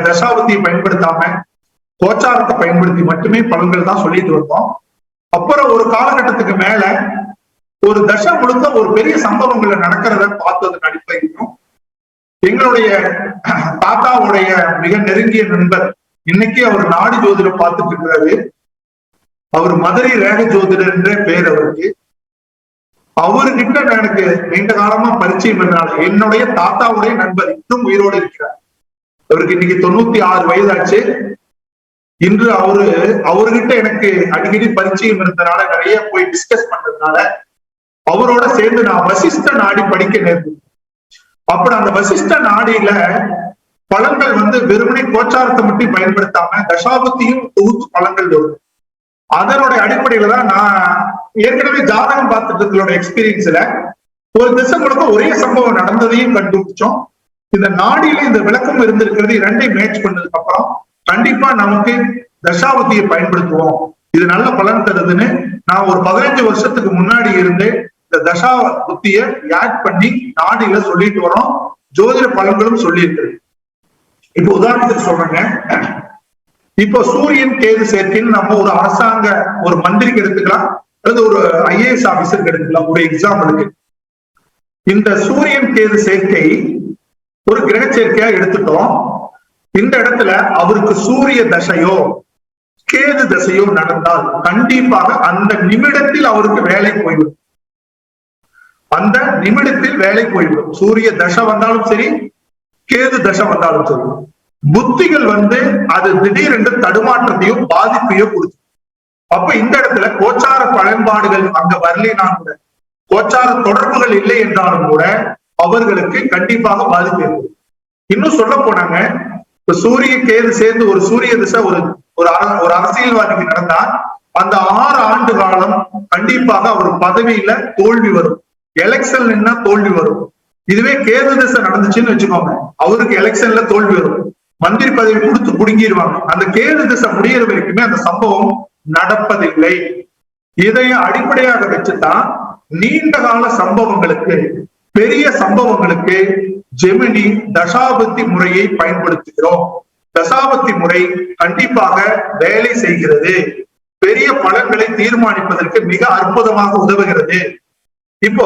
தசாபுத்தியை பயன்படுத்தாம கோச்சாரத்தை பயன்படுத்தி மட்டுமே பலன்கள் தான் சொல்லிட்டு வந்தோம். அப்புறம் ஒரு காலகட்டத்துக்கு மேல ஒரு தசை முழுக்க ஒரு பெரிய சம்பவங்களை நடக்கிறத பார்த்ததன் அடிப்படையிலும் எங்களுடைய தாத்தாவுடைய மிக நெருங்கிய நண்பர், இன்னைக்கு அவர் நாடி ஜோதிடம் பார்த்துட்டு இருக்கிறாரு, அவர் மதுரை ரேக ஜோதிடர் என்ற பேர் அவருக்கு. அவர்கிட்ட எனக்கு நீண்ட காலமா பரிச்சயம் என்னால என்னுடைய தாத்தாவுடைய நண்பர் இன்னும் உயிரோடு இருக்கிறார். அவருக்கு இன்னைக்கு 96 வயதாச்சு. இன்று அவர்கிட்ட எனக்கு அடிக்கடி பரிச்சயம் இருந்ததுனால நிறைய போய் டிஸ்கஸ் பண்றதுனால அவரோட சேர்ந்து நான் வசிஷ்ட நாடி படிக்க நேர்ந்தது. அப்ப அந்த வசிஷ்ட நாடியில பலன்கள் வெறுமனை கோச்சாரத்தை மட்டும் பயன்படுத்தாம தசாபத்தியும் தொகுத்து பலன்கள் வரும். அதனுடைய அடிப்படையில தான் நான் ஏற்கனவே ஜாதகம் பார்த்துட்டு எக்ஸ்பீரியன்ஸ்ல ஒரு திசை முழுக்க ஒரே சம்பவம் நடந்ததையும் கண்டுபிடிச்சோம். இந்த நாடியில இந்த விளக்கம் இருந்திருக்கிறது, 2ஐயும் மேட்ச் பண்ணதுக்கு அப்புறம் கண்டிப்பா நமக்கு தசாபத்தியை பயன்படுத்துவோம், இது நல்ல பலன் தருதுன்னு நான் ஒரு 15 வருஷத்துக்கு முன்னாடி இருந்து இந்த இந்த தசா புத்திய ஆட் பண்ணி நாடியில சொல்லிட்டு வரோம். ஜோதிட பலன்களும் சொல்லி இருக்கு. இப்ப உதாரணத்துக்கு சொல்றேங்க, இப்போ சூரியன் கேது சேர்க்கைன்னு நம்ம ஒரு அரசாங்க ஒரு மந்திரிக்கு எடுத்துக்கலாம், அல்லது ஒரு IAS ஆபீசருக்கு எடுத்துக்கலாம். ஒரு எக்ஸாம்பிளுக்கு இந்த சூரியன் கேது சேர்க்கை ஒரு கிரக சேர்க்கையா எடுத்துட்டோம். இந்த இடத்துல அவருக்கு சூரிய தசையோ கேது தசையோ நடந்தால் கண்டிப்பாக அந்த நிமிடத்தில் அவருக்கு வேலை போய்விடும். அந்த நிமிடத்தில் வேலை போய்விடும். சூரிய தசை வந்தாலும் சரி, கேது தசை வந்தாலும் சரி, புத்திகள் அது திடீரென்று தடுமாற்றத்தையும் பாதிப்பையோ கொடுக்கும். அப்ப இந்த இடத்துல கோச்சார பயன்பாடுகள் அங்க வரலினா கூட, கோச்சார தொடர்புகள் இல்லை என்றாலும் கூட அவர்களுக்கு கண்டிப்பாக பாதிப்பு ஏற்படும். இன்னும் சொல்ல போனாங்க, சூரிய கேது சேர்ந்து ஒரு சூரிய திசை ஒரு அரசியல்வாதிக்கு நடந்தா அந்த 6 ஆண்டு காலம் கண்டிப்பாக அவர் பதவியில தோல்வி வரும். எலெக்ஷன் நின்னா தோல்வி வரும். இதுவே கேது திசை நடந்துச்சுன்னு வச்சுக்கோங்க, அவருக்கு எலெக்ஷன்ல தோல்வி வரும், மந்திரி பதவி கொடுத்து புடுங்கிடுவாங்க. அந்த கேது திசை முடிகிற வரைக்குமே அந்த சம்பவம் நடப்பதில்லை. இதை அடிப்படையாக வச்சுதான் நீண்ட கால சம்பவங்களுக்கு, பெரிய சம்பவங்களுக்கு ஜெமினி தசாபுத்தி முறையை பயன்படுத்துகிறோம். தசாபுத்தி முறை கண்டிப்பாக வேலை செய்கிறது. பெரிய பலன்களை தீர்மானிப்பதற்கு மிக அற்புதமாக உதவுகிறது. இப்போ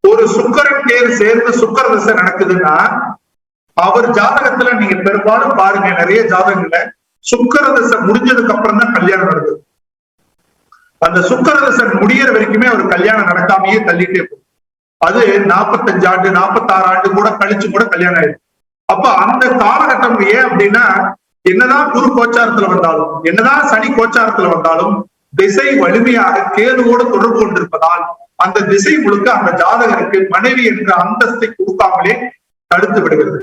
ஒரு சுக்கிரன் கேது சேர்ந்து சுக்கிர தசை நடக்குதுன்னா அவர் ஜாதகத்துல நீங்க பெரும்பாலும் பாருங்க, நிறைய ஜாதகங்கள்ல சுக்கிர தசை முடிஞ்சதுக்கு அப்புறம் தான் கல்யாணம் நடக்குது. அந்த சுக்கிர தசை முடிகிற வரைக்குமே அவர் கல்யாணம் நடக்காமையே தள்ளிட்டே போகும். அது 45 ஆண்டு 46 ஆண்டு கூட கழிச்சு கூட கல்யாணம் ஆயிடும். அப்ப அந்த காலகட்டம் ஏன் அப்படின்னா, என்னதான் குரு கோச்சாரத்துல வந்தாலும், என்னதான் சனி கோச்சாரத்துல வந்தாலும், திசை வலிமையாக கேதுவோடு தொடர்பு கொண்டிருப்பதால் அந்த திசை முழுக்க அந்த ஜாதகருக்கு மனைவி என்ற அந்தஸ்தை கொடுக்காமலே தடுத்து விடுகிறது.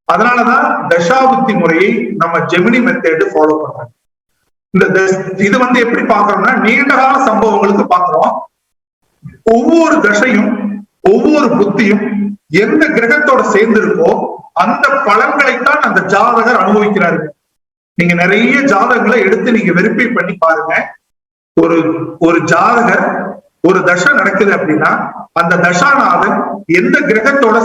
அதனாலதான் தசாபுத்தி முறையை நம்ம ஜெமினி மெத்தேடு ஃபாலோ பண்றோம். இது எப்படி பாக்குறோம்னா, நீண்ட கால சம்பவங்களுக்கு பாக்குறோம். ஒவ்வொரு தசையும் ஒவ்வொரு புத்தியும் எந்த கிரகத்தோட சேர்ந்து இருக்கோ அந்த பலன்களைத்தான் அந்த ஜாதகர் அனுபவிக்கிறார்கள். நீங்க நிறைய ஜாதகங்களை எடுத்து நீங்க வெரிஃபை பண்ணி பாருங்க. ஒரு ஜாதகர் ஒரு தசை நடக்குது அப்படின்னா அந்த தசாநாதன் எந்த கிரகத்தோட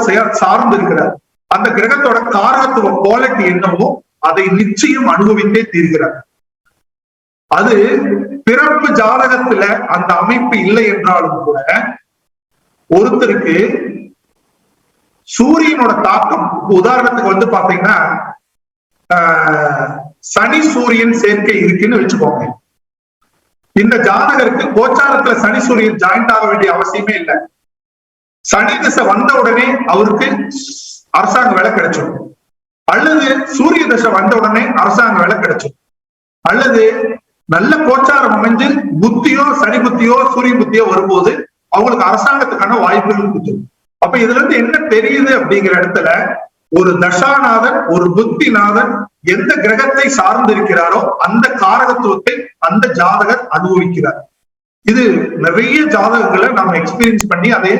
சார்ந்து இருக்கிறார், அந்த கிரகத்தோட காரகத்துவ குவாலிட்டி என்னவோ அதை நிச்சயம் அனுபவித்தே தீர்கிறார். அது பிறப்பு ஜாதகத்துல அந்த அமைப்பு இல்லை என்றாலும் கூட ஒருத்தருக்கு சூரியனோட தாக்கம், உதாரணத்துக்கு பாத்தீங்கன்னா சனி சூரியன் சேர்க்கை இருக்குன்னு வச்சுக்கோங்க. இந்த ஜாதகருக்கு கோச்சாரத்துல சனி சூரியன் ஜாயிண்ட் ஆக வேண்டிய அவசியமே இல்லை. சனி திசை வந்த உடனே அவருக்கு அரசாங்க வேலை கிடைச்சிடும், அல்லது சூரிய தசை வந்த உடனே அரசாங்க வேலை கிடைச்சிடும், அல்லது நல்ல கோச்சாரம் அமைஞ்சு புத்தியோ சனி புத்தியோ சூரிய புத்தியோ வரும்போது அவங்களுக்கு அரசாங்கத்துக்கான வாய்ப்புகள் கொடுத்துரும். அப்ப இதுல இருந்து என்ன தெரியுது அப்படிங்கிற இடத்துல, ஒரு தசாநாதன் ஒரு புத்திநாதன் எந்த கிரகத்தை சார்ந்திருக்கிறாரோ அந்த காரகத்துவத்தை அந்த ஜாதகர் அனுபவிக்கிறார். இது நிறைய ஜாதகங்களை நம்ம எக்ஸ்பீரியன்ஸ் பண்ணி அதை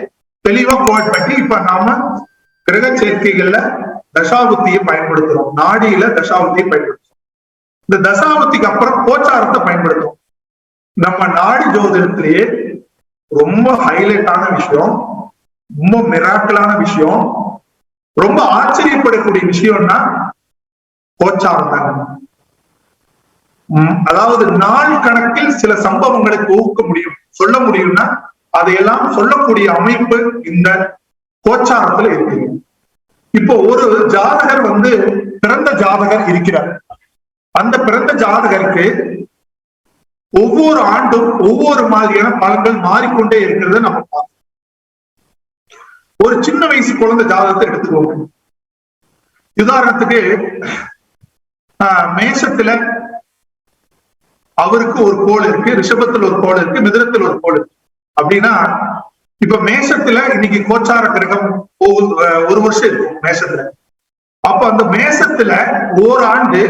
தெளிவா கோட் பண்ணி இப்ப நாம கிரக சேர்க்கைகள்ல தசாபுத்தியை பயன்படுத்துறோம், நாடியில தசாபுத்தியை பயன்படுத்துறோம். இந்த தசாபுத்திக்கு அப்புறம் கோச்சாரத்தை பயன்படுத்தும். நம்ம நாடி ஜோதிடத்திலேயே ரொம்ப ஹைலைட்டான விஷயம், ரொம்ப மிராக்கலான விஷயம், ரொம்ப ஆச்சரியப்படக்கூடிய விஷயம்னா கோச்சாரம் தாங்க. அதாவது நாள் கணக்கில் சில சம்பவங்களை தொகுக்க முடியும், சொல்ல முடியும்னா அதையெல்லாம் சொல்லக்கூடிய அமைப்பு இந்த கோச்சாரத்துல இருக்கு. இப்போ ஒரு ஜாதகர் பிறந்த ஜாதகர் இருக்கிறார். அந்த பிறந்த ஜாதகருக்கு ஒவ்வொரு ஆண்டும் ஒவ்வொரு மாதிரியான பலன்கள் மாறிக்கொண்டே இருக்கிறத நம்ம பார்க்கணும். ஒரு சின்ன வயசு குழந்தை ஜாதகத்தை எடுத்துக்கோங்க. உதாரணத்துக்கு மேஷத்துல அவருக்கு ஒரு கோள் இருக்கு, ரிஷபத்துல ஒரு கோள் இருக்கு, மிதுனத்துல ஒரு கோள் இருக்கு. அப்படின்னா இப்ப மேஷத்துல இன்னைக்கு கோச்சார கிரகம் ஒரு வருஷம் இருக்கும் மேஷத்துல. அப்ப அந்த மேஷத்துல ஓராண்டு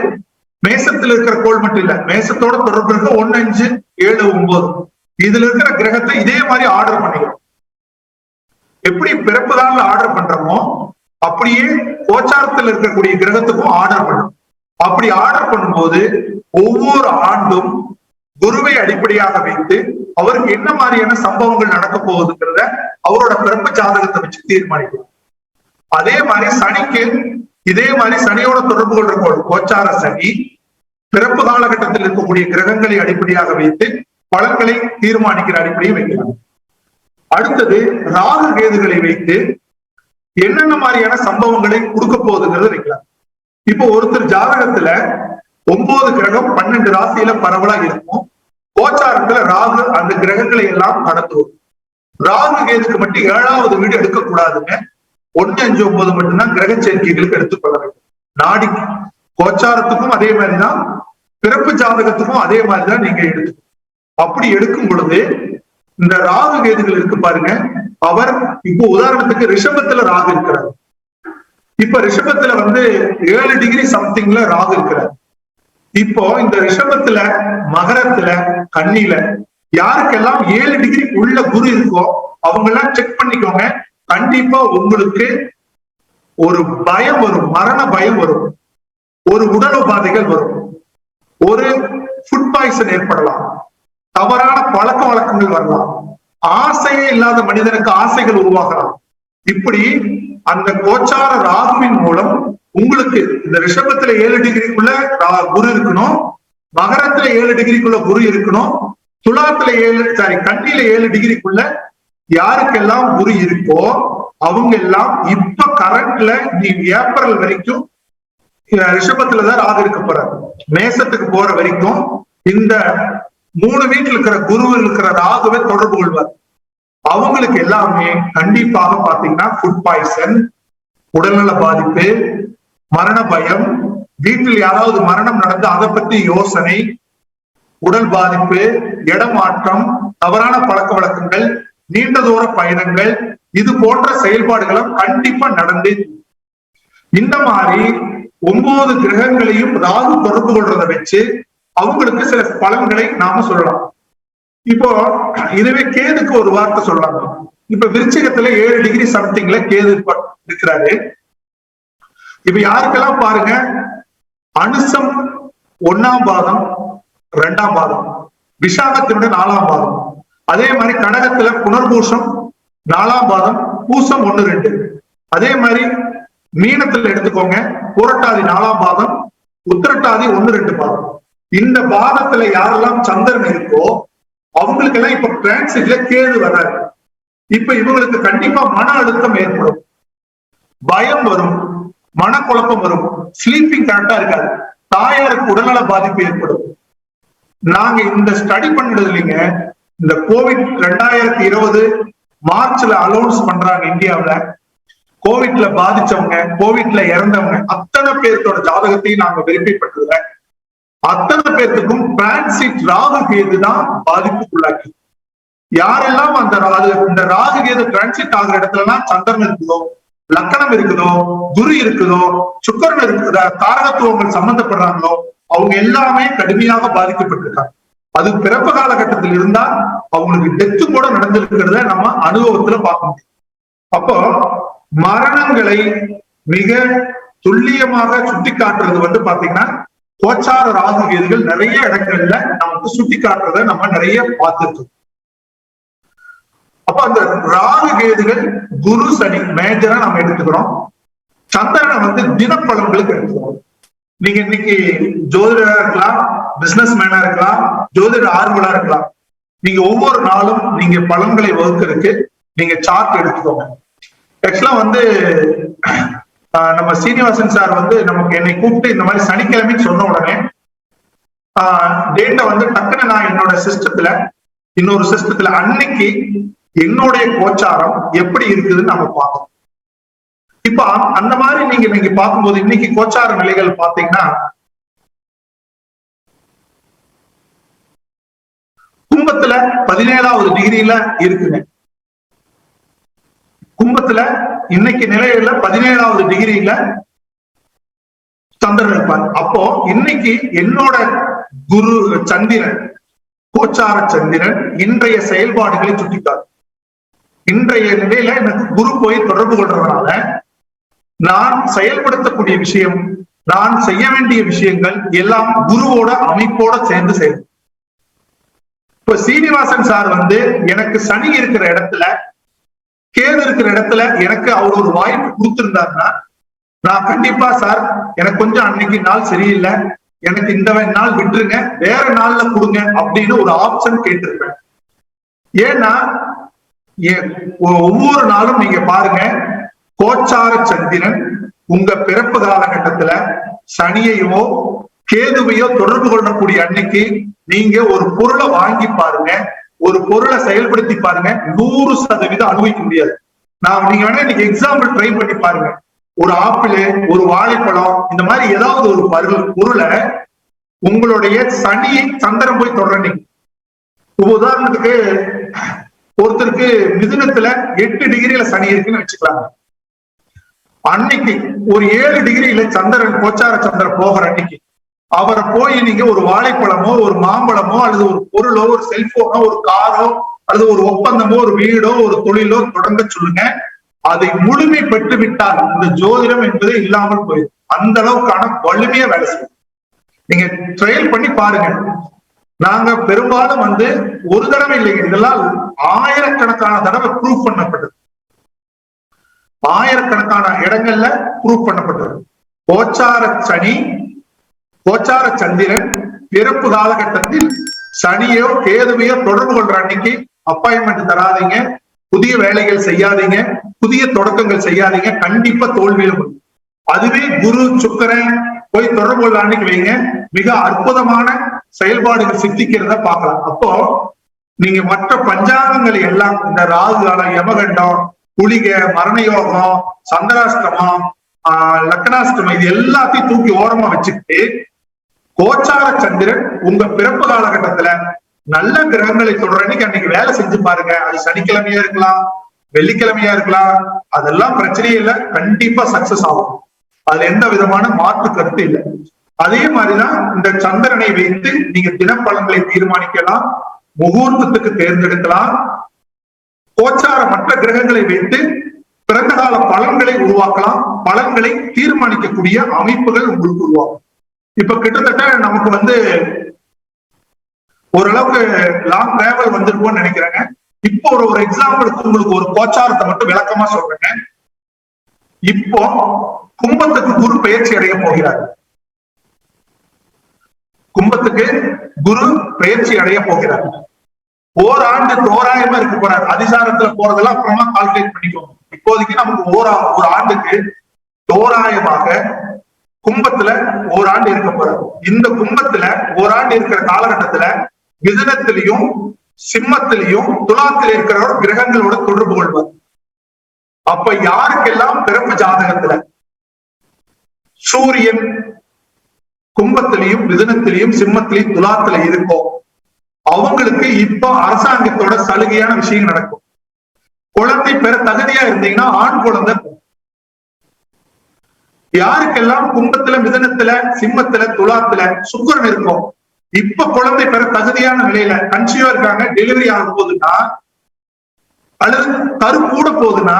மேசத்துல இருக்கிற கோள் மட்டும் இல்ல, மேசத்தோட தொடர்பு இருக்க 1, 5, 7, 9 இதுல இருக்கிற கிரகத்தை இதே மாதிரி ஆர்டர் பண்ணிக்கிறோம். எப்படி பிறப்பு நாள்ல ஆர்டர் பண்றோமோ அப்படியே கோச்சாரத்தில் இருக்கக்கூடிய கிரகத்துக்கும் ஆர்டர் பண்றோம். அப்படி ஆர்டர் பண்ணும்போது ஒவ்வொரு ஆண்டும் குருவை அடிப்படையாக வைத்து அவருக்கு என்ன மாதிரியான சம்பவங்கள் நடக்க போகுதுங்கிறத அவரோட பிறப்பு ஜாதகத்தை வச்சு தீர்மானிக்கும். அதே மாதிரி சனிக்கு இதே மாதிரி சனியோட தொடர்பு கொள்ற கோச்சார சனி பிறப்பு காலகட்டத்தில் இருக்கக்கூடிய கிரகங்களை அடிப்படையாக வைத்து பலன்களை தீர்மானிக்கிற அடிப்படையை வைக்கிறாங்க. அடுத்தது ராகு கேதுகளை வைத்து என்னென்ன மாதிரியான சம்பவங்களை கொடுக்க போகுதுங்கிறத வைக்கலாம். இப்போ ஒருத்தர் ஜாதகத்துல 9 கிரகம் 12 ராசியில பரவலா இருக்கும். கோச்சாரத்துல ராகு அந்த கிரகங்களை எல்லாம் நடத்துவோம். ராகு கேதுக்கு மட்டும் 7வது வீடு எடுக்கக்கூடாதுங்க. 1, 5, 9 மட்டும்தான் கிரக சேர்க்கைகளுக்கு எடுத்துக்கொள்ள வேண்டும். நாடி கோச்சாரத்துக்கும் அதே மாதிரிதான், பிறப்பு ஜாதகத்துக்கும் அதே மாதிரிதான் நீங்க எடுத்துக்கணும். அப்படி எடுக்கும் பொழுது இந்த ராகு கேதுகள் இருக்கு பாருங்க, அவர் இப்போ உதாரணத்துக்கு ரிஷபத்துல ராகு இருக்கிறார். இப்ப ரிஷபத்துல 7 டிகிரி சம்திங்ல ராகு இருக்கிறார். இப்போ இந்த ரிஷபத்துல, மகரத்துல, கன்னியில யாருக்கெல்லாம் 7 டிகிரி உள்ள குரு இருக்கோ அவங்க எல்லாம் செக் பண்ணிக்கோங்க. கண்டிப்பா உங்களுக்கு ஒரு பயம் வரும், மரண பயம் வரும், ஒரு உடல் உபாதைகள் வரும், ஒரு ஃபுட் பாய்சன் ஏற்படலாம், தவறான பழக்க வழக்கங்கள் வரலாம், ஆசையே இல்லாத மனிதனுக்கு ஆசைகள் உருவாகலாம். இப்படி அந்த கோச்சார ராகுவின் மூலம் உங்களுக்கு இந்த ரிஷபத்துல 7 டிகிரிக்குள்ள குரு இருக்கணும், மகரத்துல 7 டிகிரிக்குள்ள குரு இருக்கணும், துலாத்துல கன்னியில 7 டிகிரிக்குள்ள யாருக்கெல்லாம் குரு இருக்கோ அவங்க எல்லாம் இப்ப கரண்ட்ல நீ ஏப்ரல் வரைக்கும் ரிஷபத்துலதான் ராகு இருக்க போறாரு. மேசத்துக்கு போற வரைக்கும் இந்த 3 வீட்டுல இருக்கிற குரு இருக்கிற ராகுவை தொடர்பு கொள்வார். அவங்களுக்கு எல்லாமே கண்டிப்பாக பாத்தீங்கன்னா ஃபுட் பாய்சன், உடல்நல பாதிப்பு, மரண பயம், வீட்டில் யாராவது மரணம் நடந்து அதை பற்றி யோசனை, உடல் பாதிப்பு, இடமாற்றம், தவறான பழக்க வழக்கங்கள், நீண்ட தூர பயணங்கள், இது போன்ற செயல்பாடுகளும் கண்டிப்பா நடந்து இந்த மாதிரி 9 கிரகங்களையும் ராகு தொடர்பு கொள்றதை வச்சு அவங்களுக்கு சில பலன்களை நாம சொல்லலாம். இப்போ இதுவே கேதுக்கு ஒரு வார்த்தை சொல்லலாம். இப்ப விருச்சிகத்துல 7 டிகிரி சம்திங்ல கேது இருக்கிறாரு. இப்ப யாருக்கெல்லாம் பாருங்க, அனுசம் 1ஆம் பாதம் 2ஆம் பாதம், விசாகத்தினுடைய 4ஆம் பாதம், அதே மாதிரி கடகத்துல புனர்பூசம் 4ஆம் பாதம், பூசம் 1, 2, அதே மாதிரி மீனத்துல எடுத்துக்கோங்க புரட்டாதி 4ஆம் பாதம், உத்திரட்டாதி 1, 2 பாதம். இந்த பாதத்துல யாரெல்லாம் சந்திரன் இருக்கோ அவங்களுக்கு எல்லாம் இப்ப டிரான்சிட்ல கேது வராது. இப்ப இவங்களுக்கு கண்டிப்பா மன அழுத்தம் ஏற்படும், பயம் வரும், மனக்குழப்பம் வரும், ஸ்லீப்பிங் கரெக்டா இருக்காது, தாயாருக்கு உடல்நல பாதிப்பு ஏற்படும். நாங்க இந்த ஸ்டடி பண்ணது இல்லைங்க, இந்த கோவிட் 2020 மார்ச்ல அலௌன்ஸ் பண்றாங்க இந்தியாவில. கோவிட்ல பாதிச்சவங்க, கோவிட்ல இறந்தவங்க அத்தனை பேர்த்தோட ஜாதகத்தையும் நாங்க வெரிஃபை பண்றதுல அத்தனை பேர்த்துக்கும் டிரான்சிட் ராகு கேது தான் பாதிப்புக்குள்ளாக்கி. யாரெல்லாம் அந்த இந்த ராகு கேது டிரான்சிட் ஆகிற இடத்துலலாம் சந்திரன் இருக்குதோ, லக்கணம் இருக்குதோ, குரு இருக்குதோ, சுக்கரன் இருக்குதோ, காரகத்துவங்கள் சம்பந்தப்படுறாங்களோ அவங்க எல்லாமே கடுமையாக பாதிக்கப்பட்டிருக்காங்க. அது பிறப்பு காலகட்டத்தில் இருந்தா அவங்களுக்கு டெத்து கூட நடந்திருக்கிறத நம்ம அனுபவத்துல பார்க்க முடியும். அப்போ மரணங்களை மிக துல்லியமாக சுட்டி காட்டுறது பாத்தீங்கன்னா கோச்சார ராகு கேதுகள் நிறைய இடங்கள்ல நமக்கு சுட்டி காட்டுறத நம்ம நிறைய பார்த்துருக்கோம். அப்ப அந்த ராகு கேதுகள் குரு சனி மேஜரா நம்ம எடுத்துக்கிறோம். சந்திரனை தினப்பலன்களுக்கு எடுத்துக்கிறோம். நீங்க இன்னைக்கு ஜோதிடரா இருக்கலாம், பிசினஸ் மேனா இருக்கலாம், ஜோதிட ஆர்வலா இருக்கலாம். நீங்க ஒவ்வொரு நாளும் நீங்க பலன்களை வகுக்கிறதுக்கு நீங்க சார்ட் எடுத்துக்கோங்க. ஆக்சுவலா நம்ம சீனிவாசன் சார் நமக்கு என்னை கூப்பிட்டு இந்த மாதிரி சனிக்கிழமைன்னு சொன்ன உடனே டேட்டா டக்குன்னு நான் என்னோட சிஸ்டத்துல இன்னொரு சிஸ்டத்துல அன்னைக்கு என்னுடைய கோச்சாரம் எப்படி இருக்குதுன்னு நம்ம பார்த்தோம். இப்ப அந்த மாதிரி நீங்க பார்க்கும்போது இன்னைக்கு கோச்சார நிலைகள் பாத்தீங்கன்னா கும்பத்துல 17வது டிகிரியில இருக்குங்க. கும்பத்துல இன்னைக்கு நிலையில 17வது டிகிரியில சந்திரன் இருப்பார். அப்போ இன்னைக்கு என்னோட குரு சந்திரன், கோச்சார சந்திரன் இன்றைய செயல்பாடுகளை சுட்டிக்காரு. இன்றைய நிலையில எனக்கு குரு போய் தொடர்பு கொள்றதுனால நான் செயல்படுத்தக்கூடிய விஷயம், நான் செய்ய வேண்டிய விஷயங்கள் எல்லாம் குருவோட அமைப்போட சேர்ந்து செய்யும். இப்ப சீனிவாசன் சார் வந்து எனக்கு சனி இருக்கிற இடத்துல கேது இருக்கிற இடத்துல எனக்கு அவர் ஒரு வாய்ப்பு கொடுத்திருந்தாருன்னா நான் கண்டிப்பா சார் எனக்கு கொஞ்சம் அன்னைக்கு நாள் சரியில்லை, எனக்கு இந்த நாள் விட்டுருங்க, வேற நாள்ல கொடுங்க அப்படின்னு ஒரு ஆப்ஷன் கேட்டிருப்பேன். ஏன்னா ஒவ்வொரு நாளும் நீங்க பாருங்க, கோச்சார சந்திரன் உங்க பிறப்பு காலகட்டத்துல சனியையோ கேதுவையோ தொடர்பு கொள்ளக்கூடிய அன்னைக்கு நீங்க ஒரு பொருளை வாங்கி பாருங்க, ஒரு பொருளை செயல்படுத்தி பாருங்க, 100% அனுபவிக்க முடியாது. நீங்க வேணா இன்னைக்கு எக்ஸாம்பிள் ட்ரை பண்ணி பாருங்க. ஒரு ஆப்பிள், ஒரு வாழைப்பழம், இந்த மாதிரி ஏதாவது ஒரு பொருளை உங்களுடைய சனியை சந்திரன் போய் தொடர்றீங்க. உதாரணத்துக்கு ஒருத்தருக்கு மிதுனத்துல 8 டிகிரியில சனி இருக்குன்னு வச்சுக்கலாங்க. அன்னைக்கு ஒரு 7 டிகிரியில சந்திரன் கோச்சார சந்திரன் போகிற அன்னைக்கு அவரை போய் நீங்க ஒரு வாழைப்பழமோ ஒரு மாம்பழமோ அல்லது ஒரு பொருளோ ஒரு செல்போனோ ஒரு காரோ அல்லது ஒரு ஒப்பந்தமோ ஒரு வீடோ ஒரு தொழிலோ தொடங்க சொல்லுங்க. அதை முழுமை பெற்று விட்டால் இந்த ஜோதிடம் என்பதே இல்லாமல் போயிடும். அந்த அளவுக்கான வலிமையா வேலை செய்யும். நீங்க ட்ரையல் பண்ணி பாருங்க. நாங்க பெரும்பாலும் வந்து ஒரு தடவை இல்லைங்க, இதெல்லாம் ஆயிரக்கணக்கான தடவை ப்ரூவ் பண்ணப்பட்டது. ஆயிரக்கணக்கான இடங்கள்ல ப்ரூவ் பண்ணப்பட்டது. கோச்சார சனி, கோச்சார சந்திரன் பிறப்பு காலகட்டத்தில் சனியோ கேதுவையோ தொடர்பு கொள்ற அன்னைக்கு அப்பாயின்மெண்ட் தராதீங்க, புதிய வேலைகள் செய்யாதீங்க, புதிய தொடக்கங்கள் செய்யாதீங்க, கண்டிப்பா தோல்வியில முடியும். அதுவே குரு சுக்கிரன் போய் தொடர்பு கொள்ள அன்னைக்கு வைங்க, மிக அற்புதமான செயல்பாடுகள் சித்திக்கிறத பார்க்கலாம். அப்போ நீங்க மற்ற பஞ்சாங்கங்களை எல்லாம் இந்த ராகு காலம், யமகண்டம், குளிகை, மரணயோகம், சந்திராஷ்டமம், லக்னாஷ்டமம் இது எல்லாத்தையும் தூக்கி ஓரமா வச்சுக்கிட்டு கோச்சார சந்திரன் உங்க பிறப்பு காலகட்டத்துல நல்ல கிரகங்களை தொடர அன்னைக்கு வேலை செஞ்சு பாருங்க. அது சனிக்கிழமையா இருக்கலாம், வெள்ளிக்கிழமையா இருக்கலாம், அதெல்லாம் பிரச்சனையே இல்லை, கண்டிப்பா சக்சஸ் ஆகும். அதுல எந்த விதமான மாற்று கருத்து இல்லை. அதே மாதிரிதான் இந்த சந்திரனை வைத்து நீங்க தினப்பலன்களை தீர்மானிக்கலாம், முகூர்த்தத்துக்கு தேர்ந்தெடுக்கலாம். கோச்சார மற்ற கிரகங்களை வைத்து பிறந்த கால பலன்களை உருவாக்கலாம், பலன்களை தீர்மானிக்கக்கூடிய அமைப்புகள் உங்களுக்கு உருவாகும். இப்ப கிட்டத்தட்ட நமக்கு வந்து ஓரளவுக்கு லாங் டிராவல் வந்திருக்கும்னு நினைக்கிறேங்க. இப்போ ஒரு எக்ஸாம்பிளுக்கு உங்களுக்கு ஒரு கோச்சாரத்தை மட்டும் விளக்கமா சொல்றேங்க. இப்போ கும்பத்துக்கு குரு பெயர்ச்சி அடைய போகிறார். கும்பத்துக்கு குரு பெயர்ச்சி அடைய போகிறார். ஓராண்டு தோராயமா இருக்க போறாரு. அதிசாரத்துல போறதெல்லாம் அப்புறமா கால்குலேட் பண்ணிக்கோங்க. இப்போதைக்கு நமக்கு ஒரு ஆண்டுக்கு தோராயமாக கும்பத்துல ஓராண்டு இருக்க போறாரு. இந்த கும்பத்துல ஓராண்டு இருக்கிற காலகட்டத்துல மிதுனத்திலையும் சிம்மத்திலையும் துலாத்தில இருக்கிற கிரகங்களோட தொடர்பு கொள்வார். அப்ப யாருக்கெல்லாம் பிறப்பு ஜாதகத்துல சூரியன் கும்பத்திலையும் மிதுனத்திலையும் சிம்மத்திலையும் துலாத்துல இருக்கும், அவங்களுக்கு இப்ப அரசாங்கத்தோட சலுகையான விஷயம் நடக்கும். குழந்தை பெற தகுதியா இருந்தீங்கன்னா ஆண் குழந்தை. யாருக்கெல்லாம் கும்பத்துல மிதுனத்துல சிம்மத்துல துலாத்துல சுக்கிரன் இருக்கும், இப்ப குழந்தை பெற தகுதியான நிலையில கன்சீவா இருக்காங்க, டெலிவரி ஆக போகுதுன்னா அல்லது கரு கூட போகுதுன்னா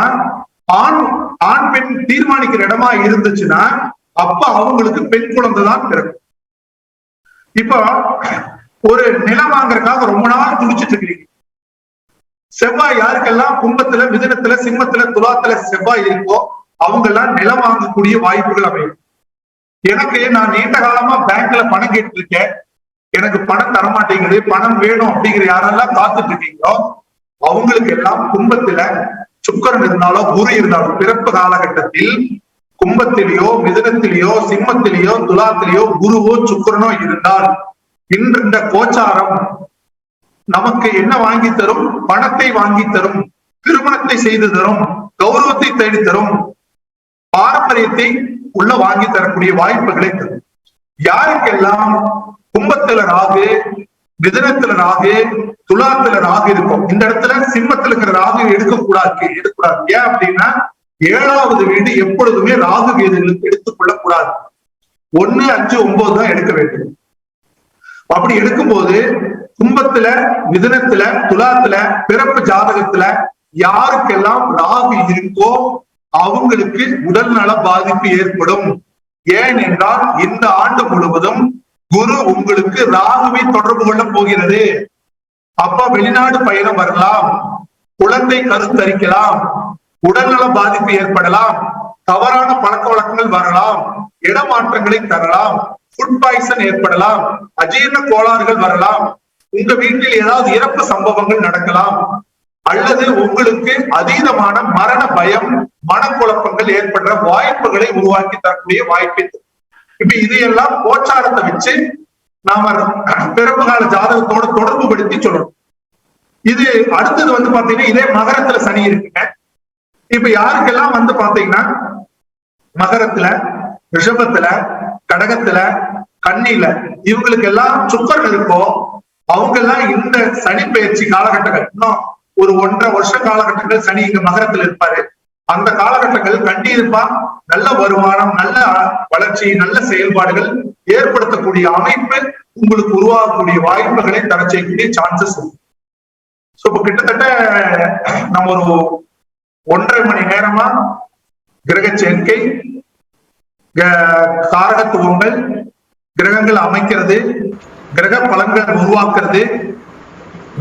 ஆண் பெண் தீர்மானிக்கிற இடமா இருந்துச்சுன்னா அப்ப அவங்களுக்கு பெண் குழந்தை தான் பிறக்கும். இப்ப ஒரு நிலம் வாங்குறதுக்காக ரொம்ப நாள் துடிச்சிட்டு இருக்கிறீங்க. செவ்வாய் யாருக்கெல்லாம் கும்பத்துல மிதுனத்துல சிம்மத்துல துலாத்துல செவ்வாய் இருக்கோ அவங்க எல்லாம் நிலம் வாங்கக்கூடிய வாய்ப்புகள் அமையும். எனக்கு நான் நீண்ட காலமா பேங்க்ல பணம் கேட்டு இருக்கேன், எனக்கு பணம் தரமாட்டேங்குது, பணம் வேணும் அப்படிங்கிற யாரெல்லாம் காத்துட்டு இருக்கீங்களோ அவங்களுக்கு எல்லாம் கும்பத்துல சுக்கிரன் இருந்தாலோ குரு இருந்தாலோ பிறப்பு காலகட்டத்தில் கும்பத்திலேயோ மிதுனத்திலேயோ சிம்மத்திலேயோ துலாத்திலேயோ குருவோ சுக்கிரனோ இருந்தால் இந்த கோச்சாரம் நமக்கு என்ன வாங்கி தரும்? பணத்தை வாங்கி தரும், திருமணத்தை செய்து தரும், கௌரவத்தை தேடி தரும், பாரம்பரியத்தை உள்ள வாங்கி தரக்கூடிய வாய்ப்புகளை தரும். யாருக்கெல்லாம் கும்பத்துல ராகு, மிதுனத்துல ராகு, துலாத்துல ராகு இருக்கும், இந்த இடத்துல சிம்மத்துல இருக்கிற ராகு எடுக்கக்கூடாது. ஏன் அப்படின்னா 7வது வீடு எப்பொழுதுமே ராகு கேதுகளுக்கு எடுத்துக்கொள்ளக் கூடாது. 1, 5, 9 தான் எடுக்க வேண்டும். அப்படி எடுக்கும்போது கும்பத்துல மிதுனத்துல துலாத்துல பிறப்பு ஜாதகத்துல யாருக்கெல்லாம் ராகு இருக்கோ அவங்களுக்கு உடல் நல பாதிப்பு ஏற்படும். ஏனென்றால் இந்த ஆண்டு முழுவதும் குரு உங்களுக்கு ராகுவை தொடர்பு கொள்ள போகிறது. அப்பா வெளிநாடு பயணம் வரலாம், குழந்தை கருத்தரிக்கலாம், உடல்நல பாதிப்பு ஏற்படலாம், தவறான பழக்க வழக்கங்கள் வரலாம், இடமாற்றங்களை தரலாம், ஃபுட் பாய்சன் ஏற்படலாம், அஜீரண கோளாறுகள் வரலாம், உங்க வீட்டில் ஏதாவது இறப்பு சம்பவங்கள் நடக்கலாம், அல்லது உங்களுக்கு அதீதமான மரண பயம், மனக்குழப்பங்கள் ஏற்படுற வாய்ப்புகளை உருவாக்கி தரக்கூடிய வாய்ப்பு. இப்ப இதையெல்லாம் கோச்சாரத்தை வச்சு நாம பிறப்பு கால ஜாதகத்தோட தொடர்பு படுத்தி சொல்லணும். இது அடுத்தது வந்து பாத்தீங்கன்னா இதே மகரத்துல சனி இருக்குங்க. இப்ப யாருக்கெல்லாம் வந்து பாத்தீங்கன்னா மகரத்துல, ரிஷபத்துல, கடகத்துல, கன்னியில இவங்களுக்கு எல்லாம் சுக்கரன் இருக்கோ அவங்க எல்லாம் இந்த சனி பயிற்சி காலகட்டங்கள், இன்னும் ஒரு 1.5 வருஷ காலகட்டங்கள் சனி இங்க மகரத்துல இருப்பாரு. அந்த காலகட்டங்கள் கண்டிப்பா நல்ல வருமானம், நல்ல வளர்ச்சி, நல்ல செயல்பாடுகள் ஏற்படுத்தக்கூடிய அமைப்பு உங்களுக்கு உருவாகக்கூடிய வாய்ப்புகளை தர செய்யக்கூடிய சான்சஸ் உண்டு. சோ இப்ப கிட்டத்தட்ட நம்ம ஒரு 1.5 மணி நேரமா கிரக சேர்க்கை, காரகத்துவங்கள், கிரகங்கள் அமைக்கிறது, கிரக பலன்கள் உருவாக்குறது,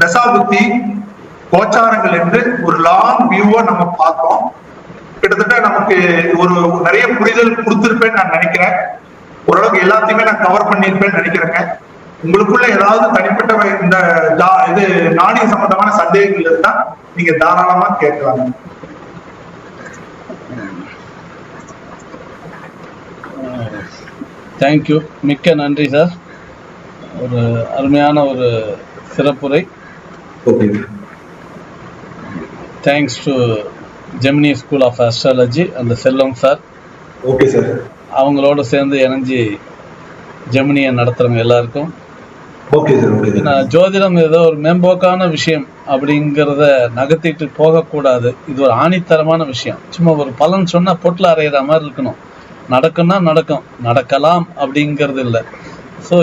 தசாபுத்தி, கோச்சாரங்கள் என்று ஒரு லாங் வியூவா நம்ம பார்த்தோம். கிட்டத்தட்ட நமக்கு ஒரு நிறைய புரிதல் கொடுத்திருப்பேன்னு நான் நினைக்கிறேன். ஓரளவுக்கு எல்லாத்தையுமே நான் கவர் பண்ணியிருப்பேன்னு நினைக்கிறேங்க. உங்களுக்குள்ள ஏதாவது தனிப்பட்ட இந்த இது நாணய சம்பந்தமான சந்தேகங்கள் இருந்தா நீங்க தாராளமா கேட்கலாம். தேங்க்யூ, மிக்க நன்றி சார். ஒரு அருமையான ஒரு சிறப்புரை. Thanks to Gemini school of astrology அந்த செல்லம் சார். Okay sir. அவங்களோட சேர்ந்து இணைஞ்சி ஜெமினியை நடத்துறவங்க எல்லாருக்கும் ஓகே சார். நான் ஜோதிடம் ஏதோ ஒரு மேம்போக்கான விஷயம் அப்படிங்கிறத நகர்த்திட்டு போகக்கூடாது. இது ஒரு ஆணித்தரமான விஷயம். சும்மா ஒரு பலன் சொன்னா பொட்டில் அறையிற மாதிரி இருக்கணும். நடக்கும்னா நடக்கும், நடக்கலாம் அப்படிங்கிறது இல்லை. ஸோ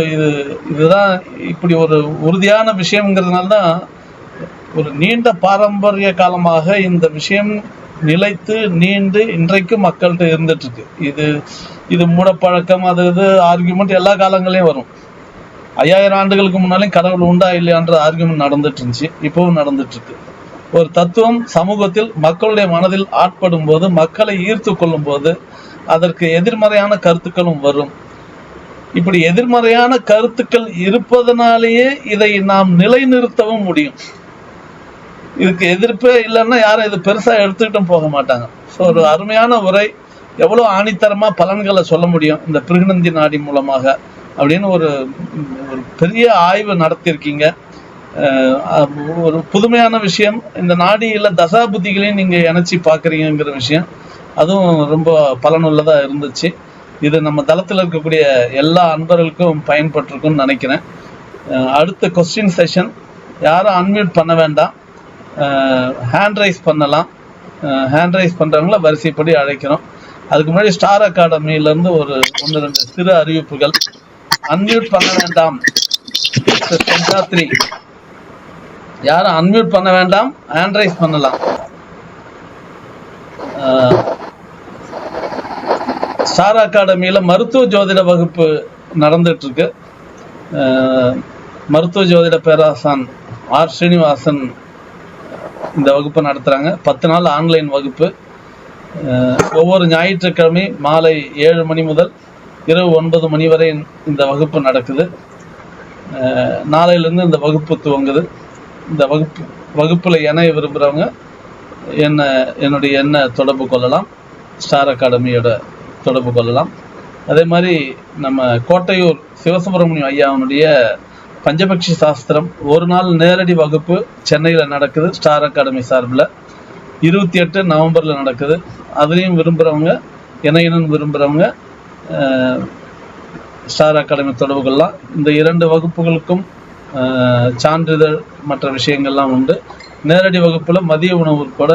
இதுதான் இப்படி ஒரு உறுதியான விஷயங்கிறதுனால தான் ஒரு நீண்ட பாரம்பரிய காலமாக இந்த விஷயம் நிலைத்து நீண்டு இன்றைக்கும் மக்கள்கிட்ட இருந்துட்டு இருக்கு. இது மூடப்பழக்கம், அது ஆர்கியூமெண்ட் எல்லா காலங்களையும் வரும். 5000 ஆண்டுகளுக்கு முன்னாலையும் கடவுள் உண்டா இல்லையான்ற ஆர்கியூமெண்ட் நடந்துட்டு இருந்துச்சு, இப்பவும் நடந்துட்டு இருக்கு. ஒரு தத்துவம் சமூகத்தில் மக்களுடைய மனதில் ஆட்படும் போது, மக்களை ஈர்த்து கொள்ளும் போது அதற்கு எதிர்மறையான கருத்துக்களும் வரும். இப்படி எதிர்மறையான கருத்துக்கள் இருப்பதனாலேயே இதை நாம் நிலைநிறுத்தவும் முடியும். இதுக்கு எதிர்ப்பே இல்லைன்னா யாரும் இது பெருசா எடுத்துக்கிட்டும் போக மாட்டாங்க. ஸோ ஒரு அருமையான உரை, எவ்வளோ ஆணித்தரமா பலன்களை சொல்ல முடியும் இந்த பிருகுநந்தி நாடி மூலமாக அப்படின்னு ஒரு பெரிய ஆய்வு நடத்தியிருக்கீங்க. ஒரு புதுமையான விஷயம். இந்த நாடியில தசாபுத்திகளையும் நீங்க இணைச்சி பார்க்குறீங்கிற விஷயம், அதுவும் ரொம்ப பயனுள்ளதா இருந்துச்சு. இது நம்ம தளத்தில் இருக்கக்கூடிய எல்லா அன்பர்களுக்கும் பயன்பட்டிருக்கும்னு நினைக்கிறேன். அடுத்த கொஸ்டின் செஷன் யாரும் அன்மியூட் பண்ண வேண்டாம், ஹேண்ட் ரைஸ் பண்ணலாம். ஹேண்ட் ரைஸ் பண்ணுறவங்கள வரிசைப்படி அழைக்கிறோம். அதுக்கு முன்னாடி ஸ்டார் அகாடமியிலேருந்து ஒரு 1-2 சிறு அறிவிப்புகள். அன்மியூட் பண்ண வேண்டாம், 3 யாரும் அன்மியூட் பண்ண வேண்டாம், ஹேண்ட் ரைஸ் பண்ணலாம். ஸ்டார் அகாடமியில் மருத்துவ ஜோதிட வகுப்பு நடந்துட்டு இருக்கு. மருத்துவ ஜோதிட பேராசான் ஆர் ஸ்ரீனிவாசன் இந்த வகுப்பை நடத்துகிறாங்க. 10 நாள் ஆன்லைன் வகுப்பு. ஒவ்வொரு ஞாயிற்றுக்கிழமை மாலை 7 மணி முதல் இரவு 9 மணி வரை இந்த வகுப்பு நடக்குது. நாளையிலேருந்து இந்த வகுப்பு துவங்குது. இந்த வகுப்பில் இணைய விரும்புகிறவங்க என்னுடைய தொடர்பு கொள்ளலாம், ஸ்டார் அகாடமியோட தொடர்பு கொள்ளலாம். அதே மாதிரி நம்ம கோட்டையூர் சிவசுப்பிரமணியம் ஐயாவுடைய பஞ்சபக்ஷி சாஸ்திரம் ஒரு நாள் நேரடி வகுப்பு சென்னையில் நடக்குது. ஸ்டார் அகாடமி சார்பில் 28 நவம்பரில் நடக்குது. அதுலேயும் விரும்புகிறவங்க, இணையணும்னு விரும்புகிறவங்க ஸ்டார் அகாடமி தொடர்பு கொள்ளலாம். இந்த 2 வகுப்புகளுக்கும் சான்றிதழ் மற்ற விஷயங்கள்லாம் உண்டு. நேரடி வகுப்பில் மதிய உணவு கூட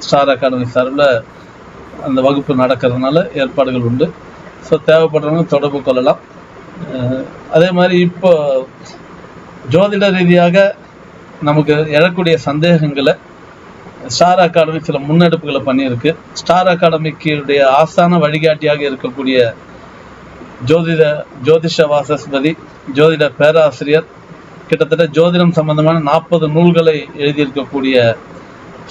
ஸ்டார் அகாடமி சார்பில் அந்த வகுப்பு நடக்கிறதுனால ஏற்பாடுகள் உண்டு. ஸோ தேவைப்படுறவங்க தொடர்பு கொள்ளலாம். அதே மாதிரி இப்போ ஜோதிட ரீதியாக நமக்கு எழக்கூடிய சந்தேகங்களை ஸ்டார் அகாடமி சில முன்னெடுப்புகளை பண்ணியிருக்கு. ஸ்டார் அகாடமிக்குடைய ஆஸ்தான வழிகாட்டியாக இருக்கக்கூடிய ஜோதிஷ வாசஸ்பதி, ஜோதிட பேராசிரியர் கிட்டத்தட்ட ஜோதிடம் சம்பந்தமான 40 நூல்களை எழுதியிருக்கக்கூடிய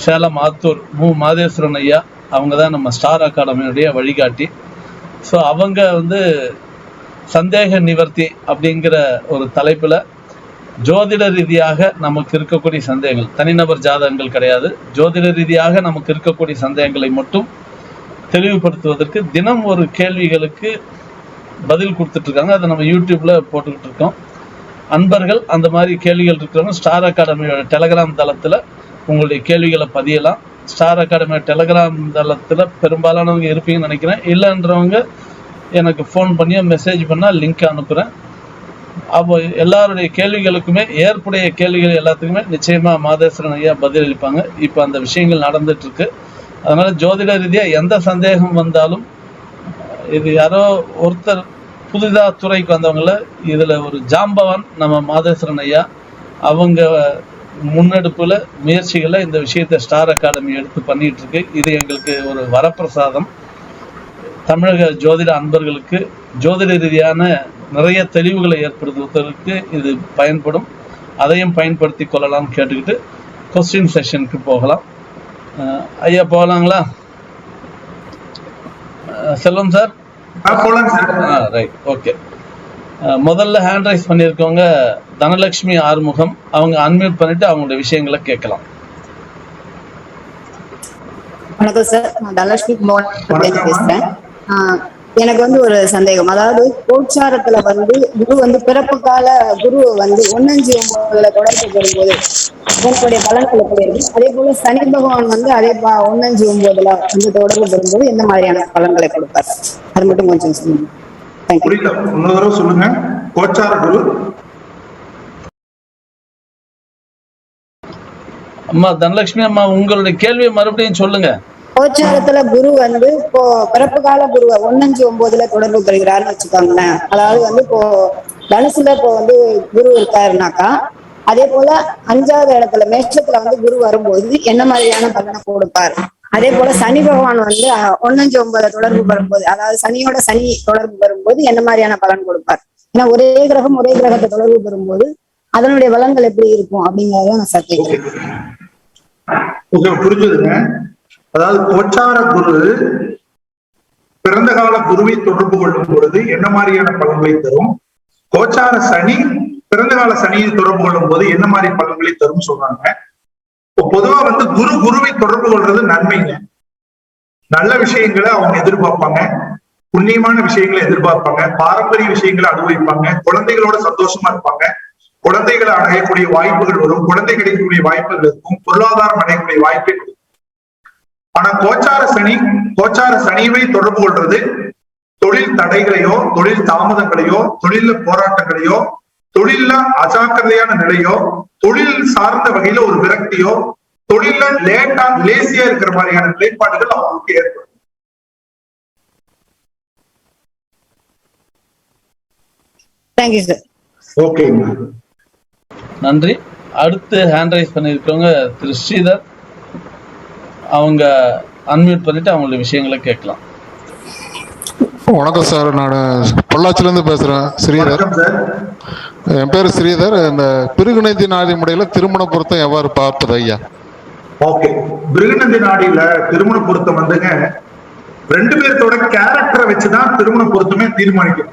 சேலம் ஆத்தூர் மு. மாதேஸ்வரன் ஐயா, அவங்க தான் நம்ம ஸ்டார் அகாடமியுடைய வழிகாட்டி. ஸோ அவங்க சந்தேக நிவர்த்தி அப்படிங்கிற ஒரு தலைப்பில் ஜோதிட ரீதியாக நமக்கு இருக்கக்கூடிய சந்தேகங்கள், தனிநபர் ஜாதகங்கள் கிடையாது, ஜோதிட ரீதியாக நமக்கு இருக்கக்கூடிய சந்தேகங்களை மட்டும் தெளிவுபடுத்துவதற்கு தினம் ஒரு கேள்விகளுக்கு பதில் கொடுத்துட்டு இருக்காங்க. அதை நம்ம யூடியூப்ல போட்டுக்கிட்டு இருக்கோம். அன்பர்கள் அந்த மாதிரி கேள்விகள் இருக்கிறவங்க ஸ்டார் அகாடமியோட டெலகிராம் தளத்தில் உங்களுடைய கேள்விகளை பதியலாம். ஸ்டார் அகாடமியோட டெலகிராம் தளத்தில் பெரும்பாலானவங்க இருப்பீங்கன்னு நினைக்கிறேன். இல்லைன்றவங்க எனக்கு ஃபோன் பண்ணியோ மெசேஜ் பண்ணால் லிங்க் அனுப்புகிறேன். அப்போ எல்லாருடைய கேள்விகளுக்குமே, ஏற்புடைய கேள்விகள் எல்லாத்துக்குமே நிச்சயமாக மாதேஸ்வரன் ஐயா பதிலளிப்பாங்க. இப்போ அந்த விஷயங்கள் நடந்துட்டு இருக்கு. அதனால ஜோதிட ரீதியாக எந்த சந்தேகம் வந்தாலும், இது யாரோ ஒருத்தர் புதிதாக துறைக்கு வந்தவங்கள, இதில் ஒரு ஜாம்பவான் நம்ம மாதேஸ்வரன் ஐயா, அவங்க முன்னெடுப்புல முயற்சிகளை இந்த விஷயத்தை ஸ்டார் அகாடமி எடுத்து பண்ணிட்டு இருக்கு. இது எங்களுக்கு ஒரு வரப்பிரசாதம். தமிழக ஜோதிட அன்பர்களுக்கு ஜோதிட ரீதியான நிறைய தெளிவுகளை ஏற்படுத்துவதற்கு இது பயன்படும். அதையும் பயன்படுத்தி கொள்ளலாம் கேட்டுக்கிட்டு கொஸ்டின் செஷனுக்கு போகலாம். ஐயா போகலாங்களா? செல்வம் சார் ரைட், ஓகே. முதல்ல ஹேண்ட் ரைஸ் பண்ணியிருக்கவங்க தனலட்சுமி ஆறுமுகம், அவங்க அன்மியூட் பண்ணிட்டு அவங்களுடைய விஷயங்களை கேட்கலாம். வணக்கம் சார், நான் தனலட்சுமி குமார் பேசுறேன். எனக்கு ஒரு சந்தேகம். அதாவது கோச்சாரத்துல குரு பிறப்பு கால குரு 1-5-9 தொடர்பு பெறும்போது இதனுடைய பலன்கள் எப்படி இருக்கு? அதே போல சனி பகவான் அதே 1-5-9 தொடர்பு பெறும்போது எந்த மாதிரியான பலன்களை கொடுப்பார்? அது மட்டும் கொஞ்சம் சொல்லுங்க. சொல்லுங்க. கோச்சார குரு அம்மா தனலட்சுமி அம்மா, உங்களுடைய கேள்வியை மறுபடியும் சொல்லுங்க. கோச்சாரத்துல குரு இப்போ பிறப்பு கால குரு 1-5-9 தொடர்பு பெறுகிறாருன்னு வச்சுக்கோங்களேன். அதாவது இப்போ தனுசுல இப்போ குரு இருக்காருனாக்கா, அதே போல 5வது இடத்துல மேஷத்துல குரு வரும்போது என்ன மாதிரியான பலனை கொடுப்பார்? அதே போல சனி பகவான் 1-5-9 தொடர்பு பெறும்போது, அதாவது சனியோட சனி தொடர்பு பெறும்போது என்ன மாதிரியான பலன் கொடுப்பார்? ஏன்னா ஒரே கிரகம் ஒரே கிரகத்தை தொடர்பு பெறும்போது அதனுடைய பலன்கள் எப்படி இருக்கும் அப்படிங்கறத நான் சத்திக்கிறேன். புரிஞ்சுதுங்க. அதாவது கோச்சார குரு பிறந்த கால குருவை தொடர்பு கொள்ளும் பொழுது என்ன மாதிரியான பலன்களை தரும், கோச்சார சனி பிறந்த கால சனியை தொடர்பு கொள்ளும் போது என்ன மாதிரி பலன்களை தரும் சொல்றாங்க. இப்போ பொதுவா குருவை தொடர்பு கொள்றது நன்மைங்க. நல்ல விஷயங்களை அவங்க எதிர்பார்ப்பாங்க, புண்ணியமான விஷயங்களை எதிர்பார்ப்பாங்க, பாரம்பரிய விஷயங்களை அனுபவிப்பாங்க, குழந்தைகளோட சந்தோஷமா இருப்பாங்க, குழந்தைகளை அடையக்கூடிய வாய்ப்புகள் வரும், குழந்தை கிடைக்கக்கூடிய வாய்ப்புகள் இருக்கும், பொருளாதாரம் அடையக்கூடிய வாய்ப்பை கொடுக்கும். ஆனா கோச்சார சனியை தொடர்பு கொள்றது தொழில் தடைகளையோ, தொழில் தாமதங்களையோ, தொழில போராட்டங்களையோ, தொழில அஜாக்கிரதையான நிலையோ, தொழில் சார்ந்த வகையில ஒரு விரக்தியோ, தொழில லேசியா இருக்கிற மாதிரியான நிலைப்பாடுகள் அவங்களுக்கு ஏற்படும். Thank you sir. ஓகே, நன்றி. அடுத்து ஹேண்ட் ரைஸ் பண்ணியிருக்கவங்க திரு ஸ்ரீதர், அவங்க அன்மியூட் பண்ணிட்டு அவங்களுடைய விஷயங்களை கேட்கலாம். வணக்கம் சார், நான் பொள்ளாச்சிலேருந்து பேசுகிறேன். ஸ்ரீதர், என் பேர் ஸ்ரீதர். இந்த பிருகுநந்தி நாடி முறையில திருமண பொருத்தம் எவ்வாறு பார்ப்பது ஐயா? ஓகே, பிருகுநந்தி நாடியில திருமண பொருத்தம் 2 பேர்த்தோட கேரக்டரை வச்சுதான் திருமண பொருத்தமே தீர்மானிக்கும்.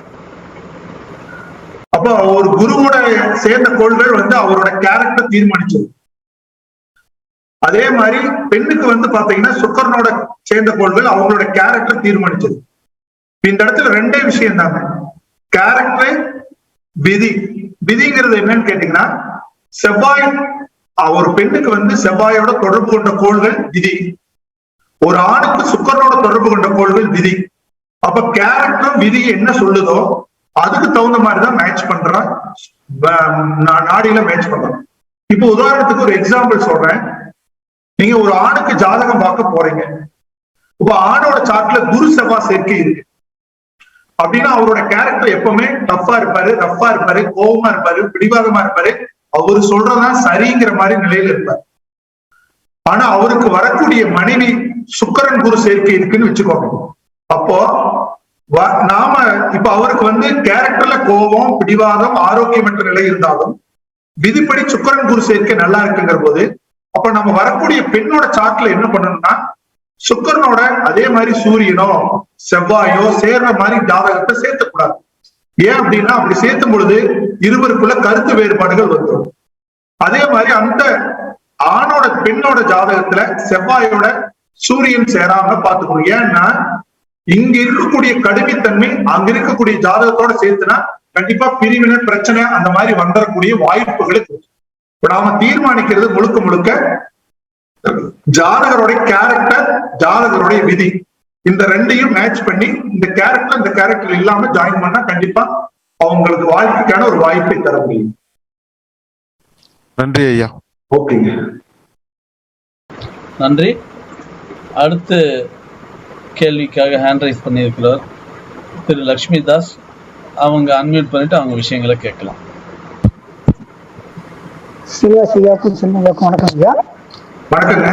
அப்போ ஒரு குருவோட சேர்ந்த கோள்கள் அவரோட கேரக்டர் தீர்மானிச்சது. அதே மாதிரி பெண்ணுக்கு பாத்தீங்கன்னா சுக்கரனோட சேர்ந்த கோள்கள் அவங்களோட கேரக்டர் தீர்மானிச்சது. இந்த இடத்துல 2 விஷயம் தாங்க, கேரக்டர், விதி. விதிங்கிறது என்னன்னு கேட்டீங்கன்னா, செவ்வாய் ஒரு பெண்ணுக்கு செவ்வாயோட தொடர்பு கொண்ட கோள்கள் விதி, ஒரு ஆணுக்கு சுக்கரனோட தொடர்பு கொண்ட கோள்கள் விதி. அப்ப கேரக்டர் விதி என்ன சொல்லுதோ அதுக்கு தகுந்த மாதிரிதான் மேட்ச் பண்றோம், நாடியில மேட்ச் பண்றோம். இப்போ உதாரணத்துக்கு ஒரு எக்ஸாம்பிள் சொல்றேன். நீங்க ஒரு ஆணுக்கு ஜாதகம் பார்க்க போறீங்க. இப்ப ஆணோட சார்ட்ல குரு செவ்வாய் சேர்க்கை இருக்கு அப்படின்னா அவரோட கேரக்டர் எப்பவுமே ரஃபா இருப்பாரு, கோபமா இருப்பாரு, பிடிவாதமா இருப்பாரு, அவரு சொல்றதான் சரிங்கிற மாதிரி நிலையில இருப்பாரு. ஆனா அவருக்கு வரக்கூடிய மனைவி சுக்கிரன் குரு சேர்க்கை இருக்குன்னு வச்சுக்கோங்க. அப்போ நாம இப்ப அவருக்கு கேரக்டர்ல கோபம், பிடிவாதம், ஆரோக்கியமற்ற நிலை இருந்தாலும் விதிப்படி சுக்கிரன் குரு சேர்க்கை நல்லா இருக்குங்கிற போது அப்ப நம்ம வரக்கூடிய பெண்ணோட சார்ட்ல என்ன பண்ணணும்னா சுக்கிரனோட அதே மாதிரி சூரியனோ செவ்வாயோ சேர்ற மாதிரி ஜாதகத்தை சேர்த்தக்கூடாது. ஏன் அப்படின்னா அப்படி சேர்த்தும் பொழுது இருவருக்குள்ள கருத்து வேறுபாடுகள் வந்துடும். அதே மாதிரி அந்த ஆணோட பெண்ணோட ஜாதகத்துல செவ்வாயோட சூரியன் சேராம பாத்துக்கணும். ஏன்னா இங்க இருக்கக்கூடிய கடுமைத்தன்மை அங்க இருக்கக்கூடிய ஜாதகத்தோட சேர்த்துனா கண்டிப்பா பிரிவினை பிரச்சனை அந்த மாதிரி வந்துடக்கூடிய வாய்ப்புகளை இப்ப நாம தீர்மானிக்கிறது முழுக்க முழுக்க ஜாதகருடைய கேரக்டர், ஜாதகருடைய விதி, இந்த ரெண்டையும் மேட்ச் பண்ணி இந்த கேரக்டர் இல்லாம ஜாயின் பண்ணா கண்டிப்பா அவங்களுக்கு வாழ்க்கைக்கான ஒரு வாய்ப்பை தர முடியும். நன்றி ஐயா. ஓகேங்க, நன்றி. அடுத்த கேள்விக்காக ஹேண்ட் ரைஸ் பண்ணியிருக்கிறார் திரு லட்சுமி தாஸ். அவங்க அன்மியூட் பண்ணிட்டு அவங்க விஷயங்களை கேட்கலாம். வணக்கம் ஐயா. வணக்கங்க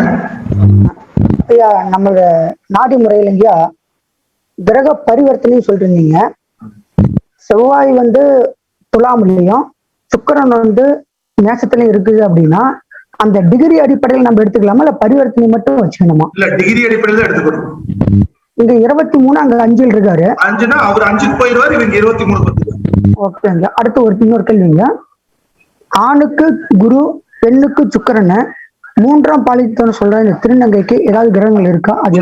ஐயா, நம்மளோட நாடி முறையில ஐயா கிரக பரிவர்த்தனையும் சொல்லிட்டு இருந்தீங்க. செவ்வாய் வந்து துலாமிலையும் சுக்கிரன் வந்து மேசத்திலையும் இருக்குது அப்படின்னா அந்த டிகிரி அடிப்படையில் நம்ம எடுத்துக்கலாமா இல்ல பரிவர்த்தனை மட்டும் வச்சுக்கணுமா? இல்ல, டிகிரி அடிப்படையில் எடுத்துக்கணும். இங்க 23 அங்க 5 இருக்காரு. 5னா அவர் 5க்கு போயிடுவார், இவங்க 23. ஓகேங்க. அடுத்து இன்னொரு கேள்விங்க. ஆணுக்கு குரு, பெண்ணுக்கு சுக்கிரன், 3ஆம் பாலித்தம் சொல்ற இந்த திருநங்கைக்கு ஏதாவது கிரகங்கள் இருக்கா? அது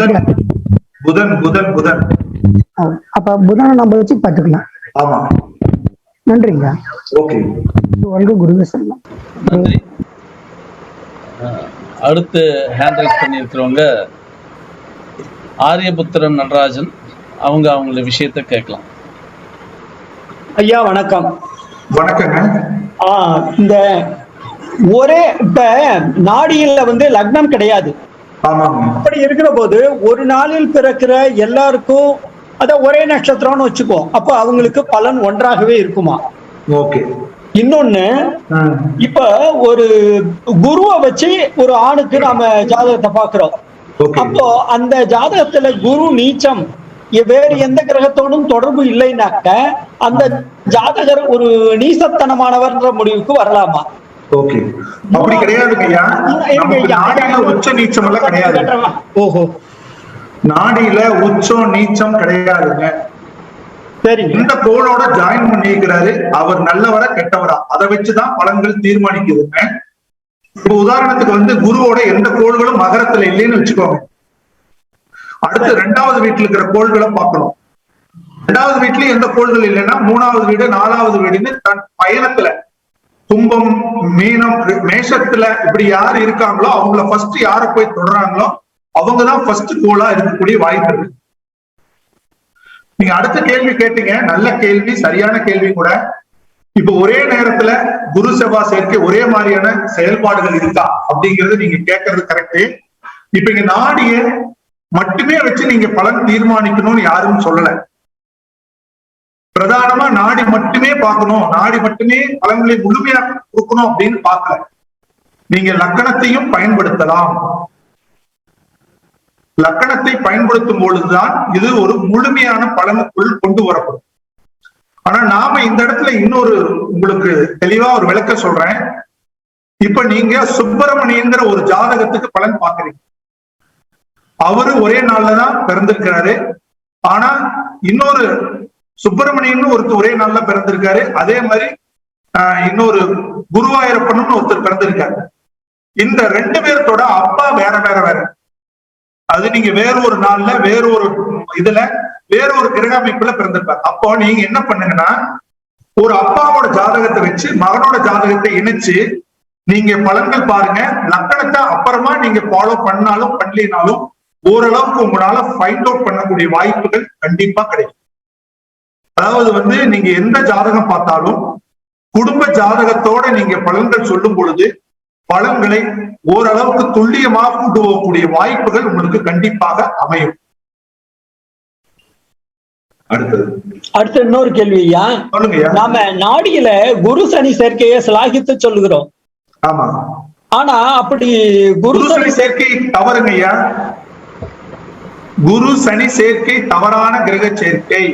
புதன் புதன் புதன். அப்ப புதனை நம்ம வச்சு பாத்துக்கலாம். ஆமா, நன்றிங்க. ஓகே, குருவே சொல்லலாம். நன்றி. அடுத்து ஹேண்ட் ரைஸ் பண்ணியிருக்கிறவங்க ஆரியபுத்திரன் நடராஜன். அவங்கள விஷயத்த கேட்கலாம். ஐயா வணக்கம். வணக்கங்க. இந்த ஒரே இப்ப நாடியில வந்து லக்னம் கிடையாது. அப்படி இருக்கிற போது ஒரு நாளில் பிறக்கிற எல்லாருக்கும் அத ஒரே நட்சத்திரம்னு வச்சுக்கோ, அப்ப அவங்களுக்கு பலன் ஒன்றாகவே இருக்குமா? ஓகே. இன்னொன்னு, இப்ப ஒரு குருவை வச்சு ஒரு ஆணுக்கு நாம ஜாதகத்தை பாக்குறோம். அப்போ அந்த ஜாதகத்துல குரு நீச்சம் வேறு எந்த கிரகத்தோடும் தொடர்பு இல்லைனாக்க அந்த ஜாதகர் ஒரு நீசத்தனமானவர்ன்ற முடிவுக்கு வரலாமா? ஓகே, அப்படி கிடையாதுங்க ஐயா. நாடியில உச்ச நீச்சம் எல்லாம் கிடையாது. ஓஹோ, நாடியில உச்சம் நீச்சம் கிடையாதுங்க. சரி, இந்த கோளோட ஜாயின் பண்ணிக்கிறாரு, அவர் நல்லவரா கெட்டவரா அதை வச்சுதான் பலன்கள் தீர்மானிக்குதுங்க. இப்ப உதாரணத்துக்கு வந்து குருவோட எந்த கோள்களும் மகரத்துல இல்லைன்னு வச்சுக்கோங்க. அடுத்து 2வது வீட்டுல இருக்கிற கோள்களை பார்க்கணும். 2வது வீட்லயும் எந்த கோள்கள் இல்லைன்னா 3வது வீடு 4வது வீடுன்னு தன் பயணத்துல கும்பம், மீனம், மேஷத்துல இப்படி யாரு இருக்காங்களோ அவங்கள ஃபர்ஸ்ட் யார போய் தொடறாங்களோ அவங்கதான் ஃபர்ஸ்ட் கோளா இருக்கக்கூடிய வாய்ப்பு இருக்கு. நீங்க அடுத்த கேள்வி கேட்டீங்க, நல்ல கேள்வி, சரியான கேள்வி கூட. இப்ப ஒரே நேரத்துல குரு செவ்வாய் சேர்க்கை ஒரே மாதிரியான செயல்பாடுகள் இருக்கா அப்படிங்கறது நீங்க கேட்கறது கரெக்ட். இப்ப இங்க நாடிய மட்டுமே வச்சு நீங்க பலன் தீர்மானிக்கணும்னு யாரும் சொல்லல. பிரதானமா நாடி மட்டுமே பார்க்கணும், நாடி மட்டுமே பலன்களை முழுமையா கொடுக்கணும் அப்படின்னு பார்க்கல. நீங்க லக்கணத்தையும் பயன்படுத்தலாம். லக்கணத்தை பயன்படுத்தும் பொழுதுதான் இது ஒரு முழுமையான பலனுக்குள் கொண்டு வரப்படும். ஆனா நாம இந்த இடத்துல இன்னொரு உங்களுக்கு தெளிவா ஒரு விளக்க சொல்றேன். இப்ப நீங்க சுப்பிரமணியங்கிற ஒரு ஜாதகத்துக்கு பலன் பாக்குறீங்க. அவரு ஒரே நாள்லதான் பிறந்திருக்கிறாரு. ஆனா இன்னொரு சுப்பிரமணியன் ஒருத்தர் ஒரே நாள்ல பிறந்திருக்காரு. அதே மாதிரி இன்னொரு குருவாயூரப்பன்னு ஒருத்தர் பிறந்திருக்காரு. இந்த 2 பேர்த்தோட அப்பா வேற வேற வேற. அது நீங்க வேற ஒரு நாள்ல வேற ஒரு இதுல வேற ஒரு கிரக அமைப்புல பிறந்திருப்பாரு. அப்போ நீங்க என்ன பண்ணுங்கன்னா ஒரு அப்பாவோட ஜாதகத்தை வச்சு மகனோட ஜாதகத்தை இணைச்சு நீங்க பலன்கள் பாருங்க. லக்கணத்தை அப்புறமா நீங்க ஃபாலோ பண்ணாலும் பண்ணலினாலும் ஓரளவுக்கு உங்களால ஃபைண்ட் அவுட் பண்ணக்கூடிய வாய்ப்புகள் கண்டிப்பா கிடைக்கும். அதாவது வந்து நீங்க எந்த ஜாதகம் பார்த்தாலும் குடும்ப ஜாதகத்தோட நீங்க பலன்கள் சொல்லும் பொழுது பலன்களை ஓரளவுக்கு துல்லியமாக கொண்டு போகக்கூடிய வாய்ப்புகள் உங்களுக்கு கண்டிப்பாக அமையும். அடுத்த இன்னொரு கேள்வி ஐயா. நாம நாடியில குரு சனி சேர்க்கையை சிலாகித்து சொல்லுகிறோம். ஆமா, ஆனா அப்படி குரு சனி சேர்க்கை தவறுங்க ஐயா. குரு சனி சேர்க்கை தவறான கிரக சேர்க்கை.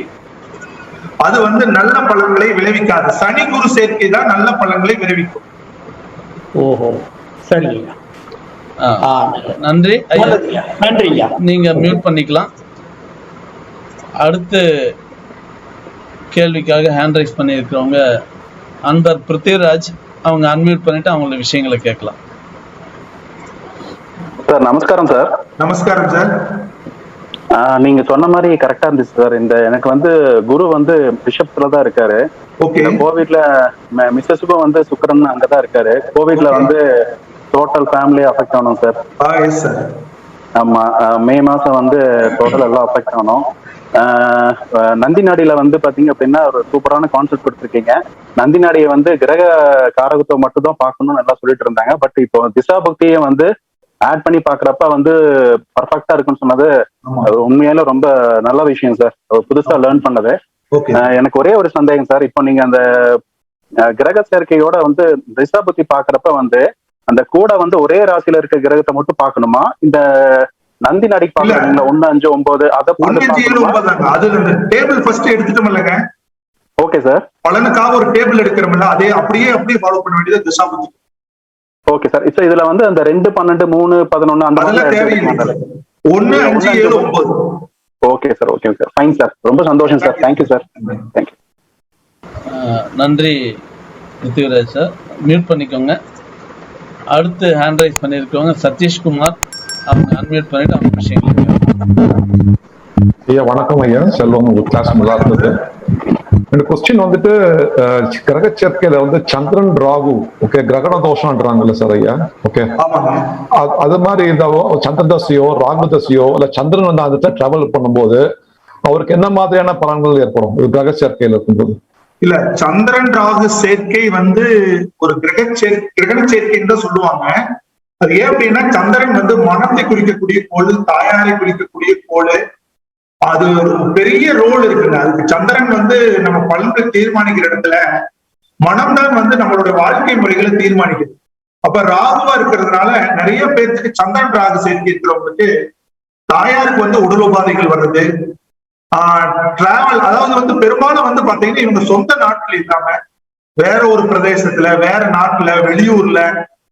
அது வந்து நல்ல பலன்களை விளைவிக்காது. சனி குரு சேர்க்கை தான் நல்ல பலன்களை விளைவிக்கும். ஓஹோ, சரி ஐயா. நன்றி ஐயா. நன்றி ஐயா. நீங்க மியூட் பண்ணிக்கலாம். அடுத்து கேள்விக்காக ஹேண்ட் ரைஸ் பண்ணியிருக்கிறவங்க அன்பர் பிருத்திவிராஜ், அவங்க அன்மியூட் பண்ணிட்டு அவங்களோட விஷயங்களை கேட்கலாம். சார் நமஸ்காரம் சார். நமஸ்காரம் சார். நீங்க சொன்ன மாதிரி கரெக்டா இருந்துச்சு சார். இந்த எனக்கு வந்து குரு வந்து பிஷப்ஸ்ல தான் இருக்காரு. கோவிட்ல மிஸ்ஸஸுக்கும் வந்து சுக்கிரன் அங்கதான் இருக்காரு. கோவிட்ல வந்து டோட்டல் ஃபேமிலி அஃபெக்ட் ஆனோம் சார். ஆமா, மே மாசம் வந்து டோட்டல் எல்லாம் அஃபெக்ட் ஆனோம். நந்தி நாடியில வந்து பாத்தீங்க அப்படின்னா ஒரு சூப்பரான கான்செப்ட் கொடுத்துருக்கீங்க. நந்தி நாடியை வந்து கிரக காரகத்துவம் மட்டும் தான் பார்க்கணும்னு எல்லாம் சொல்லிட்டு இருந்தாங்க. பட் இப்போ திசா பக்தியை வந்து ஆட் பண்ணி பாக்குறப்ப வந்து பர்ஃபெக்டா இருக்குன்னு சொன்னது உண்மையால ரொம்ப நல்ல விஷயம் சார். புதுசா லேர்ன் பண்ணது. எனக்கு ஒரே ஒரு சந்தேகம் சார். இப்போ நீங்க அந்த கிரக சேர்க்கையோட வந்து திசா பக்தி பாக்குறப்ப வந்து அந்த கூட வந்து ஒரே ராசியில இருக்க கிரகத்தை மட்டும் பார்க்கணுமா? இந்த நந்தி நாடி பாக்குறீங்களா 1, 5, 9 அதை டேபிள் ஃபர்ஸ்ட் எடுத்துட்டோம்லங்க. Okay sir. பலனுக்காக ஒரு டேபிள் எடுக்கிறோம்ல, அதே அப்படியே ஃபாலோ பண்ண வேண்டியது திசா பக்தி. Okay sir. இப்போ இதுல வந்து அந்த 2, 12, 3, 11 அந்த மாதிரி தேவையில்லை. 1, 5, 7, 9. Okay sir. Okay sir. Fine sir. ரொம்ப சந்தோஷம் சார். Thank you sir. தேங்க்யூ. நன்றி பிருத்திவிராஜ் சார். மியூட் பண்ணிக்கோங்க. அடுத்து ஹேண்ட் ரைஸ் பண்ணியிருக்கவங்க சதீஷ்குமார், அவங்க அன்மியூட் பண்ணிட்டு அவங்க விஷயங்கள். ஐயா வணக்கம் ஐயா. செல்வம், உங்க கிளாஸ் நல்லா இருந்தது. இந்த கொஸ்டின் வந்துட்டு கிரக சேர்க்கையில வந்து சந்திரன் ராகு, ஓகே, கிரகண தோஷம்ன்றாங்கல்ல சார் ஐயா. ஓகே, அது மாதிரி இந்த சந்திர தசையோ ராகு தசையோ இல்ல சந்திரன் வந்து அந்த டிராவல் பண்ணும்போது அவருக்கு என்ன மாதிரியான பலன்கள் ஏற்படும் கிரக சேர்க்கையில இருக்கும்போது? இல்ல, சந்திரன் ராகு சேர்க்கை வந்து ஒரு கிரகண சேர்க்கைன்னு தான் சொல்லுவாங்க. அது ஏன் அப்படின்னா சந்திரன் வந்து மனத்தை குறிக்கக்கூடிய கோள், தாயாரை குறிக்கக்கூடிய கோள். அது ஒரு பெரிய ரோல் இருக்குங்க. அதுக்கு சந்திரன் வந்து நம்ம பலன்கள் தீர்மானிக்கிற இடத்துல மனம்தான் வந்து நம்மளோட வாழ்க்கை முறைகளை தீர்மானிக்குது. அப்ப ராகுவா இருக்கிறதுனால நிறைய பேருக்கு சந்திரன் ராகு சேர்க்கை இருக்கிறவங்களுக்கு தாயாருக்கு வந்து உடல் உபாதைகள் வர்றது, டிராவல், அதாவது வந்து பெரும்பாலும் வந்து பாத்தீங்கன்னா இவங்க சொந்த நாட்டுல இல்லாம வேற ஒரு பிரதேசத்துல, வேற நாட்டுல, வெளியூர்ல,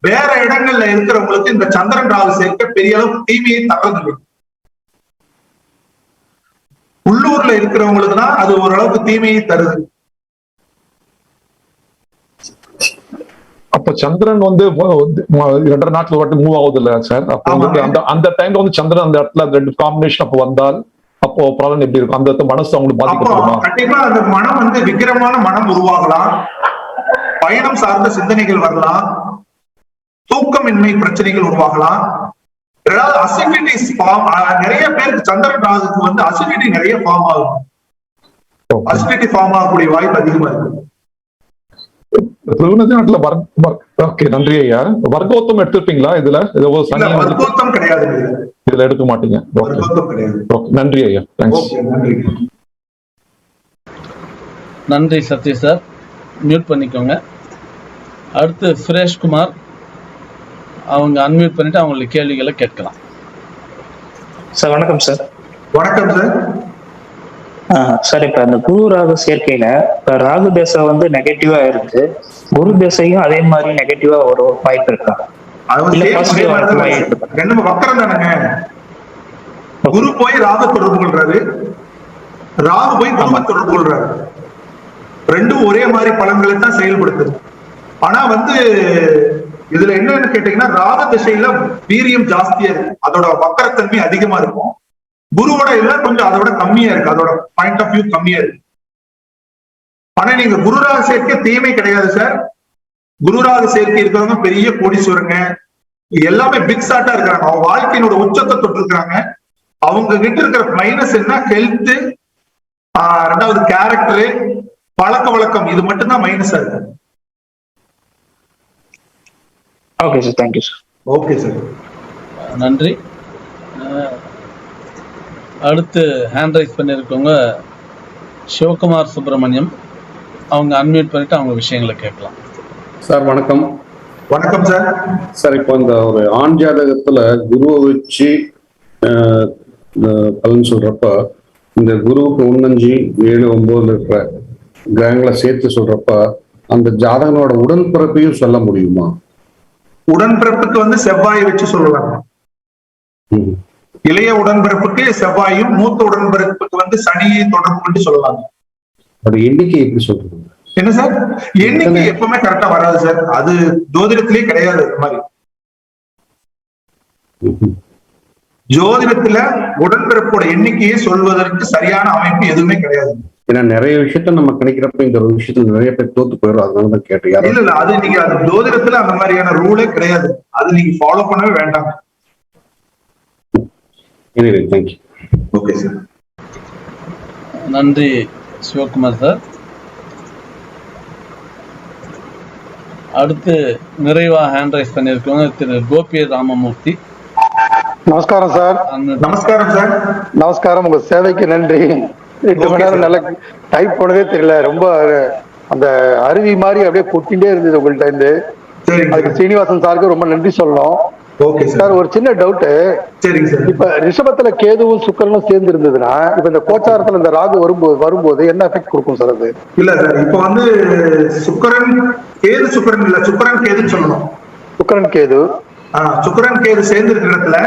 வேற இடங்கள்ல இருக்கிறவங்களுக்கு இந்த சந்திரன் ராகு சேர்க்கை பெரிய அளவுக்கு தீமையை தர்றதில்லை. உள்ளூர்ல இருக்கிறவங்களுக்கு தான் அது ஓரளவுக்கு தீமையை தருது. அப்ப சந்திரன் வந்து 2 நாட்டுல மட்டும் மூவ் ஆகுது இல்ல சார்? அப்போ அந்த டைம்ல வந்து சந்திரன் அந்த இடத்துல 2 காம்பினேஷன் அப்போ வந்தால் அப்போ பலன் எப்படி இருக்கும்? அந்த மனசு அவங்களுக்கு பாதிக்கப்படுமா? கண்டிப்பா அந்த மனம் வந்து விக்கிரமான மனம் உருவாகலாம், பயணம் சார்ந்த சிந்தனைகள் வரலாம், தூக்கமின்மை பிரச்சனைகள் உருவாகலாம், அசிடிட்டிஸ் ஃபார்ம். நிறைய பேருக்கு சந்திரன் ராகுக்கு வந்து அசிடிட்டி நிறைய ஃபார்ம் ஆகும். அசிடிட்டி ஃபார்ம் ஆகக்கூடிய வாய்ப்பு அதிகமா இருக்கு. நன்றி ஐயா. வர்க்கோத்தம் எடுத்துப்பீங்களா இதுல? வர்க்கோத்தம் கிடையாது, இதுல எடுக்க மாட்டீங்க. நன்றி ஐயா. நன்றி சதீஷ் சார். மியூட் பண்ணிக்கோங்க. அடுத்து சுரேஷ்குமார், அவங்க அன்மியூட் பண்ணிட்டு அவங்களுக்கு கேள்விகளை கேட்கலாம். சார் வணக்கம் சார். வணக்கம் சார். சார் இப்ப அந்த குரு ராகு சேர்க்கையில இப்ப ராகு தேசம் வந்து நெகட்டிவா இருக்கு, குரு தேசையும் அதே மாதிரி நெகட்டிவா ஒரு வாய்ப்பு இருக்கா? ரெண்டு வக்கரம் தானங்க. குரு போய் ராகு தொடர்பு கொள்றாரு, ராகு போய் குருவை தொடர்பு கொள்றாரு. ரெண்டும் ஒரே மாதிரி பலன்களை தான் செயல்படுத்துது. ஆனா வந்து இதுல என்னன்னு கேட்டீங்கன்னா ராக திசையில வீரியம் ஜாஸ்தியா இருக்கு, அதோட வக்கரத்தன்மை அதிகமா இருக்கும். குருவோட இல்ல கொஞ்சம் அதோட கம்மியா இருக்கு, அதோட பாயிண்ட் ஆஃப் வியூ கம்மியா இருக்கு. ஆனா நீங்க குருராக சேர்க்கை தீமை கிடையாது சார். குருராக சேர்க்கை இருக்கிறவங்க பெரிய கோடீஸ்வரங்க, எல்லாமே பிக் ஷாட்டா இருக்கிறாங்க, அவங்க வாழ்க்கையினோட உச்சத்தை தொட்டு இருக்கிறாங்க. அவங்க கிட்ட இருக்கிற மைனஸ் என்ன? ஹெல்த், 2வது கேரக்டரு, பழக்க வழக்கம், இது மட்டும்தான் மைனஸா இருக்கு. Okay sir, thank you sir. Okay sir, நன்றி. அடுத்து ஹேண்ட் ரைஸ் பண்ணியிருக்கவங்க சிவகுமார் சுப்பிரமணியம், அவங்க அன்மியூட் பண்ணிட்டு அவங்க விஷயங்களை கேட்கலாம். சார் வணக்கம். வணக்கம் சார். சார் இப்போ இந்த ஒரு ஆண் ஜாதகத்துல குருவை வச்சு பலன் சொல்றப்ப இந்த குருவுக்கு 1, 5, 7, 9 இருக்கிற கிரகங்களை சேர்த்து சொல்றப்ப அந்த ஜாதகனோட உடன்பிறப்பையும் சொல்ல முடியுமா? உடன்பிறப்புக்கு வந்து செவ்வாயை வச்சு சொல்லலாம். இளைய உடன்பிறப்புக்கு செவ்வாயும், மூத்த உடன்பிறப்புக்கு வந்து சனியை தொடர்பு கொண்டு சொல்லலாம். எண்ணிக்கை எப்படி சொல்றது? என்ன சார்? எண்ணிக்கை எப்பவுமே கரெக்டா வராது சார். அது ஜோதிடத்திலே கிடையாது. அது மாதிரி ஜோதிடத்துல உடன்பிறப்போட எண்ணிக்கையை சொல்வதற்கு சரியான அமைப்பு எதுவுமே கிடையாது. ஏன்னா நிறைய விஷயத்த நம்ம கணிக்கிறப்ப இந்த ஒரு விஷயத்துல நிறைய பேர் தோத்து போயிடும். அதனாலதான் கேட்டேன். இல்ல அது நீங்க அது ஜோதிடத்துல அந்த மாதிரியான ரூலே கிடையாது. அது நீங்க ஃபாலோ பண்ணவே வேண்டாம். தேங்க்யூ. Okay sir. நன்றி சிவகுமார் சார். அடுத்து நிறைவா ஹேண்ட் ரைஸ் பண்ணிருக்கவங்க திரு கோபி ராமமூர்த்தி. நமஸ்காரம் சார். நமஸ்காரம் சார். நமஸ்காரம். உங்க சேவைக்கு நன்றி. 8 மணி நேரம் நல்லா டைப் பண்ணதே தெரியல. ரொம்ப அந்த அருவி மாதிரி அப்படியே கொட்டிகிட்டே இருந்தது உங்கள்கிட்ட இருந்து. அதுக்கு சீனிவாசன் சாருக்கு ரொம்ப நன்றி சொல்லணும். சார் ஒரு சின்ன டவுட்டு. இப்ப ரிஷபத்துல கேதுவும் சுக்கிரனும் சேர்ந்து இருந்ததுன்னா இப்ப இந்த கோச்சாரத்துல இந்த ராகு வரும்போது என்ன எஃபெக்ட் கொடுக்கும் சார் அது? இல்ல சார், இப்ப வந்து சுக்கிரன் இல்ல, சுக்கிரன் கேதுன்னு சொல்லணும். சுக்கிரன் கேது. சுக்கிரன் கேது சேர்ந்து இருக்கிற இடத்துல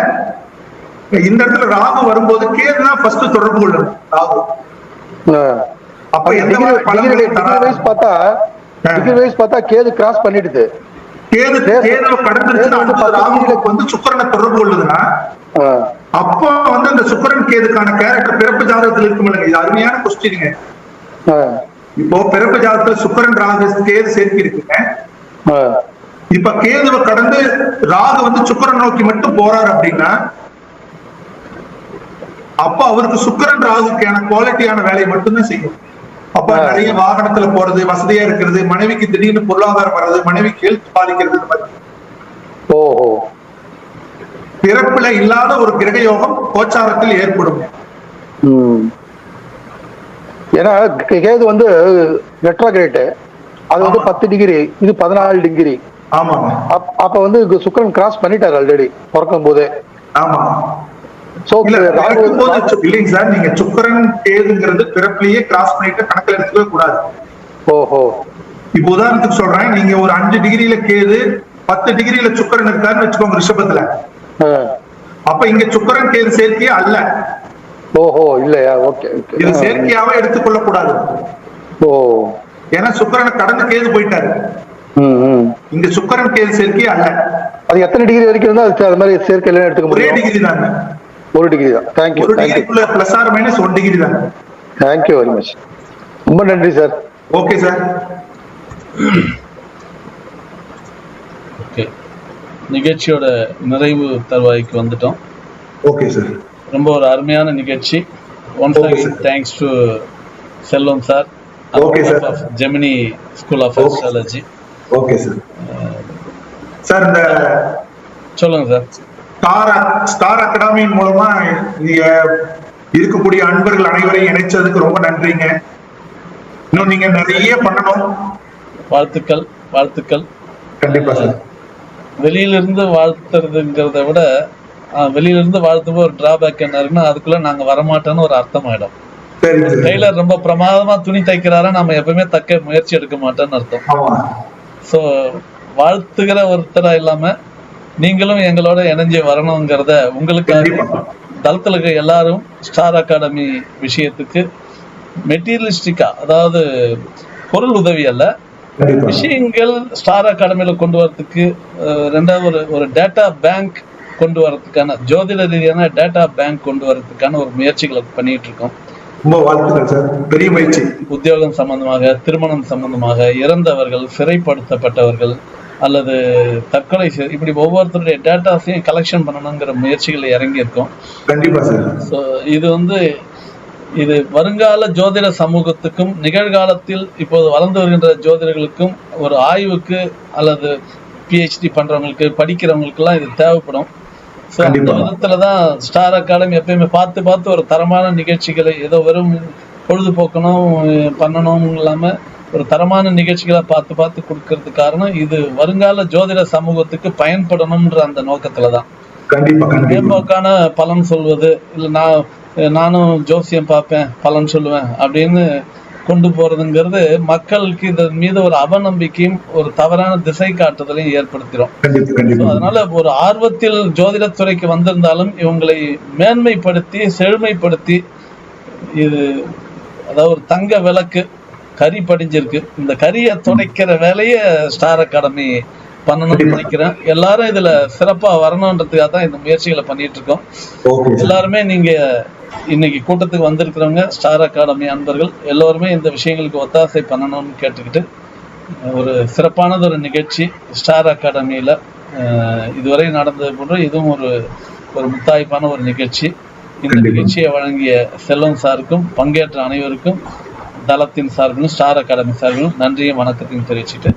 இந்த இடத்துல ராகு வரும்போது கேது தான் ஃபர்ஸ்ட் தொடர்பு கொள்ளணும். ராகு அப்ப எந்த மாதிரி பலன்களை பார்த்தா கேது கிராஸ் பண்ணிடுது. கேது கடந்துருச்சுன்னா ராகுக்கு வந்து சுக்கிரனை தொடர்பு கொள்ளுதுன்னா அப்போ வந்து அந்த சுக்கிரன் கேதுக்கான கேரக்டர் பிறப்பு ஜாதகத்துல இருக்கும் இல்லைங்க. இது அருமையான கொஸ்டினுங்க. இப்போ பிறப்பு ஜாதகத்துல சுக்கிரன் ராகு கேது சேர்க்கை இருக்குங்க. இப்ப கேதுவை கடந்து ராகு வந்து சுக்கிரன் நோக்கி மட்டும் போறாரு அப்படின்னா அப்ப அவருக்கு சுக்கிரன் ராகுக்கான குவாலிட்டியான வேலையை மட்டும்தான் செய்யும். அப்ப நிறைய வாகனத்துல போறது, வசதியா இருக்கிறது, மனைவிக்கு திடீர்னு பொருளாதாரம் வர்றது, மனைவிக்கு ஹெல்த் பாதிக்கிறது, பிறப்புல இல்லாத ஒரு கிரக யோகம் கோச்சாரத்தில் ஏற்படும். ஏன்னா கேது வந்து ரெட்ரோகிரேட், அது வந்து 10 டிகிரி, இது 14 டிகிரி. ஆமா. அப்ப வந்து சுக்கிரன் கிராஸ் பண்ணிட்டாரு ஆல்ரெடி பிறக்கும் போதே. ஆமா. இல்லைங்க சார், நீங்க சுக்கிரன் கேதுங்கிறது பிறப்பிலேயே கிராஸ் பண்ணிட்டு கணக்கில் எடுத்துக்கவே கூடாது. ஓஹோ. இப்ப உதாரணத்துக்கு சொல்றேன், நீங்க ஒரு 5 டிகிரியில கேது 10 டிகிரியில சுக்கிரன் இருக்காருன்னு வச்சுக்கோங்க ரிஷபத்துல. அப்ப இங்க சுக்கிரன் கேது சேர்க்கையே அல்ல. ஓஹோ. இல்லையா? ஓகே. இது சேர்க்கையாவே எடுத்துக்கொள்ள கூடாது. ஓ. ஏன்னா சுக்கிரனை கடந்து கேது போயிட்டாரு. இங்க சுக்கிரன் கேது சேர்க்கையே அல்ல. அது எத்தனை டிகிரி வரைக்கும் இருந்தா அது மாதிரி சேர்க்கை எடுத்துக்க முடியும்? ஒரே டிகிரி தாங்க. 1 டிகிரி தான். Thank you. Plus or minus 1 degree தான். Thank you very much. ரொம்ப நன்றி சார். Okay sir. ஓகே, நிகழ்ச்சியோட நிறைவு தருவாய்க்கு வந்துட்டோம். Okay sir. ரொம்ப ஒரு அருமையான நிகழ்ச்சி. Once again thanks to Selvam sir. Okay sir. Gemini school of astrology. Okay sir. Sir இந்த சொல்லுங்க சார். ஸ்டார் அகாடமியின் மூலமா நீங்க இருக்கக்கூடிய அன்பர்கள் அனைவரையும் இணைச்சதுக்கு ரொம்ப நன்றிங்க. இன்னும் நீங்க நிறைய பண்ணணும். வாழ்த்துக்கள். கண்டிப்பா சார். வெளியிலிருந்து வாழ்த்துறதுங்கிறத விட வெளியிலிருந்து வாழ்த்தும் ஒரு டிராபேக் என்ன இருக்குன்னா அதுக்குள்ள நாங்க வரமாட்டோம்னு ஒரு அர்த்தம் ஆயிடும். டெய்லர் ரொம்ப பிரமாதமா துணி தைக்கிறாரா நம்ம எப்பவுமே தக்க முயற்சி எடுக்க மாட்டோம்னு அர்த்தம். சோ வாழ்த்துகிற ஒருத்தரா இல்லாம நீங்களும் எங்களோட இணைஞ்சு வரணுங்கிறத உங்களுக்காக தளத்துல இருக்க எல்லாரும் ஸ்டார் அகாடமி விஷயத்துக்கு மெட்டீரியலிஸ்டிக்கா, அதாவது பொருள் உதவி அல்ல, விஷயங்கள் ஸ்டார் அகாடமியில கொண்டு வரதுக்கு, ரெண்டாவது ஒரு டேட்டா பேங்க் கொண்டு வரதுக்கான, ஜோதிட ரீதியான டேட்டா பேங்க் கொண்டு வரதுக்கான ஒரு முயற்சிகளை பண்ணிட்டு இருக்கோம். ரொம்ப வாழ்த்துக்கள் சார். பெரிய முயற்சி. உத்தியோகம் சம்பந்தமாக, திருமணம் சம்பந்தமாக, இறந்தவர்கள், சிறைப்படுத்தப்பட்டவர்கள் அல்லது தற்கொலை, இப்படி ஒவ்வொருத்தருடைய டேட்டாஸையும் கலெக்ஷன் பண்ணணுங்கிற முயற்சிகளை இறங்கி இருக்கோம். கண்டிப்பா சார். ஸோ இது வருங்கால ஜோதிட சமூகத்துக்கும் நிகழ்காலத்தில் இப்போது வளர்ந்து வருகின்ற ஜோதிடர்களுக்கும் ஒரு ஆய்வுக்கு அல்லது PhD பண்றவங்களுக்கு, படிக்கிறவங்களுக்கெல்லாம் இது தேவைப்படும். ஸோ அந்த விதத்துலதான் ஸ்டார் அகாடமி எப்பயுமே பார்த்து ஒரு தரமான நிகழ்ச்சிகளை, ஏதோ வெறும் பொழுதுபோக்கணும் பண்ணணும் இல்லாம ஒரு தரமான நிகழ்ச்சிகளை பார்த்து கொடுக்கறது காரணம் இது வருங்கால ஜோதிட சமூகத்துக்கு பயன்படணும்ன்ற அந்த நோக்கத்துலதான். மேம்போக்கான பலன் சொல்வது இல்லை, நானும் ஜோசியம் பார்ப்பேன் பலன் சொல்லுவேன் அப்படின்னு கொண்டு போறதுங்கிறது மக்களுக்கு இதன் மீது ஒரு அவநம்பிக்கையும் ஒரு தவறான திசை காட்டுதலையும் ஏற்படுத்திடும். அதனால ஒரு ஆர்வத்தில் ஜோதிடத்துறைக்கு வந்திருந்தாலும் இவங்களை மேன்மைப்படுத்தி செழுமைப்படுத்தி, இது அதாவது ஒரு தங்க விளக்கு கரி படிஞ்சிருக்கு, இந்த கரியை துடைக்கிற வேலையை ஸ்டார் அகாடமி பண்ணணும்னு நினைக்கிறேன். எல்லாரும் இதுல சிறப்பா வரணும்ன்றதுக்காக தான் இந்த முயற்சிகளை பண்ணிட்டு இருக்கோம். எல்லாருமே நீங்க இன்னைக்கு கூட்டத்துக்கு வந்திருக்கிறவங்க ஸ்டார் அகாடமி அன்பர்கள் எல்லோருமே இந்த விஷயங்களுக்கு ஒத்தாசை பண்ணணும்னு கேட்டுக்கிட்டு, ஒரு சிறப்பானது ஒரு நிகழ்ச்சி ஸ்டார் அகாடமியில இதுவரை நடந்தது போன்ற இதுவும் ஒரு முத்தாய்ப்பான ஒரு நிகழ்ச்சி. இந்த நிகழ்ச்சியை வழங்கிய செல்வம் சாருக்கும் பங்கேற்ற அனைவருக்கும் தளத்தின் சார்பிலும் ஸ்டார் அகாடமி சார்பிலும் நன்றியும் வணக்கத்தையும் தெரிவிச்சுட்டு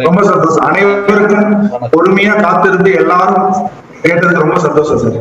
ரொம்ப சந்தோஷம். அனைவருக்கும் பொறுமையா காத்திருந்து எல்லாரும் கேட்டதுக்கு ரொம்ப சந்தோஷம் சார்.